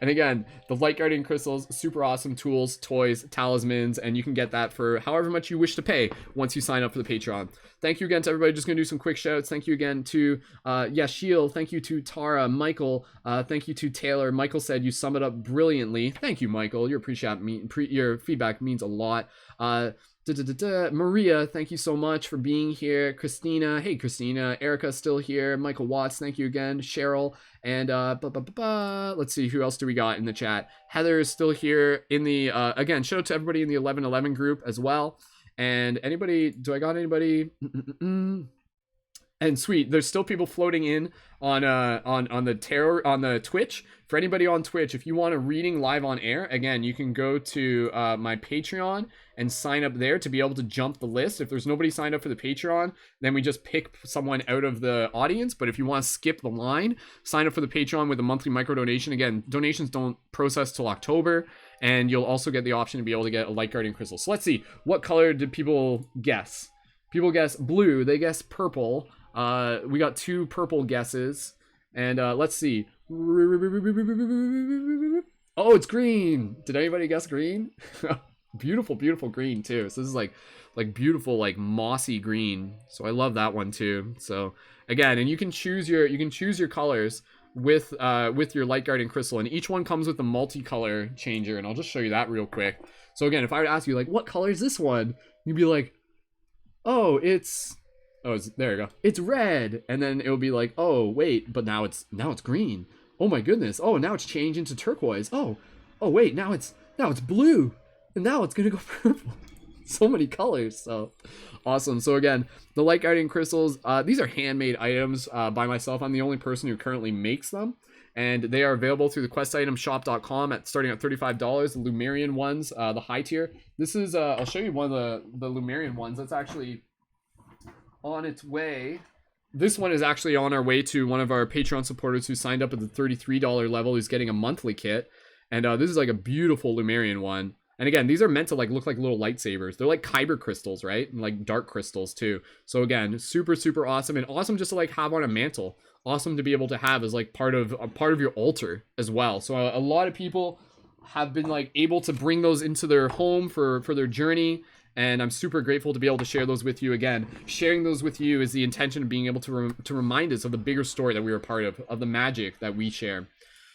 and again, the Light Guardian crystals, super awesome tools, toys, talismans, and you can get that for however much you wish to pay once you sign up for the Patreon. Thank you again to everybody. Just gonna do some quick shouts. Thank you again to Yashiel. Thank you to Tara, Michael. Thank you to Taylor. Michael said you sum it up brilliantly. Thank you, Michael. Your your feedback means a lot. Maria, thank you so much for being here. Christina, hey Christina. Erica's still here. Michael Watts, thank you again. Cheryl, and let's see, who else do we got in the chat? Heather is still here in the again, shout out to everybody in the 1111 group as well. And anybody, do I got anybody? And sweet, there's still people floating in on the tarot on the Twitch. For anybody on Twitch, if you want a reading live on air, again, you can go to my Patreon and sign up there to be able to jump the list. If there's nobody signed up for the Patreon, then we just pick someone out of the audience. But if you want to skip the line, sign up for the Patreon with a monthly micro donation. Again, donations don't process till October, and you'll also get the option to be able to get a Light Guardian crystal. So let's see, what color did people guess? People guess blue. They guess purple. We got 2 purple guesses, and let's see. Oh, it's green. Did anybody guess green? Beautiful, beautiful green too. So this is like beautiful, like mossy green. So I love that one too. So again, and you can choose your colors with your Light Guardian crystal, and each one comes with a multicolor changer, and I'll just show you that real quick. So again, if I were to ask you like, what color is this one? You'd be like, oh, there you go. It's red. And then it will be like, oh, wait, but now it's green. Oh my goodness. Oh, now it's changed into turquoise. Oh, wait, now it's blue. And now it's going to go purple. So many colors. So awesome. So again, the Light Guardian crystals, these are handmade items by myself. I'm the only person who currently makes them. And they are available through the questitemshop.com starting at $35. The Lumerian ones, the high tier. This is, I'll show you one of the Lumerian ones. That's actually on its way. This one is actually on our way to one of our Patreon supporters who signed up at the $33 level, who's getting a monthly kit. And this is like a beautiful Lumerian one. And again, these are meant to like look like little lightsabers. They're like kyber crystals, right? And like dark crystals too. So again, super, super awesome, and awesome just to like have on a mantle. Awesome to be able to have as like part of your altar as well. So a lot of people have been like able to bring those into their home for their journey. And I'm super grateful to be able to share those with you. Again, sharing those with you is the intention of being able to remind us of the bigger story that we are part of the magic that we share.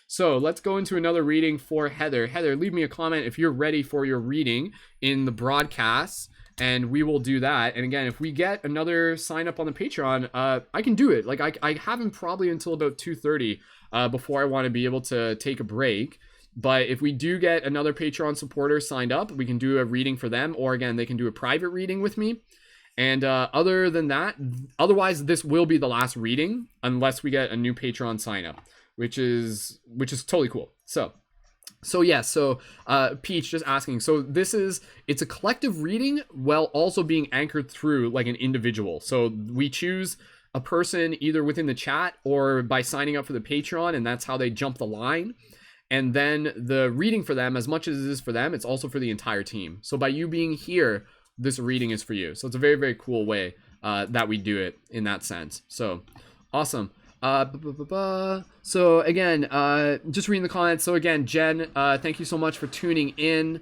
So let's go into another reading for Heather. Heather, leave me a comment if you're ready for your reading in the broadcast, and we will do that. And again, if we get another sign up on the Patreon, I can do it. Like I haven't probably until about 2:30 before I want to be able to take a break. But if we do get another Patreon supporter signed up, we can do a reading for them, or again, they can do a private reading with me. And other than that, otherwise, this will be the last reading unless we get a new Patreon sign up, which is totally cool. So Peach just asking, so it's a collective reading while also being anchored through like an individual. So we choose a person either within the chat or by signing up for the Patreon, and that's how they jump the line. And then the reading for them, as much as it is for them, it's also for the entire team. So by you being here, this reading is for you. So it's a very, very cool way that we do it in that sense. So awesome. So again, just reading the comments. So again, Jen, thank you so much for tuning in.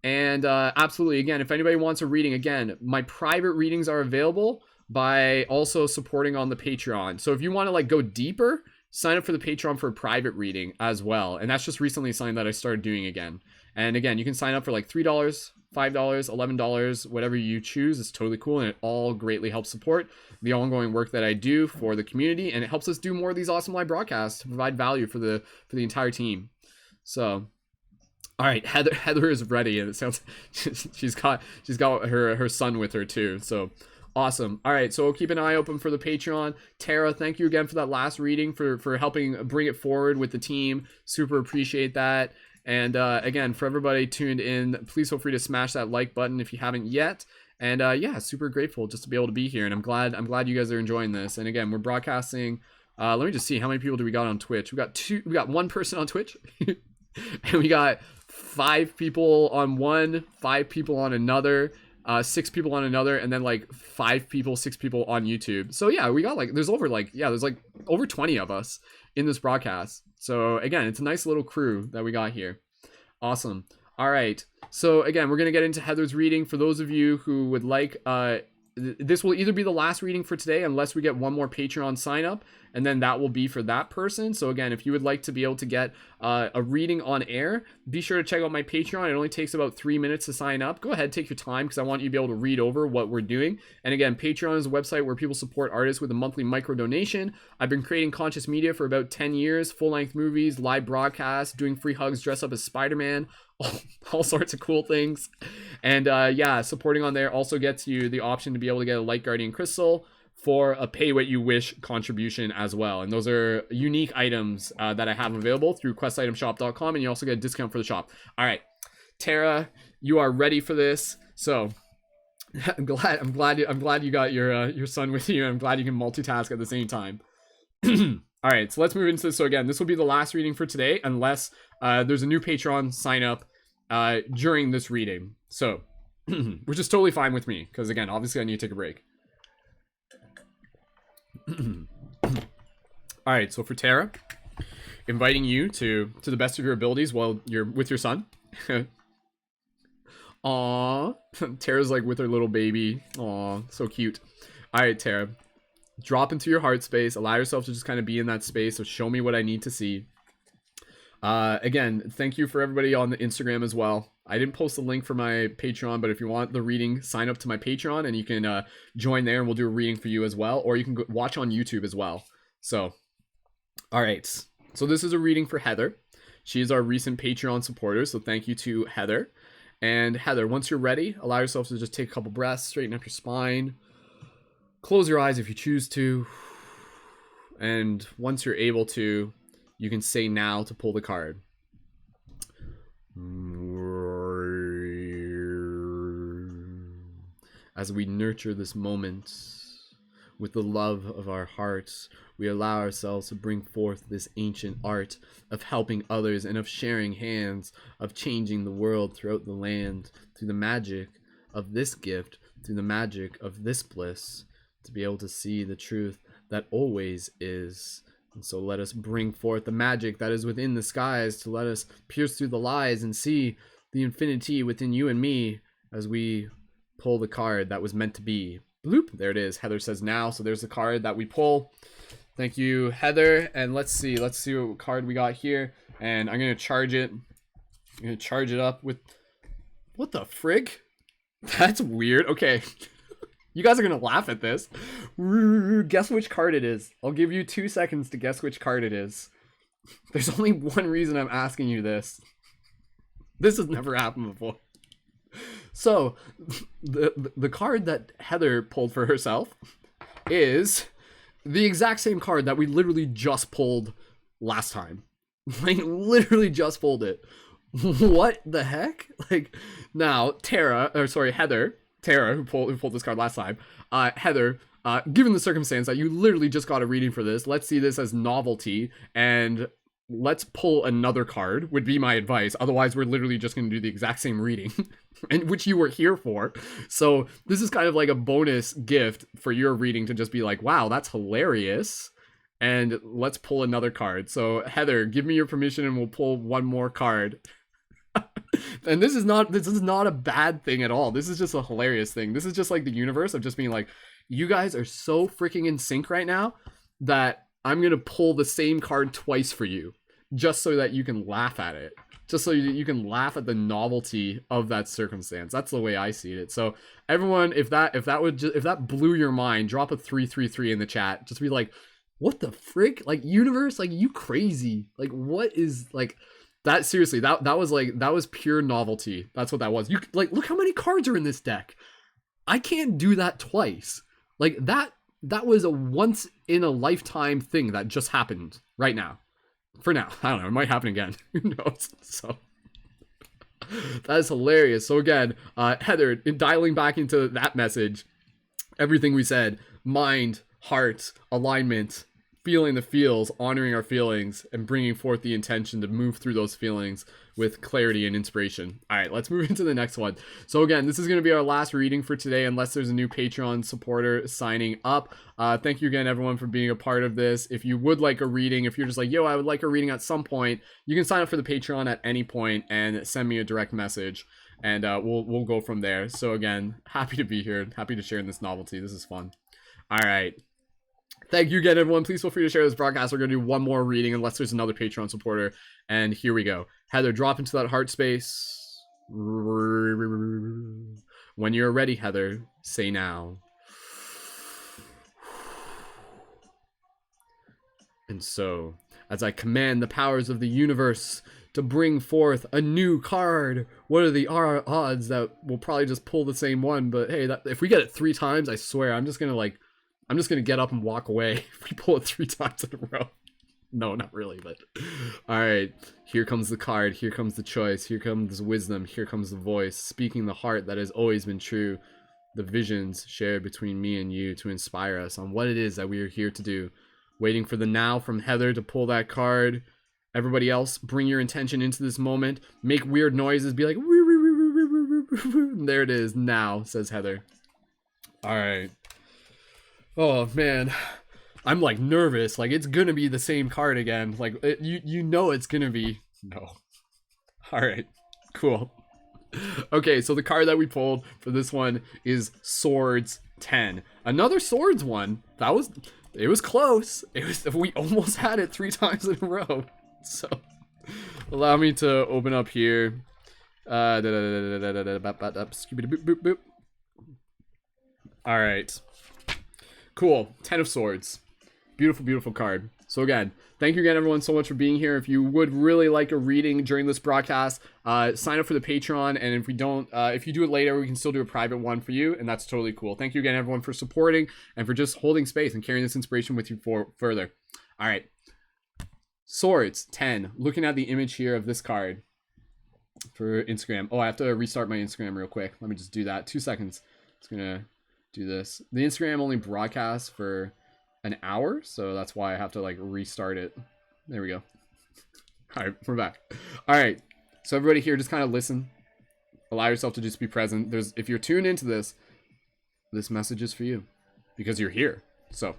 And absolutely, again, if anybody wants a reading, again, my private readings are available by also supporting on the Patreon. So if you want to like go deeper, sign up for the Patreon for a private reading as well. And that's just recently something that I started doing again. And again, you can sign up for like $3, $5, $11, whatever you choose. It's totally cool, and it all greatly helps support the ongoing work that I do for the community, and it helps us do more of these awesome live broadcasts to provide value for the entire team. So all right, Heather is ready, and it sounds she's got her son with her too. So awesome. All right, so we'll keep an eye open for the Patreon. Tara, thank you again for that last reading, for helping bring it forward with the team. Super appreciate that. And again, for everybody tuned in, please feel free to smash that like button if you haven't yet. And yeah, super grateful just to be able to be here, and I'm glad you guys are enjoying this. And again, we're broadcasting. Let me just see, how many people do we got on Twitch? We got one person on Twitch, and we got 5 people on one, 5 people on another. 6 people on another, and then like 5 people, 6 people on YouTube. So yeah, we got like there's over 20 of us in this broadcast. So again, it's a nice little crew that we got here. Awesome. All right. So again, we're gonna get into Heather's reading. For those of you who would like, this will either be the last reading for today, unless we get one more Patreon sign up, and then that will be for that person. So again, if you would like to be able to get a reading on air, be sure to check out my Patreon. It only takes about 3 minutes to sign up. Go ahead, take your time, because I want you to be able to read over what we're doing. And again, Patreon is a website where people support artists with a monthly micro donation. I've been creating conscious media for about 10 years, full-length movies, live broadcasts, doing free hugs, dress up as Spider-Man, all sorts of cool things. And yeah, supporting on there also gets you the option to be able to get a Light Guardian Crystal for a pay what you wish contribution as well. And those are unique items that I have available through questitemshop.com, and you also get a discount for the shop. All right, Tara, you are ready for this. So I'm glad you got your son with you. I'm glad you can multitask at the same time. All right, so let's move into this. So again, this will be the last reading for today, unless there's a new Patreon sign up during this reading. So, which is totally fine with me, because again, obviously I need to take a break. All right, so for Tara, inviting you to the best of your abilities while you're with your son. Aw, Tara's like with her little baby. Aw, so cute. All right, Tara, drop into your heart space. Allow yourself to just kind of be in that space. So show me what I need to see. Again, thank you for everybody on the Instagram as well. I didn't post the link for my Patreon, but if you want the reading, sign up to my Patreon and you can join there, and we'll do a reading for you as well. Or you can watch on YouTube as well. So, all right. So this is a reading for Heather. She is our recent Patreon supporter, so thank you to Heather. And Heather, once you're ready, allow yourself to just take a couple breaths, straighten up your spine. Close your eyes if you choose to. And once you're able to, you can say now to pull the card. As we nurture this moment with the love of our hearts, we allow ourselves to bring forth this ancient art of helping others and of sharing hands, of changing the world throughout the land, through the magic of this gift, through the magic of this bliss, to be able to see the truth that always is. And so let us bring forth the magic that is within the skies, to let us pierce through the lies and see the infinity within you and me as we pull the card that was meant to be. Bloop, there it is. Heather says now. So there's the card that we pull. Thank you, Heather. And let's see what card we got here. And I'm going to charge it. I'm going to charge it up with... What the frig? That's weird. Okay. You guys are going to laugh at this. Guess which card it is. I'll give you 2 seconds to guess which card it is. There's only one reason I'm asking you this. This has never happened before. So, the card that Heather pulled for herself is the exact same card that we literally just pulled last time. Like, literally just pulled it. What the heck? Like, now, Heather, who pulled this card last time, Heather, given the circumstance that you literally just got a reading for this, let's see this as novelty, and let's pull another card, would be my advice. Otherwise, we're literally just going to do the exact same reading, and which you were here for. So this is kind of like a bonus gift for your reading to just be like, wow, that's hilarious. And let's pull another card. So Heather, give me your permission and we'll pull one more card. And this is not a bad thing at all. This is just a hilarious thing. This is just like the universe of just being like, you guys are so freaking in sync right now that I'm going to pull the same card twice for you, just so that you can laugh at it. Just so you can laugh at the novelty of that circumstance. That's the way I see it. So everyone, if that blew your mind, drop a 333 in the chat. Just be like, what the frick? Like, universe, like, you crazy. Like, what is, like, that, seriously, that was pure novelty. That's what that was. You, like, look how many cards are in this deck. I can't do that twice. Like, that was a once in a lifetime thing that just happened right now. For now. I don't know, it might happen again. Who knows? So that is hilarious. So again, Heather, in dialing back into that message, everything we said, mind, heart, alignment, feeling the feels, honoring our feelings, and bringing forth the intention to move through those feelings with clarity and inspiration. All right, let's move into the next one. So again, this is going to be our last reading for today, unless there's a new Patreon supporter signing up. Thank you again, everyone, for being a part of this. If you would like a reading, if you're just like, yo, I would like a reading at some point, you can sign up for the Patreon at any point and send me a direct message, and we'll go from there. So again, happy to be here, happy to share in this novelty. This is fun. All right. Thank you again, everyone. Please feel free to share this broadcast. We're going to do one more reading unless there's another Patreon supporter. And here we go. Heather, drop into that heart space. When you're ready, Heather, say now. And so, as I command the powers of the universe to bring forth a new card, what are the odds that we'll probably just pull the same one? But hey, if we get it 3 times, I swear, I'm just going to get up and walk away if we pull it 3 times in a row. No, not really, but... Alright, here comes the card, here comes the choice, here comes wisdom, here comes the voice, speaking the heart that has always been true, the visions shared between me and you to inspire us on what it is that we are here to do. Waiting for the now from Heather to pull that card. Everybody else, bring your intention into this moment. Make weird noises, be like... There it is, now, says Heather. Alright. Oh man, I'm like nervous. Like it's gonna be the same card again. Like you know it's gonna be. No. All right, cool. Okay, so the card that we pulled for this one is Swords 10. Another Swords one. It was close. We almost had it 3 times in a row. So allow me to open up here. All right. Cool. 10 of Swords. Beautiful, beautiful card. So again, thank you again, everyone, so much for being here. If you would really like a reading during this broadcast, sign up for the Patreon. And if we don't, if you do it later, we can still do a private one for you. And that's totally cool. Thank you again, everyone, for supporting and for just holding space and carrying this inspiration with you further. All right. Swords 10. Looking at the image here of this card for Instagram. Oh, I have to restart my Instagram real quick. Let me just do that. 2 seconds. It's going to do this. The Instagram only broadcasts for an hour, so that's why I have to like restart it. There we go. All right, we're back. All right, so everybody here, just kind of listen. Allow yourself to just be present. If you're tuned into this message is for you because you're here. So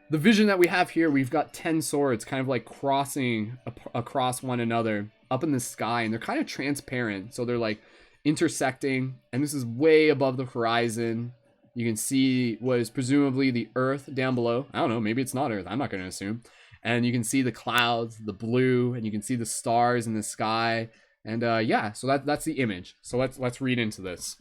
the vision that we have here, we've got 10 swords kind of like crossing across one another up in the sky, and they're kind of transparent, so they're like intersecting, and this is way above the horizon. You can see what is presumably the earth down below. I don't know, maybe it's not earth, I'm not going to assume. And you can see the clouds, the blue, and you can see the stars in the sky. And yeah, so that's the image. So let's read into this.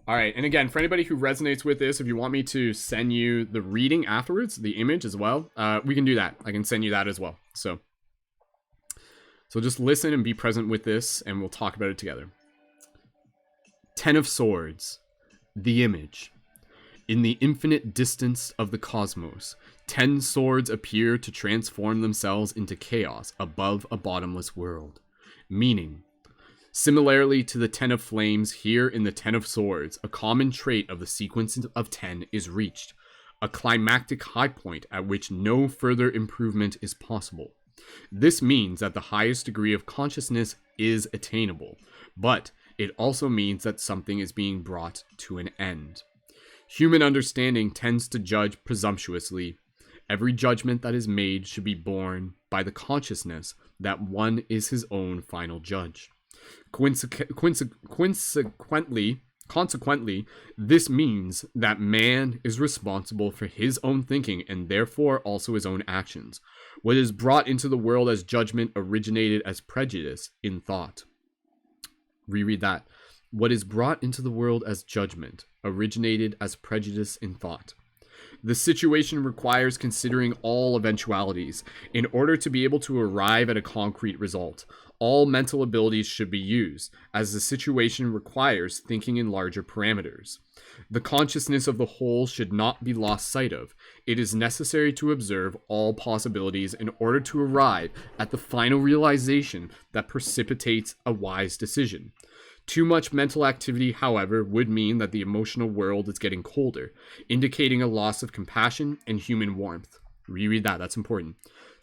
All right, and again, for anybody who resonates with this, if you want me to send you the reading afterwards, the image as well, we can do that. I can send you that as well. So just listen and be present with this, and we'll talk about it together. 10 of Swords, the image. In the infinite distance of the cosmos, 10 swords appear to transform themselves into chaos above a bottomless world. Meaning, similarly to the 10 of Flames, here in the 10 of Swords, a common trait of the sequence of 10 is reached, a climactic high point at which no further improvement is possible. This means that the highest degree of consciousness is attainable, but it also means that something is being brought to an end. Human understanding tends to judge presumptuously. Every judgment that is made should be borne by the consciousness that one is his own final judge. Consequently, this means that man is responsible for his own thinking and therefore also his own actions. What is brought into the world as judgment originated as prejudice in thought. Reread that. What is brought into the world as judgment originated as prejudice in thought. The situation requires considering all eventualities in order to be able to arrive at a concrete result. All mental abilities should be used, as the situation requires thinking in larger parameters. The consciousness of the whole should not be lost sight of. It is necessary to observe all possibilities in order to arrive at the final realization that precipitates a wise decision. Too much mental activity, however, would mean that the emotional world is getting colder, indicating a loss of compassion and human warmth. Reread that, that's important.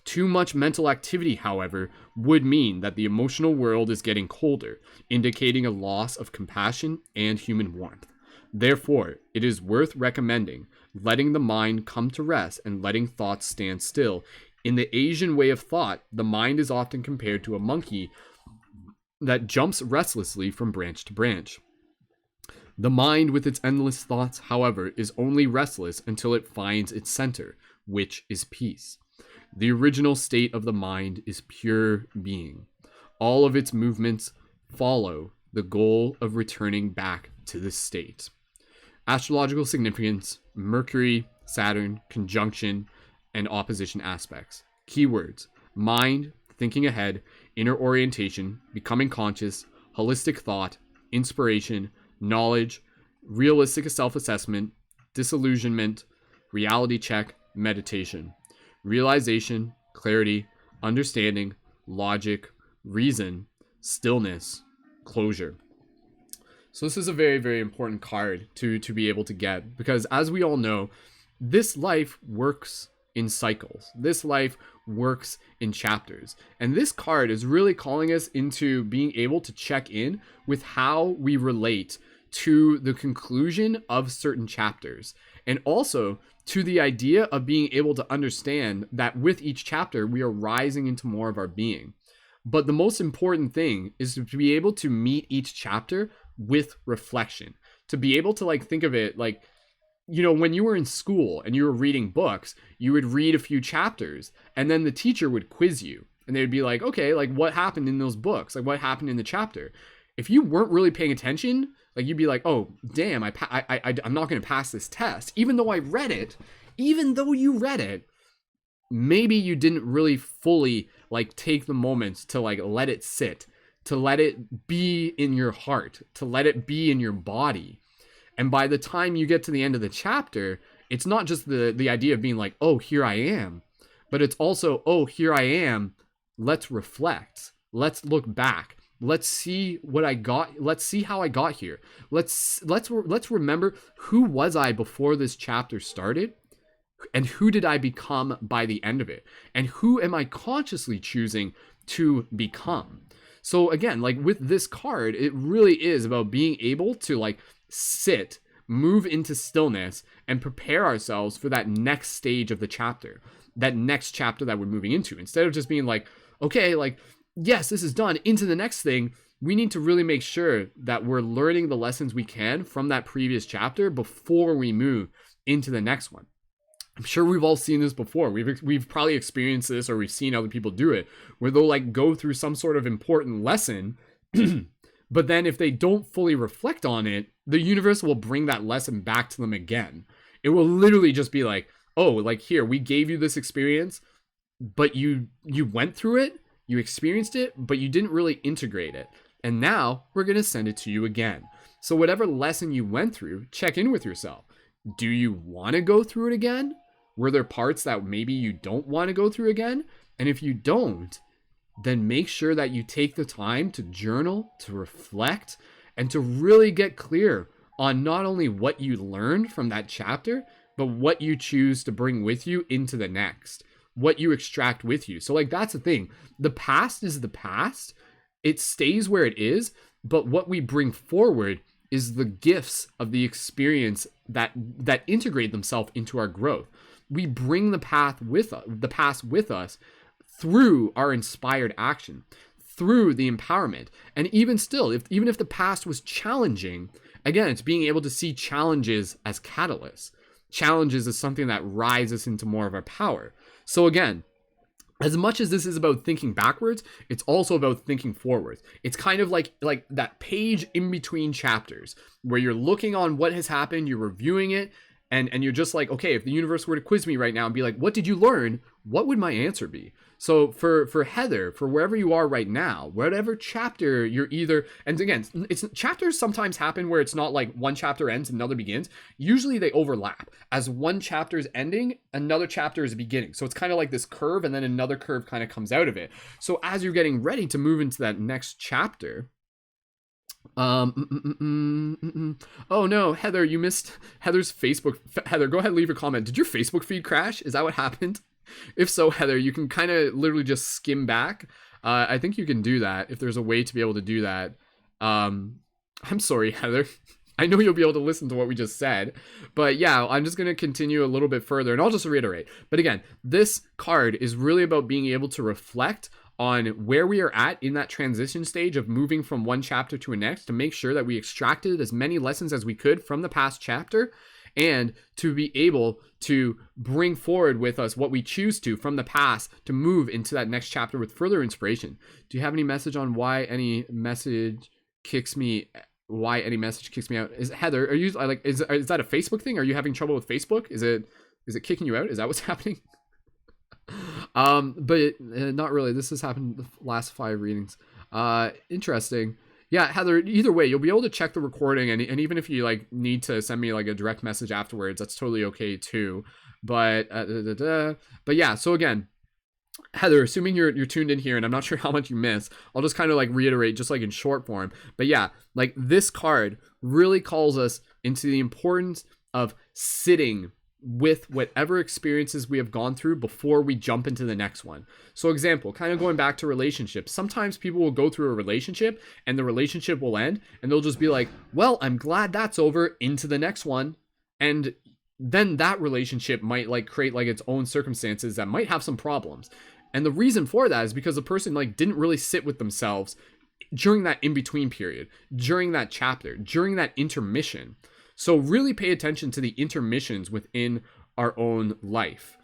Too much mental activity, however, would mean that the emotional world is getting colder, indicating a loss of compassion and human warmth. Therefore, it is worth recommending letting the mind come to rest and letting thoughts stand still. In the Asian way of thought, the mind is often compared to a monkey that jumps restlessly from branch to branch. The mind with its endless thoughts, however, is only restless until it finds its center, which is peace. The original state of the mind is pure being. All of its movements follow the goal of returning back to this state. Astrological significance: Mercury, Saturn, conjunction, and opposition aspects. Keywords: mind, thinking ahead, inner orientation, becoming conscious, holistic thought, inspiration, knowledge, realistic self-assessment, disillusionment, reality check, meditation. Realization, clarity, understanding, logic, reason, stillness, closure. So this is a very, very important card to be able to get, because as we all know, this life works in cycles. This life works in chapters. And this card is really calling us into being able to check in with how we relate to the conclusion of certain chapters, and also to the idea of being able to understand that with each chapter, we are rising into more of our being. But the most important thing is to be able to meet each chapter with reflection, to be able to think of it like, when you were in school and you were reading books, you would read a few chapters and then the teacher would quiz you and they would be like, okay, what happened in those books? What happened in the chapter? If you weren't really paying attention, you'd be like, oh, damn, I'm not going to pass this test. Even though I read it, even though you read it, maybe you didn't really fully take the moments to let it sit, to let it be in your heart, to let it be in your body. And by the time you get to the end of the chapter, it's not just the idea of being like, oh, here I am, but it's also, oh, here I am. Let's reflect. Let's look back. Let's see what I got. Let's see how I got here. Let's remember, who was I before this chapter started? And who did I become by the end of it? And who am I consciously choosing to become? So again, with this card, it really is about being able to sit, move into stillness, and prepare ourselves for that next stage of the chapter, that next chapter that we're moving into. Instead of just being okay, yes, this is done, into the next thing, we need to really make sure that we're learning the lessons we can from that previous chapter before we move into the next one. I'm sure we've all seen this before. We've probably experienced this, or we've seen other people do it, where they'll go through some sort of important lesson, but then if they don't fully reflect on it, the universe will bring that lesson back to them again. It will literally just be oh, here, we gave you this experience, but you went through it, you experienced it, but you didn't really integrate it. And now we're going to send it to you again. So whatever lesson you went through, check in with yourself. Do you want to go through it again? Were there parts that maybe you don't want to go through again? And if you don't, then make sure that you take the time to journal, to reflect, and to really get clear on not only what you learned from that chapter, but what you choose to bring with you into the next, what you extract with you. So that's the thing. The past is the past. It stays where it is, but what we bring forward is the gifts of the experience that integrate themselves into our growth. We bring the past with us through our inspired action, through the empowerment. And even still, even if the past was challenging, again, it's being able to see challenges as catalysts. Challenges as something that rises into more of our power. So again, as much as this is about thinking backwards, it's also about thinking forwards. It's kind of like that page in between chapters where you're looking on what has happened, you're reviewing it, and you're just okay, if the universe were to quiz me right now and be what did you learn? What would my answer be? So for Heather, for wherever you are right now, whatever chapter you're either, and again, it's chapters sometimes happen where it's not one chapter ends and another begins. Usually they overlap. As one chapter is ending, another chapter is beginning. So it's kind of like this curve, and then another curve kind of comes out of it. So as you're getting ready to move into that next chapter, Oh no, Heather, you missed Heather's Facebook. Heather, go ahead and leave your comment. Did your Facebook feed crash? Is that what happened? If so, Heather, you can kind of literally just skim back. I think you can do that if there's a way to be able to do that. I'm sorry, Heather. I know you'll be able to listen to what we just said, but yeah, I'm just going to continue a little bit further and I'll just reiterate. But again, this card is really about being able to reflect on where we are at in that transition stage of moving from one chapter to a next to make sure that we extracted as many lessons as we could from the past chapter and to be able to bring forward with us what we choose to from the past to move into that next chapter with further inspiration. Do you have any message on why any message kicks me out? Is Heather, are you like, is that a Facebook thing? Are you having trouble with Facebook? Is it kicking you out? Is that what's happening? But not really. This has happened the last 5 readings. Interesting. Yeah, Heather, either way, you'll be able to check the recording, and even if you like need to send me like a direct message afterwards, that's totally okay too. But but yeah, so again, Heather, assuming you're tuned in here, and I'm not sure how much you missed, I'll just kind of like reiterate, just like in short form. But yeah, like this card really calls us into the importance of sitting with whatever experiences we have gone through before we jump into the next one. So example, kind of going back to relationships, sometimes people will go through a relationship and the relationship will end and they'll just be like, well, I'm glad that's over, into the next one. And then that relationship might like create like its own circumstances that might have some problems. And the reason for that is because the person like didn't really sit with themselves during that in-between period, during that chapter, during that intermission. So really pay attention to the intermissions within our own life,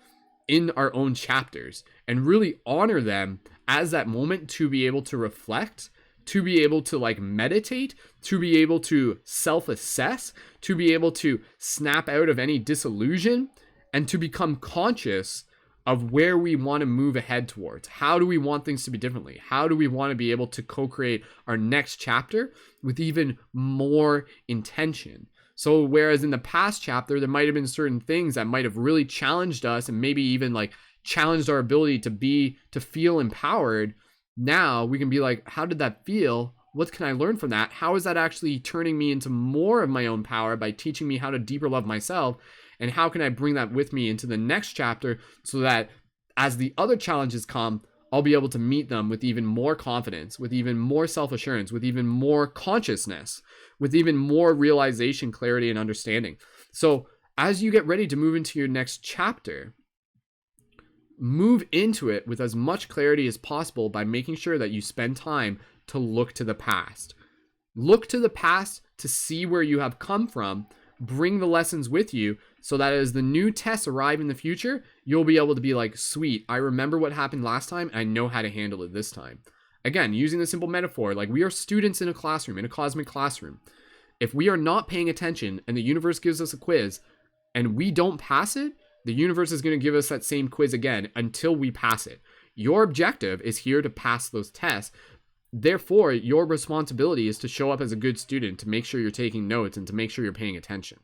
in our own chapters, and really honor them as that moment to be able to reflect, to be able to like meditate, to be able to self-assess, to be able to snap out of any disillusion, and to become conscious of where we want to move ahead towards. How do we want things to be differently? How do we want to be able to co-create our next chapter with even more intention? So whereas in the past chapter, there might have been certain things that might have really challenged us and maybe even like challenged our ability to feel empowered. Now we can be like, how did that feel? What can I learn from that? How is that actually turning me into more of my own power by teaching me how to deeper love myself? And how can I bring that with me into the next chapter so that as the other challenges come, I'll be able to meet them with even more confidence, with even more self-assurance, with even more consciousness, with even more realization, clarity, and understanding. So as you get ready to move into your next chapter, move into it with as much clarity as possible by making sure that you spend time to look to the past. Look to the past to see where you have come from, bring the lessons with you so that as the new tests arrive in the future, you'll be able to be like, sweet, I remember what happened last time, and I know how to handle it this time. Again, using the simple metaphor, like we are students in a classroom, in a cosmic classroom. If we are not paying attention and the universe gives us a quiz and we don't pass it, the universe is going to give us that same quiz again until we pass it. Your objective is here to pass those tests. Therefore, your responsibility is to show up as a good student, to make sure you're taking notes and to make sure you're paying attention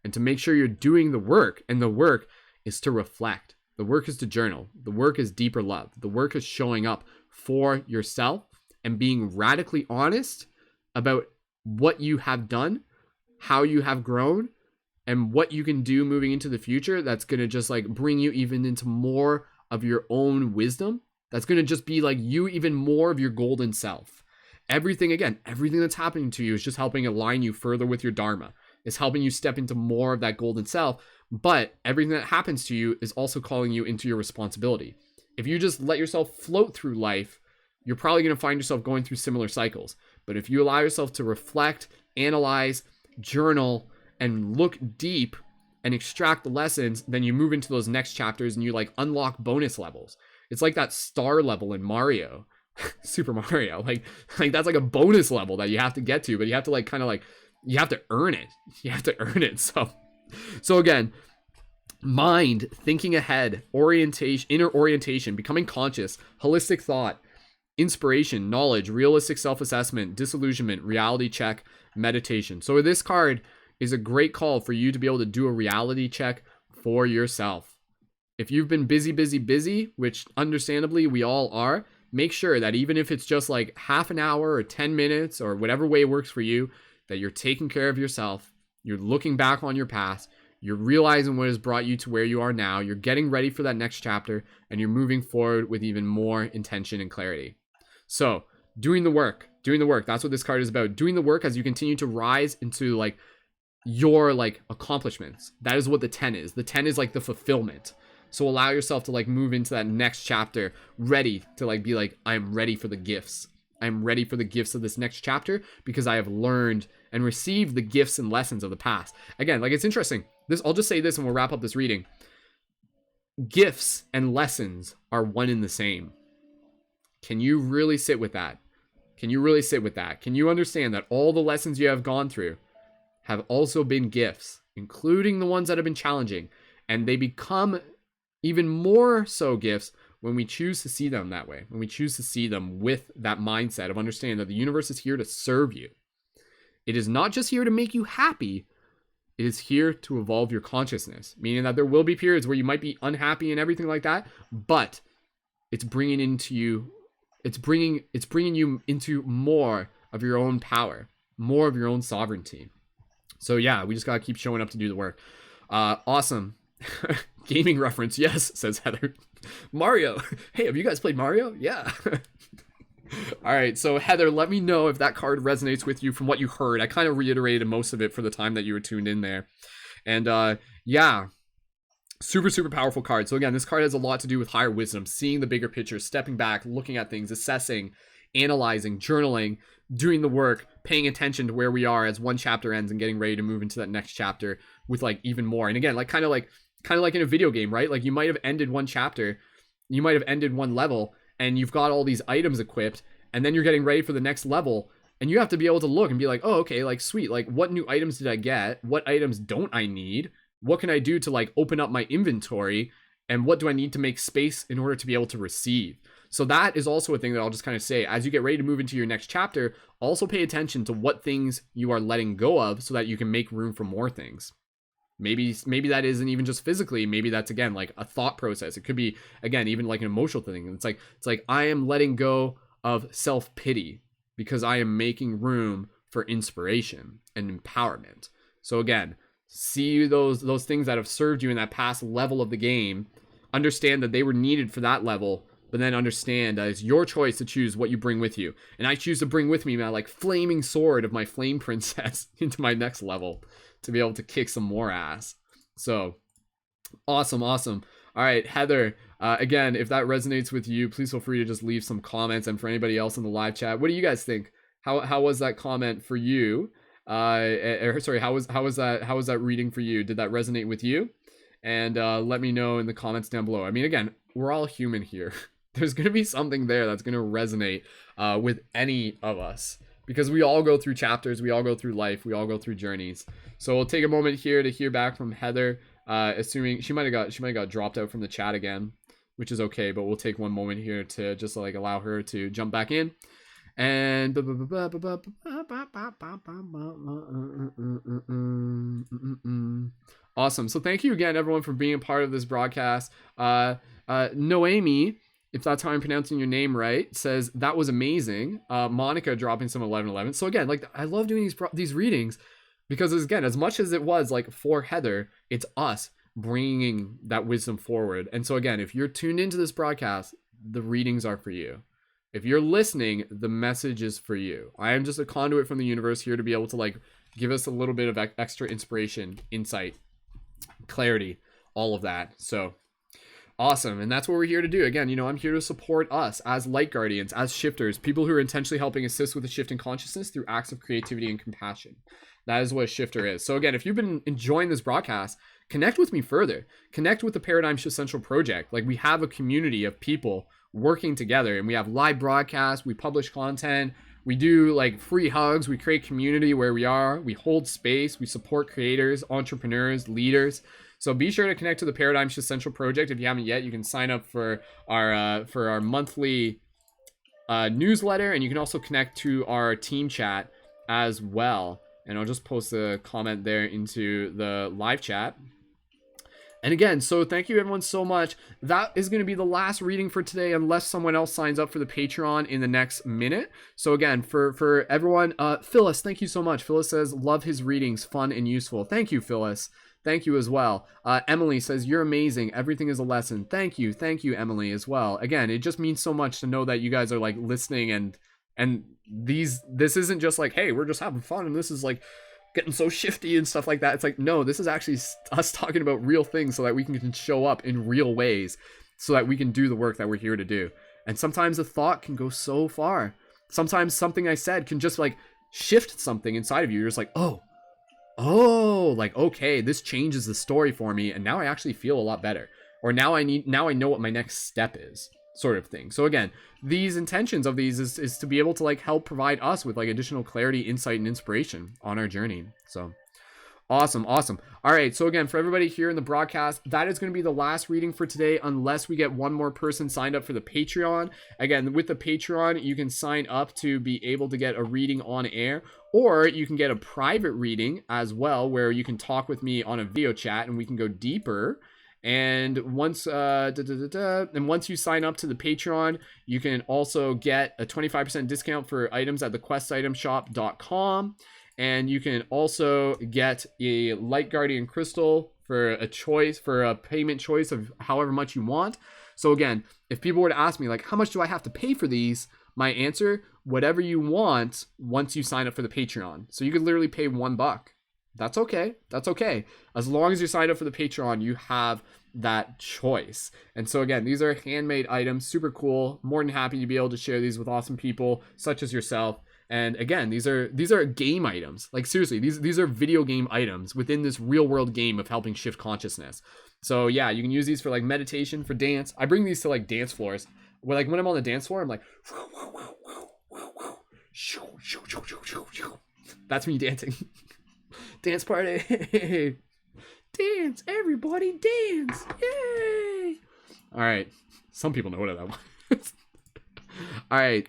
and to make sure you're doing the work. And the work is to reflect. The work is to journal. The work is deeper love. The work is showing up for yourself and being radically honest about what you have done, how you have grown, and what you can do moving into the future that's going to just like bring you even into more of your own wisdom. That's going to just be like you even more of your golden self. Everything that's happening to you is just helping align you further with your dharma. It's helping you step into more of that golden self. But everything that happens to you is also calling you into your responsibility. If you just let yourself float through life, you're probably going to find yourself going through similar cycles. But if you allow yourself to reflect, analyze, journal, and look deep and extract the lessons, then you move into those next chapters and you like unlock bonus levels. It's like that star level in Mario, Super Mario. Like that's like a bonus level that you have to get to, but you have to like kind of like, you have to earn it. You have to earn it. So again, mind, thinking ahead, orientation, inner orientation, becoming conscious, holistic thought, inspiration, knowledge, realistic self-assessment, disillusionment, reality check, meditation. So this card is a great call for you to be able to do a reality check for yourself. If you've been busy, which understandably we all are, make sure that even if it's just like half an hour or 10 minutes or whatever way works for you, that you're taking care of yourself, you're looking back on your past, you're realizing what has brought you to where you are now, you're getting ready for that next chapter, and you're moving forward with even more intention and clarity. So, doing the work, that's what this card is about. Doing the work as you continue to rise into like your like accomplishments. That is what the 10 is. The 10 is like the fulfillment. So allow yourself to like move into that next chapter ready to like be like, I'm ready for the gifts. I'm ready for the gifts of this next chapter because I have learned and received the gifts and lessons of the past. Again, like it's interesting. I'll just say this and we'll wrap up this reading. Gifts and lessons are one and the same. Can you really sit with that? Can you really sit with that? Can you understand that all the lessons you have gone through have also been gifts, including the ones that have been challenging, and they become even more so gifts when we choose to see them that way, when we choose to see them with that mindset of understanding that the universe is here to serve you. It is not just here to make you happy, it is here to evolve your consciousness, meaning that there will be periods where you might be unhappy and everything like that, but it's bringing you into more of your own power, more of your own sovereignty. So yeah, we just gotta keep showing up to do the work. Awesome. Gaming reference, yes, says Heather. Mario. Hey, have you guys played Mario? Yeah. All right, so Heather, let me know if that card resonates with you from what you heard. I kind of reiterated most of it for the time that you were tuned in there. And yeah, super powerful card. So again, this card has a lot to do with higher wisdom, seeing the bigger picture, stepping back, looking at things, assessing, analyzing, journaling, doing the work, paying attention to where we are as one chapter ends and getting ready to move into that next chapter with like even more. And again, like kind of like in a video game, right? Like you might have ended one chapter, you might have ended one level, and you've got all these items equipped, and then you're getting ready for the next level, and you have to be able to look and be like, oh, okay, like sweet, like what new items did I get? What items don't I need? What can I do to like open up my inventory? And what do I need to make space in order to be able to receive? So that is also a thing that I'll just kind of say, as you get ready to move into your next chapter, also pay attention to what things you are letting go of so that you can make room for more things. Maybe that isn't even just physically. Maybe that's, again, like a thought process. It could be, again, even like an emotional thing. It's like I am letting go of self-pity because I am making room for inspiration and empowerment. So again, see those things that have served you in that past level of the game, understand that they were needed for that level, but then understand that it's your choice to choose what you bring with you. And I choose to bring with me my like flaming sword of my flame princess into my next level to be able to kick some more ass. So awesome. All right, Heather, again, if that resonates with you, please feel free to just leave some comments. And for anybody else in the live chat, what do you guys think? How was that comment for you? Sorry, how was that reading for you? Did that resonate with you? And let me know in the comments down below. I mean, again, we're all human here. There's going to be something there that's going to resonate with any of us, because we all go through chapters, we all go through life, we all go through journeys. So we'll take a moment here to hear back from Heather, assuming she might have got dropped out from the chat again, which is okay, but we'll take one moment here to just like allow her to jump back in. And awesome. So thank you again, everyone, for being a part of this broadcast. Noemi, if that's how I'm pronouncing your name right, says that was amazing. Monica dropping some 1111. So again, like I love doing these readings because, again, as much as it was like for Heather, it's us bringing that wisdom forward. And so again, if you're tuned into this broadcast, the readings are for you. If you're listening, the message is for you. I am just a conduit from the universe here to be able to like give us a little bit of extra inspiration, insight, clarity, all of that. So awesome. And that's what we're here to do. Again, I'm here to support us as light guardians, as shifters, people who are intentionally helping assist with the shift in consciousness through acts of creativity and compassion. That is what a shifter is. So again, if you've been enjoying this broadcast, connect with me further. Connect with the Paradigm Shift Central Project. Like, we have a community of people working together, and we have live broadcasts, we publish content, we do like free hugs, we create community where we are, we hold space, we support creators, entrepreneurs, leaders. So be sure to connect to the Paradigm Shift Central Project. If you haven't yet, you can sign up for our monthly newsletter, and you can also connect to our team chat as well. And I'll just post a comment there into the live chat. And again, so thank you everyone so much. That is going to be the last reading for today, unless someone else signs up for the Patreon in the next minute. So again, for everyone, Phyllis, thank you so much. Phyllis says, love his readings, fun and useful. Thank you, Phyllis. Thank you as well. Emily says, you're amazing. Everything is a lesson. Thank you, Emily, as well. Again, it just means so much to know that you guys are like listening, and this isn't just like, hey, we're just having fun, and this is like getting so shifty and stuff like that. It's like, no, this is actually us talking about real things so that we can show up in real ways, so that we can do the work that we're here to do. And sometimes a thought can go so far. Sometimes something I said can just like shift something inside of you. You're just like, oh, like, okay, this changes the story for me, and now I actually feel a lot better. Or now I know what my next step is, sort of thing. So again, these intentions of these is to be able to like help provide us with like additional clarity, insight, and inspiration on our journey. So awesome. All right, so again, for everybody here in the broadcast, that is going to be the last reading for today, unless we get one more person signed up for the Patreon. Again, with the Patreon, you can sign up to be able to get a reading on air, or you can get a private reading as well, where you can talk with me on a video chat and we can go deeper. And once once you sign up to the Patreon, you can also get a 25% discount for items at thequestitemshop.com. And you can also get a Light Guardian crystal for a payment choice of however much you want. So again, if people were to ask me like, how much do I have to pay for these? My answer, whatever you want once you sign up for the Patreon. So you could literally pay $1. That's okay. As long as you sign up for the Patreon, you have that choice. And so again, these are handmade items, super cool. More than happy to be able to share these with awesome people such as yourself. And again, these are game items. Like seriously, these are video game items within this real world game of helping shift consciousness. So yeah, you can use these for like meditation, for dance. I bring these to like dance floors. When I'm on the dance floor, I'm like, that's me dancing. Dance party. Dance, everybody dance. Yay. All right. Some people know what that was. All right.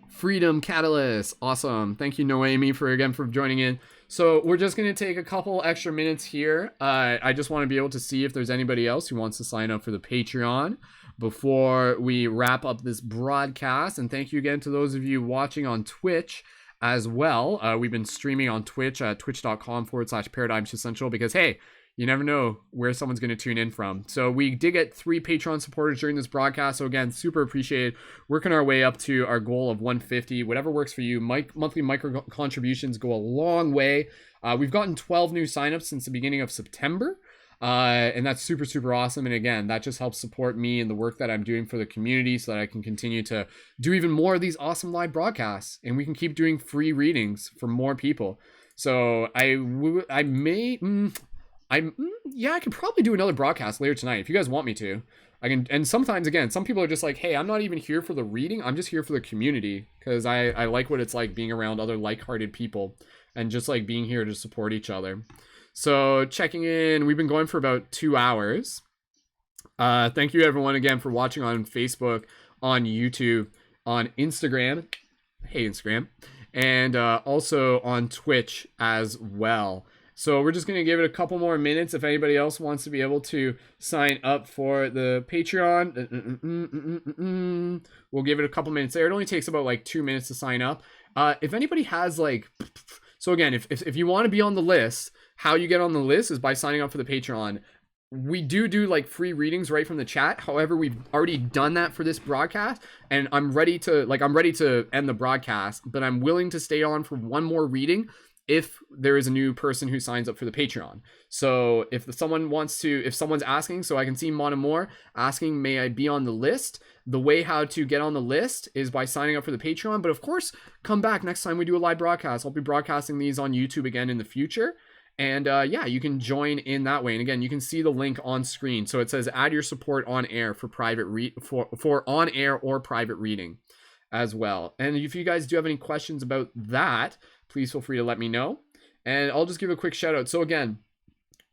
Freedom Catalyst. Awesome. Thank you, Noemi, for joining in. So we're just going to take a couple extra minutes here. I just want to be able to see if there's anybody else who wants to sign up for the Patreon before we wrap up this broadcast. And thank you again to those of you watching on Twitch as well. We've been streaming on Twitch at twitch.com/ParadigmShiftCentral because, hey, you never know where someone's going to tune in from. So we did get 3 Patreon supporters during this broadcast. So again, super appreciated. Working our way up to our goal of 150. Whatever works for you. Monthly micro contributions go a long way. We've gotten 12 new signups since the beginning of September. And that's super, super awesome. And again, that just helps support me and the work that I'm doing for the community so that I can continue to do even more of these awesome live broadcasts, and we can keep doing free readings for more people. So I could probably do another broadcast later tonight if you guys want me to. I can. And sometimes, again, some people are just like, hey, I'm not even here for the reading. I'm just here for the community because I like what it's like being around other like-hearted people and just like being here to support each other. So checking in, we've been going for about 2 hours. Thank you everyone again for watching on Facebook, on YouTube, on Instagram. Hey, Instagram. And also on Twitch as well. So we're just going to give it a couple more minutes if anybody else wants to be able to sign up for the Patreon. We'll give it a couple minutes there. It only takes about like 2 minutes to sign up. If anybody has like... So again, if you want to be on the list, how you get on the list is by signing up for the Patreon. We do like free readings right from the chat. However, we've already done that for this broadcast, and I'm ready to end the broadcast, but I'm willing to stay on for one more reading if there is a new person who signs up for the Patreon. So if someone's asking, so I can see Monomore asking, may I be on the list? The way how to get on the list is by signing up for the Patreon. But of course, come back next time we do a live broadcast. I'll be broadcasting these on YouTube again in the future. And yeah, you can join in that way. And again, you can see the link on screen. So it says add your support on air for for on air or private reading as well. And if you guys do have any questions about that, please feel free to let me know. And I'll just give a quick shout out. So again,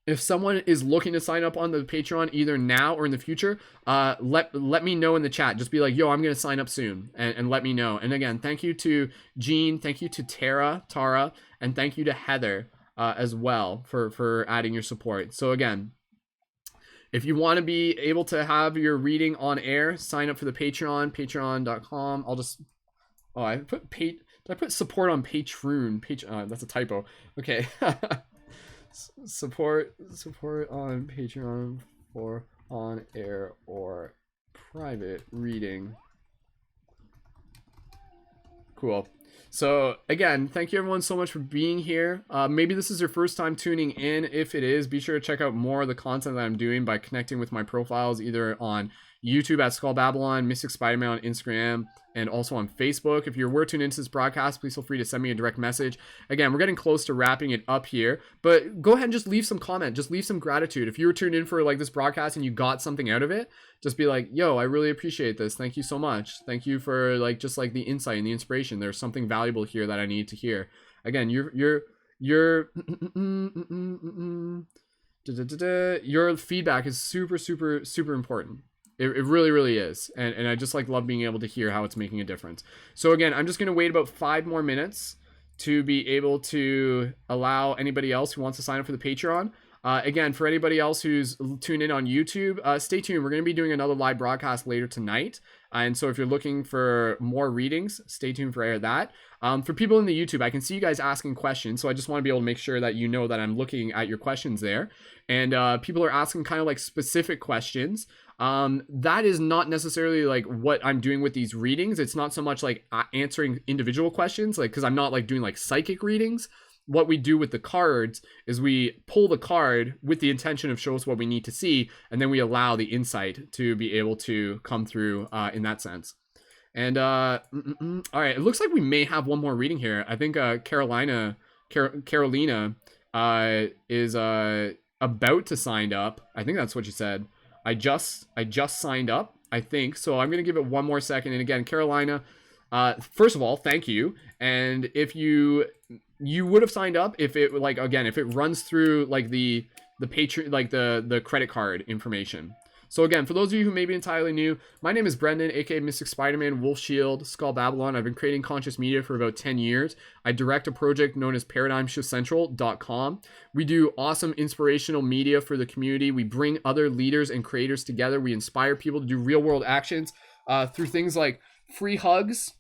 if someone is looking to sign up on the Patreon either now or in the future, let me know in the chat. Just be like, yo, I'm going to sign up soon, and let me know. And again, thank you to Jean, thank you to Tara, and thank you to Heather as well for adding your support. So again, if you want to be able to have your reading on air, sign up for the Patreon, patreon.com. I'll just, oh, I put did I put support on Patreon? That's a typo. Okay. support on Patreon for on air or private reading. Cool. So again, thank you everyone so much for being here. Maybe this is your first time tuning in. If it is, be sure to check out more of the content that I'm doing by connecting with my profiles either on YouTube at Skull Babylon, Mystic Spider-Man on Instagram, and also on Facebook. If you were tuned into this broadcast, please feel free to send me a direct message. Again, we're getting close to wrapping it up here, but go ahead and just leave some comment, just leave some gratitude. If you were tuned in for like this broadcast and you got something out of it, just be like, yo, I really appreciate this. Thank you so much. Thank you for like just like the insight and the inspiration. There's something valuable here that I need to hear. Again, your feedback is super important. It really, really is. And I just like love being able to hear how it's making a difference. So again, I'm just going to wait about 5 more minutes to be able to allow anybody else who wants to sign up for the Patreon. Again, for anybody else who's tuned in on YouTube, stay tuned. We're going to be doing another live broadcast later tonight. And so if you're looking for more readings, stay tuned for that. For people in the YouTube, I can see you guys asking questions. So I just want to be able to make sure that you know that I'm looking at your questions there. And people are asking kind of like specific questions. That is not necessarily like what I'm doing with these readings. It's not so much like answering individual questions, like, because I'm not like doing like psychic readings. What we do with the cards is we pull the card with the intention of show us what we need to see, and then we allow the insight to be able to come through in that sense. And all right, it looks like we may have one more reading here. I think Carolina is about to sign up. I think that's what she said. I just signed up, I think. So I'm gonna give it one more second. And again, Carolina, first of all, thank you. And if you would have signed up if it like, again, if it runs through like the Patreon, like the credit card information. So again, for those of you who may be entirely new, my name is Brendan, aka Mystic Spider-Man, Wolf Shield, Skull Babylon. I've been creating conscious media for about 10 years. I direct a project known as ParadigmShiftCentral.com. We do awesome inspirational media for the community. We bring other leaders and creators together. We inspire people to do real world actions through things like free hugs,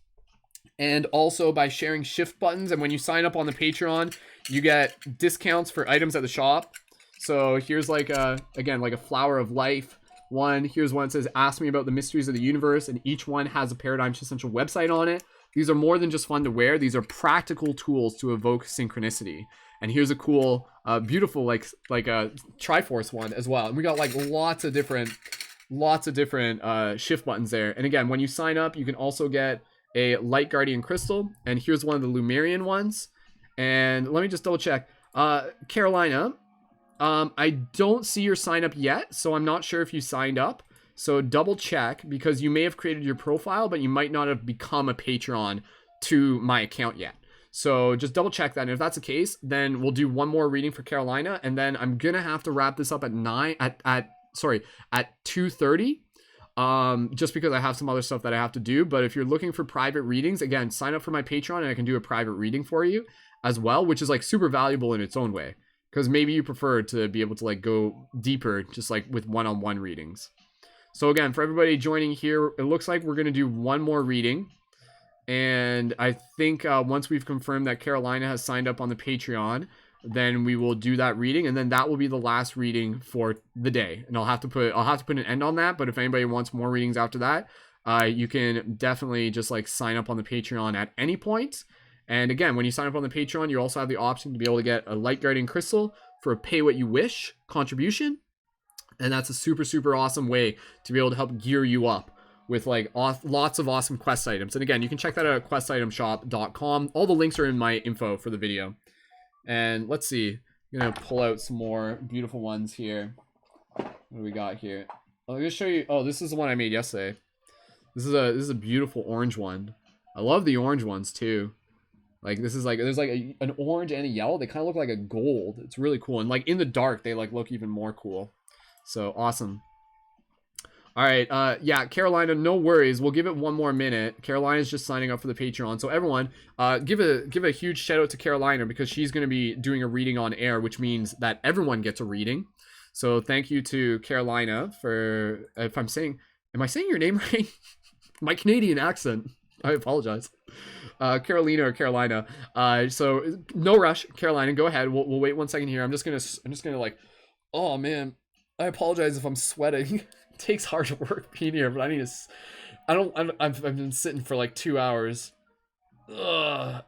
and also by sharing shift buttons. And when you sign up on the Patreon, you get discounts for items at the shop. So here's like again, like a Flower of Life one. Here's one that says ask me about the mysteries of the universe, and each one has a Paradigm Shift Central website on it. These are more than just fun to wear. These are practical tools to evoke synchronicity. And here's a cool beautiful like a Triforce one as well. And we got like lots of different shift buttons there. And again, when you sign up, you can also get a Light Guardian crystal, and here's one of the Lumerian ones. And let me just double check. Carolina, I don't see your sign up yet, so I'm not sure if you signed up. So double check, because you may have created your profile, but you might not have become a Patreon to my account yet. So just double check that. And if that's the case, then we'll do one more reading for Carolina, and then I'm gonna have to wrap this up at 2:30. Just because I have some other stuff that I have to do. But if you're looking for private readings, again, sign up for my Patreon and I can do a private reading for you as well, which is like super valuable in its own way, because maybe you prefer to be able to like go deeper just like with one-on-one readings. So again, for everybody joining here, it looks like we're going to do one more reading. And I think once we've confirmed that Carolina has signed up on the Patreon, then we will do that reading, and then that will be the last reading for the day. And I'll have to put an end on that. But if anybody wants more readings after that, you can definitely just like sign up on the Patreon at any point. And again, when you sign up on the Patreon, you also have the option to be able to get a Light Guardian crystal for a pay what you wish contribution. And that's a super awesome way to be able to help gear you up with like lots of awesome quest items. And again, you can check that out at questitemshop.com. All the links are in my info for the video. And let's see, I'm gonna pull out some more beautiful ones here. What do we got here? I'm gonna show you. Oh, this is the one I made yesterday. This is a beautiful orange one. I love the orange ones too. Like this is like, there's like an orange and a yellow. They kind of look like a gold. It's really cool. And like in the dark, they like look even more cool. So awesome. All right, yeah, Carolina, no worries. We'll give it one more minute. Carolina's just signing up for the Patreon. So everyone, give a huge shout out to Carolina, because she's going to be doing a reading on air, which means that everyone gets a reading. So thank you to Carolina for, if I'm saying, am I saying your name right? My Canadian accent. I apologize. Carolina or Carolina. So no rush, Carolina. Go ahead. We'll wait 1 second here. I'm just gonna like, oh man, I apologize if I'm sweating. It takes hard work being here, but I need to. I've been sitting for like 2 hours. Ugh.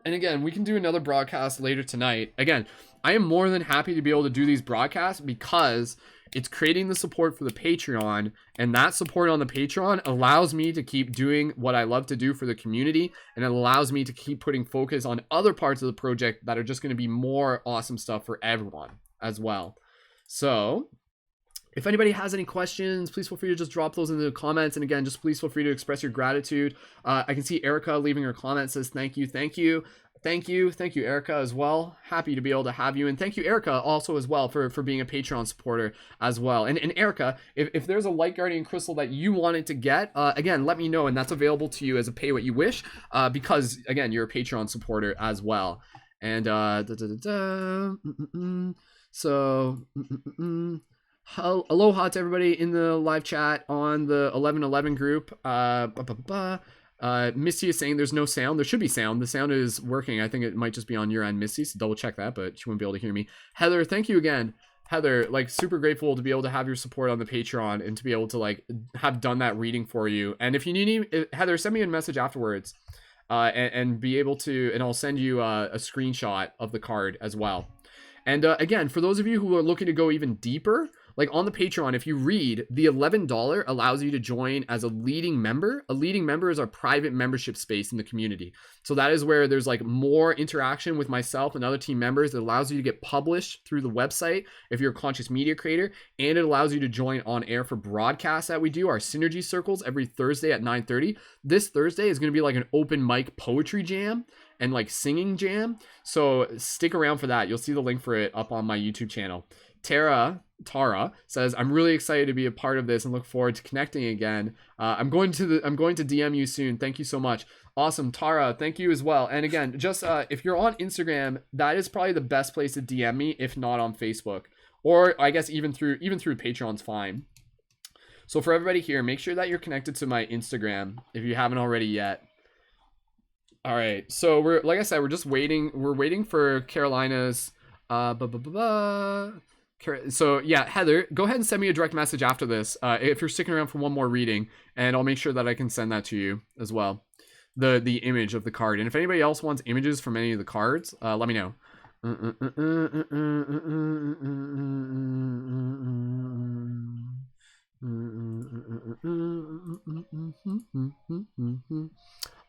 And again, we can do another broadcast later tonight. Again, I am more than happy to be able to do these broadcasts because it's creating the support for the Patreon, and that support on the Patreon allows me to keep doing what I love to do for the community, and it allows me to keep putting focus on other parts of the project that are just going to be more awesome stuff for everyone as well. So if anybody has any questions, please feel free to just drop those in the comments. And again, just please feel free to express your gratitude. I can see Erica leaving her comment, says thank you, thank you. Thank you, Erica, as well. Happy to be able to have you. And thank you, Erica, also as well for being a Patreon supporter as well. And Erica, if there's a Light Guardian crystal that you wanted to get, again, let me know. And that's available to you as a pay what you wish, because, again, you're a Patreon supporter as well. And, so... Aloha to everybody in the live chat on the 1111 group. Misty is saying there's no sound. There should be sound. The sound is working. I think it might just be on your end, Misty, so double check that, but she wouldn't be able to hear me. Heather, thank you again. Heather, like, super grateful to be able to have your support on the Patreon and to be able to, like, have done that reading for you. And if you need, Heather, send me a message afterwards, and be able to, and I'll send you a screenshot of the card as well. And again, for those of you who are looking to go even deeper, like on the Patreon, if you read, the $11 allows you to join as a leading member. A leading member is our private membership space in the community. So that is where there's like more interaction with myself and other team members. It allows you to get published through the website if you're a conscious media creator. And it allows you to join on air for broadcasts that we do, our synergy circles every Thursday at 9:30. This Thursday is going to be like an open mic poetry jam and like singing jam. So stick around for that. You'll see the link for it up on my YouTube channel. Tara says, I'm really excited to be a part of this and look forward to connecting again. I'm going to DM you soon. Thank you so much. Awesome. Tara, thank you as well. And again, just if you're on Instagram, that is probably the best place to DM me, if not on Facebook, or I guess even through Patreon's fine. So for everybody here, make sure that you're connected to my Instagram if you haven't already yet. All right. So we're, like I said, we're just waiting. We're waiting for Carolina's so yeah, Heather, go ahead and send me a direct message after this, if you're sticking around for one more reading, and I'll make sure that I can send that to you as well, the image of the card. And if anybody else wants images from any of the cards, let me know.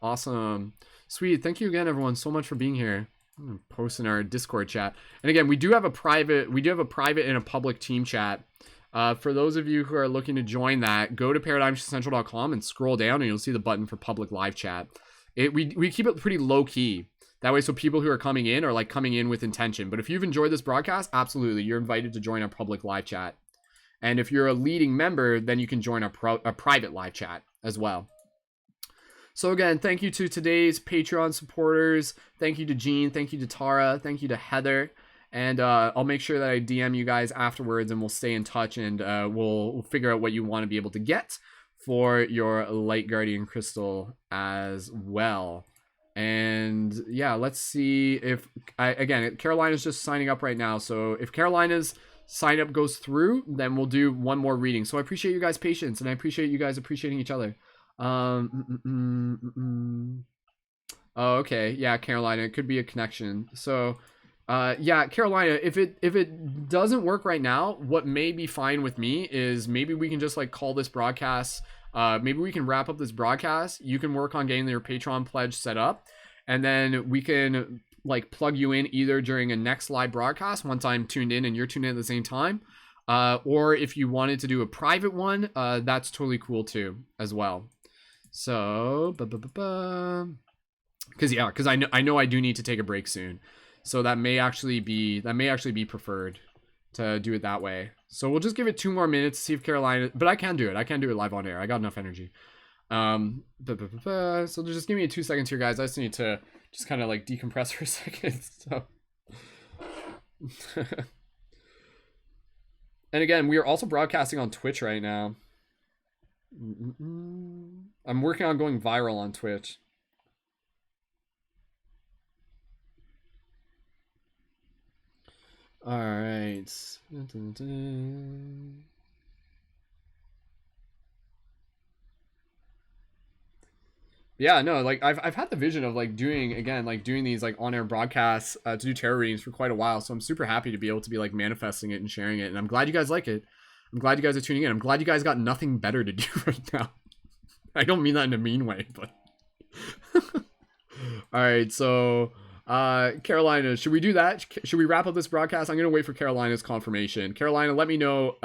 Awesome, sweet. Thank you again, everyone, so much for being here. Post in our Discord chat. And again, we do have a private and a public team chat. For those of you who are looking to join that, go to ParadigmShiftCentral.com and scroll down and you'll see the button for public live chat. We keep it pretty low key. That way, so people who are coming in are like coming in with intention. But if you've enjoyed this broadcast, absolutely, you're invited to join our public live chat. And if you're a leading member, then you can join a private live chat as well. So again, thank you to today's Patreon supporters. Thank you to Jean. Thank you to Tara. Thank you to Heather. And I'll make sure that I DM you guys afterwards, and we'll stay in touch, and we'll figure out what you want to be able to get for your Light Guardian crystal as well. And yeah, let's see if again, Carolina's just signing up right now. So if Carolina's sign up goes through, then we'll do one more reading. So I appreciate you guys' patience, and I appreciate you guys appreciating each other. Oh, okay, yeah, Carolina, it could be a connection. So yeah, Carolina, if it doesn't work right now, what may be fine with me is maybe we can just like call this broadcast, maybe we can wrap up this broadcast. You can work on getting your Patreon pledge set up, and then we can like plug you in either during a next live broadcast once I'm tuned in and you're tuned in at the same time, or if you wanted to do a private one, that's totally cool too as well. So, because I know I do need to take a break soon, so that may actually be preferred to do it that way. So we'll just give it 2 more minutes to see if Carolina, but I can do it live on air. I got enough energy. So just give me 2 seconds here, guys. I just need to just kind of like decompress for a second. So And again, we are also broadcasting on Twitch right now. I'm working on going viral on Twitch. All right. Yeah, no, like I've had the vision of like doing again, like doing these like on-air broadcasts to do tarot readings for quite a while. So I'm super happy to be able to be like manifesting it and sharing it. And I'm glad you guys like it. I'm glad you guys are tuning in. I'm glad you guys got nothing better to do right now. I don't mean that in a mean way, but all right. So Carolina, should we do that? Should we wrap up this broadcast? I'm gonna wait for Carolina's confirmation. Carolina, let me know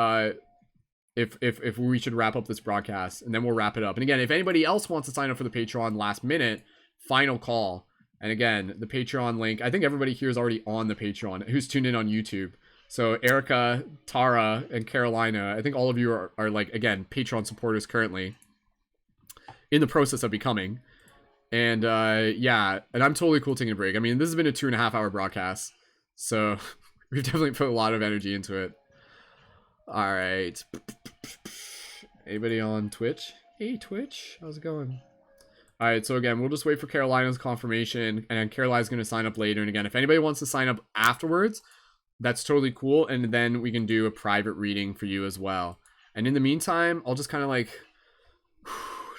if we should wrap up this broadcast, and then we'll wrap it up. And again, if anybody else wants to sign up for the Patreon last minute, final call. And again, the Patreon link, I think everybody here is already on the Patreon who's tuned in on YouTube. So Erica, Tara, and Carolina, I think all of you are like, again, Patreon supporters currently in the process of becoming. And yeah, and I'm totally cool taking a break. I mean, this has been a 2.5 hour broadcast, so we've definitely put a lot of energy into it. All right. Anybody on Twitch? Hey, Twitch. How's it going? All right. So again, we'll just wait for Carolina's confirmation, and then Carolina's going to sign up later. And again, if anybody wants to sign up afterwards, that's totally cool. And then we can do a private reading for you as well. And in the meantime, I'll just kind of like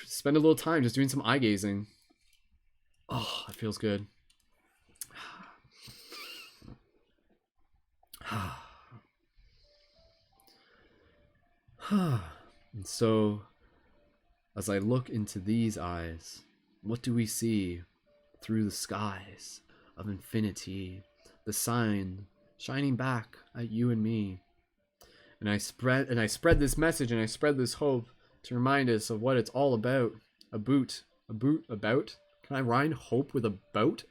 spend a little time just doing some eye gazing. Oh, that feels good. And so, as I look into these eyes, what do we see through the skies of infinity? The sign shining back at you and me. And I spread this message, and I spread this hope to remind us of what it's all about. About. Can I rhyme hope with a boat?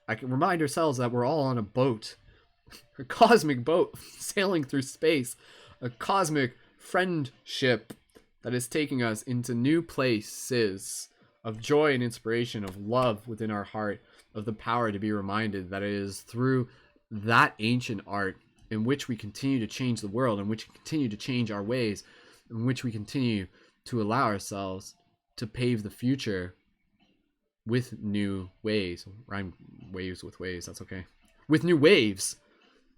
I can remind ourselves that we're all on a boat. A cosmic boat sailing through space. A cosmic friendship that is taking us into new places of joy and inspiration, of love within our heart, of the power to be reminded that it is through that ancient art in which we continue to change the world, in which we continue to change our ways, in which we continue to allow ourselves to pave the future with new ways. Rhyme waves with waves, that's okay. With new waves,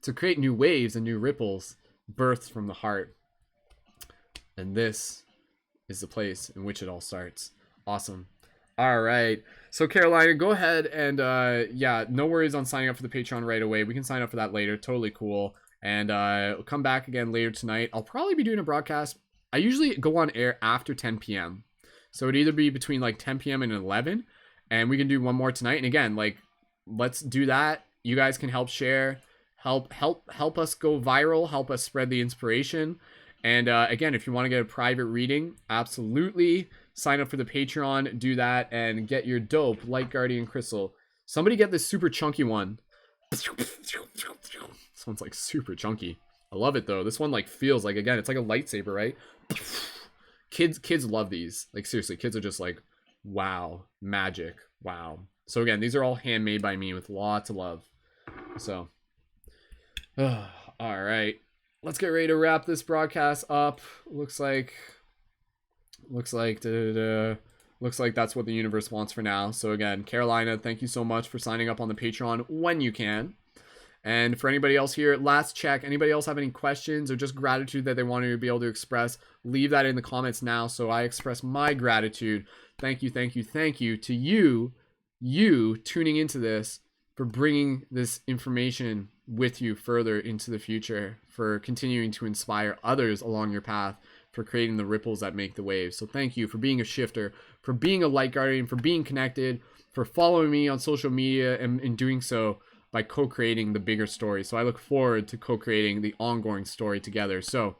to create new waves and new ripples birthed from the heart. And this is the place in which it all starts. Awesome. All right. So Carolina, go ahead and yeah, no worries on signing up for the Patreon right away. We can sign up for that later. Totally cool. And we'll come back again later tonight. I'll probably be doing a broadcast. I usually go on air after 10 p.m. So it'd either be between like 10 p.m. and 11. And we can do one more tonight. And again, like, let's do that. You guys can help share, help us go viral, help us spread the inspiration. And again, if you want to get a private reading, absolutely sign up for the Patreon, do that, and get your dope Light Guardian Crystal. Somebody get this super chunky one. This one's like super chunky. I love it though. This one like feels like, again, it's like a lightsaber, right? Kids love these. Like seriously, kids are just like, wow, magic, wow. So again, these are all handmade by me with lots of love. So, all right. Let's get ready to wrap this broadcast up. Looks like that's what the universe wants for now. So again, Carolina, thank you so much for signing up on the Patreon when you can. And for anybody else here, last check. Anybody else have any questions or just gratitude that they want to be able to express? Leave that in the comments now so I express my gratitude. Thank you to you tuning into this, for bringing this information with you further into the future, for continuing to inspire others along your path, for creating the ripples that make the waves. So thank you for being a shifter, for being a light guardian, for being connected, for following me on social media, and in doing so by co-creating the bigger story. So I look forward to co-creating the ongoing story together. So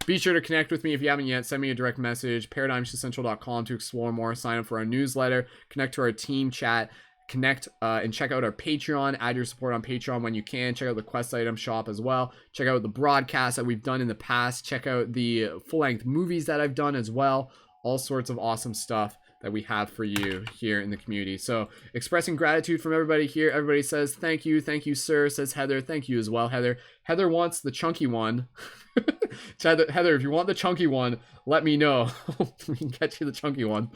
be sure to connect with me if you haven't yet. Send me a direct message, paradigmshiftcentral.com, to explore more, sign up for our newsletter, connect to our team chat, connect and check out our Patreon. Add your support on Patreon when you can. Check out the quest item shop as well. Check out the broadcasts that we've done in the past. Check out the full-length movies that I've done as well. All sorts of awesome stuff that we have for you here in the community. So expressing gratitude from everybody here. Everybody says thank you sir, says Heather. Thank you as well, Heather. Heather wants the chunky one. Heather, if you want the chunky one, let me know. We can get you the chunky one.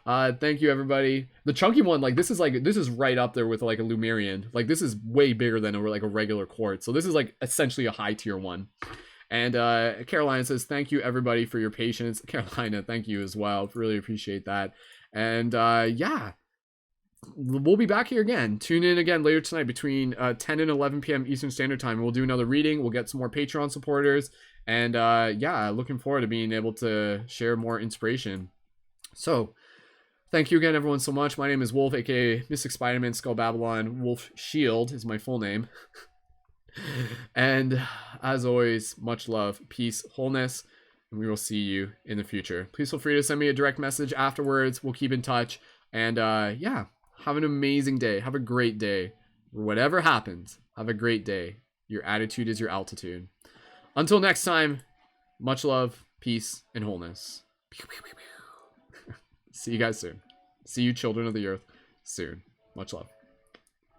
Thank you, everybody. The chunky one, like this is right up there with like a Lumerian. Like this is way bigger than like a regular quartz. So this is like essentially a high tier one. And Carolina says, thank you everybody for your patience. Carolina, thank you as well. Really appreciate that. And yeah, we'll be back here again. Tune in again later tonight between 10 and 11 p.m. Eastern Standard Time. We'll do another reading. We'll get some more Patreon supporters. And yeah, looking forward to being able to share more inspiration. So thank you again, everyone, so much. My name is Wolf, aka Mystic Spider-Man, Skull Babylon. Wolf Shield is my full name. And as always, much love, peace, wholeness, and we will see you in the future. Please feel free to send me a direct message afterwards. We'll keep in touch. And yeah, have an amazing day. Have a great day. Whatever happens, have a great day. Your attitude is your altitude. Until next time, much love, peace, and wholeness. See you guys soon. See you, children of the earth, soon. Much love.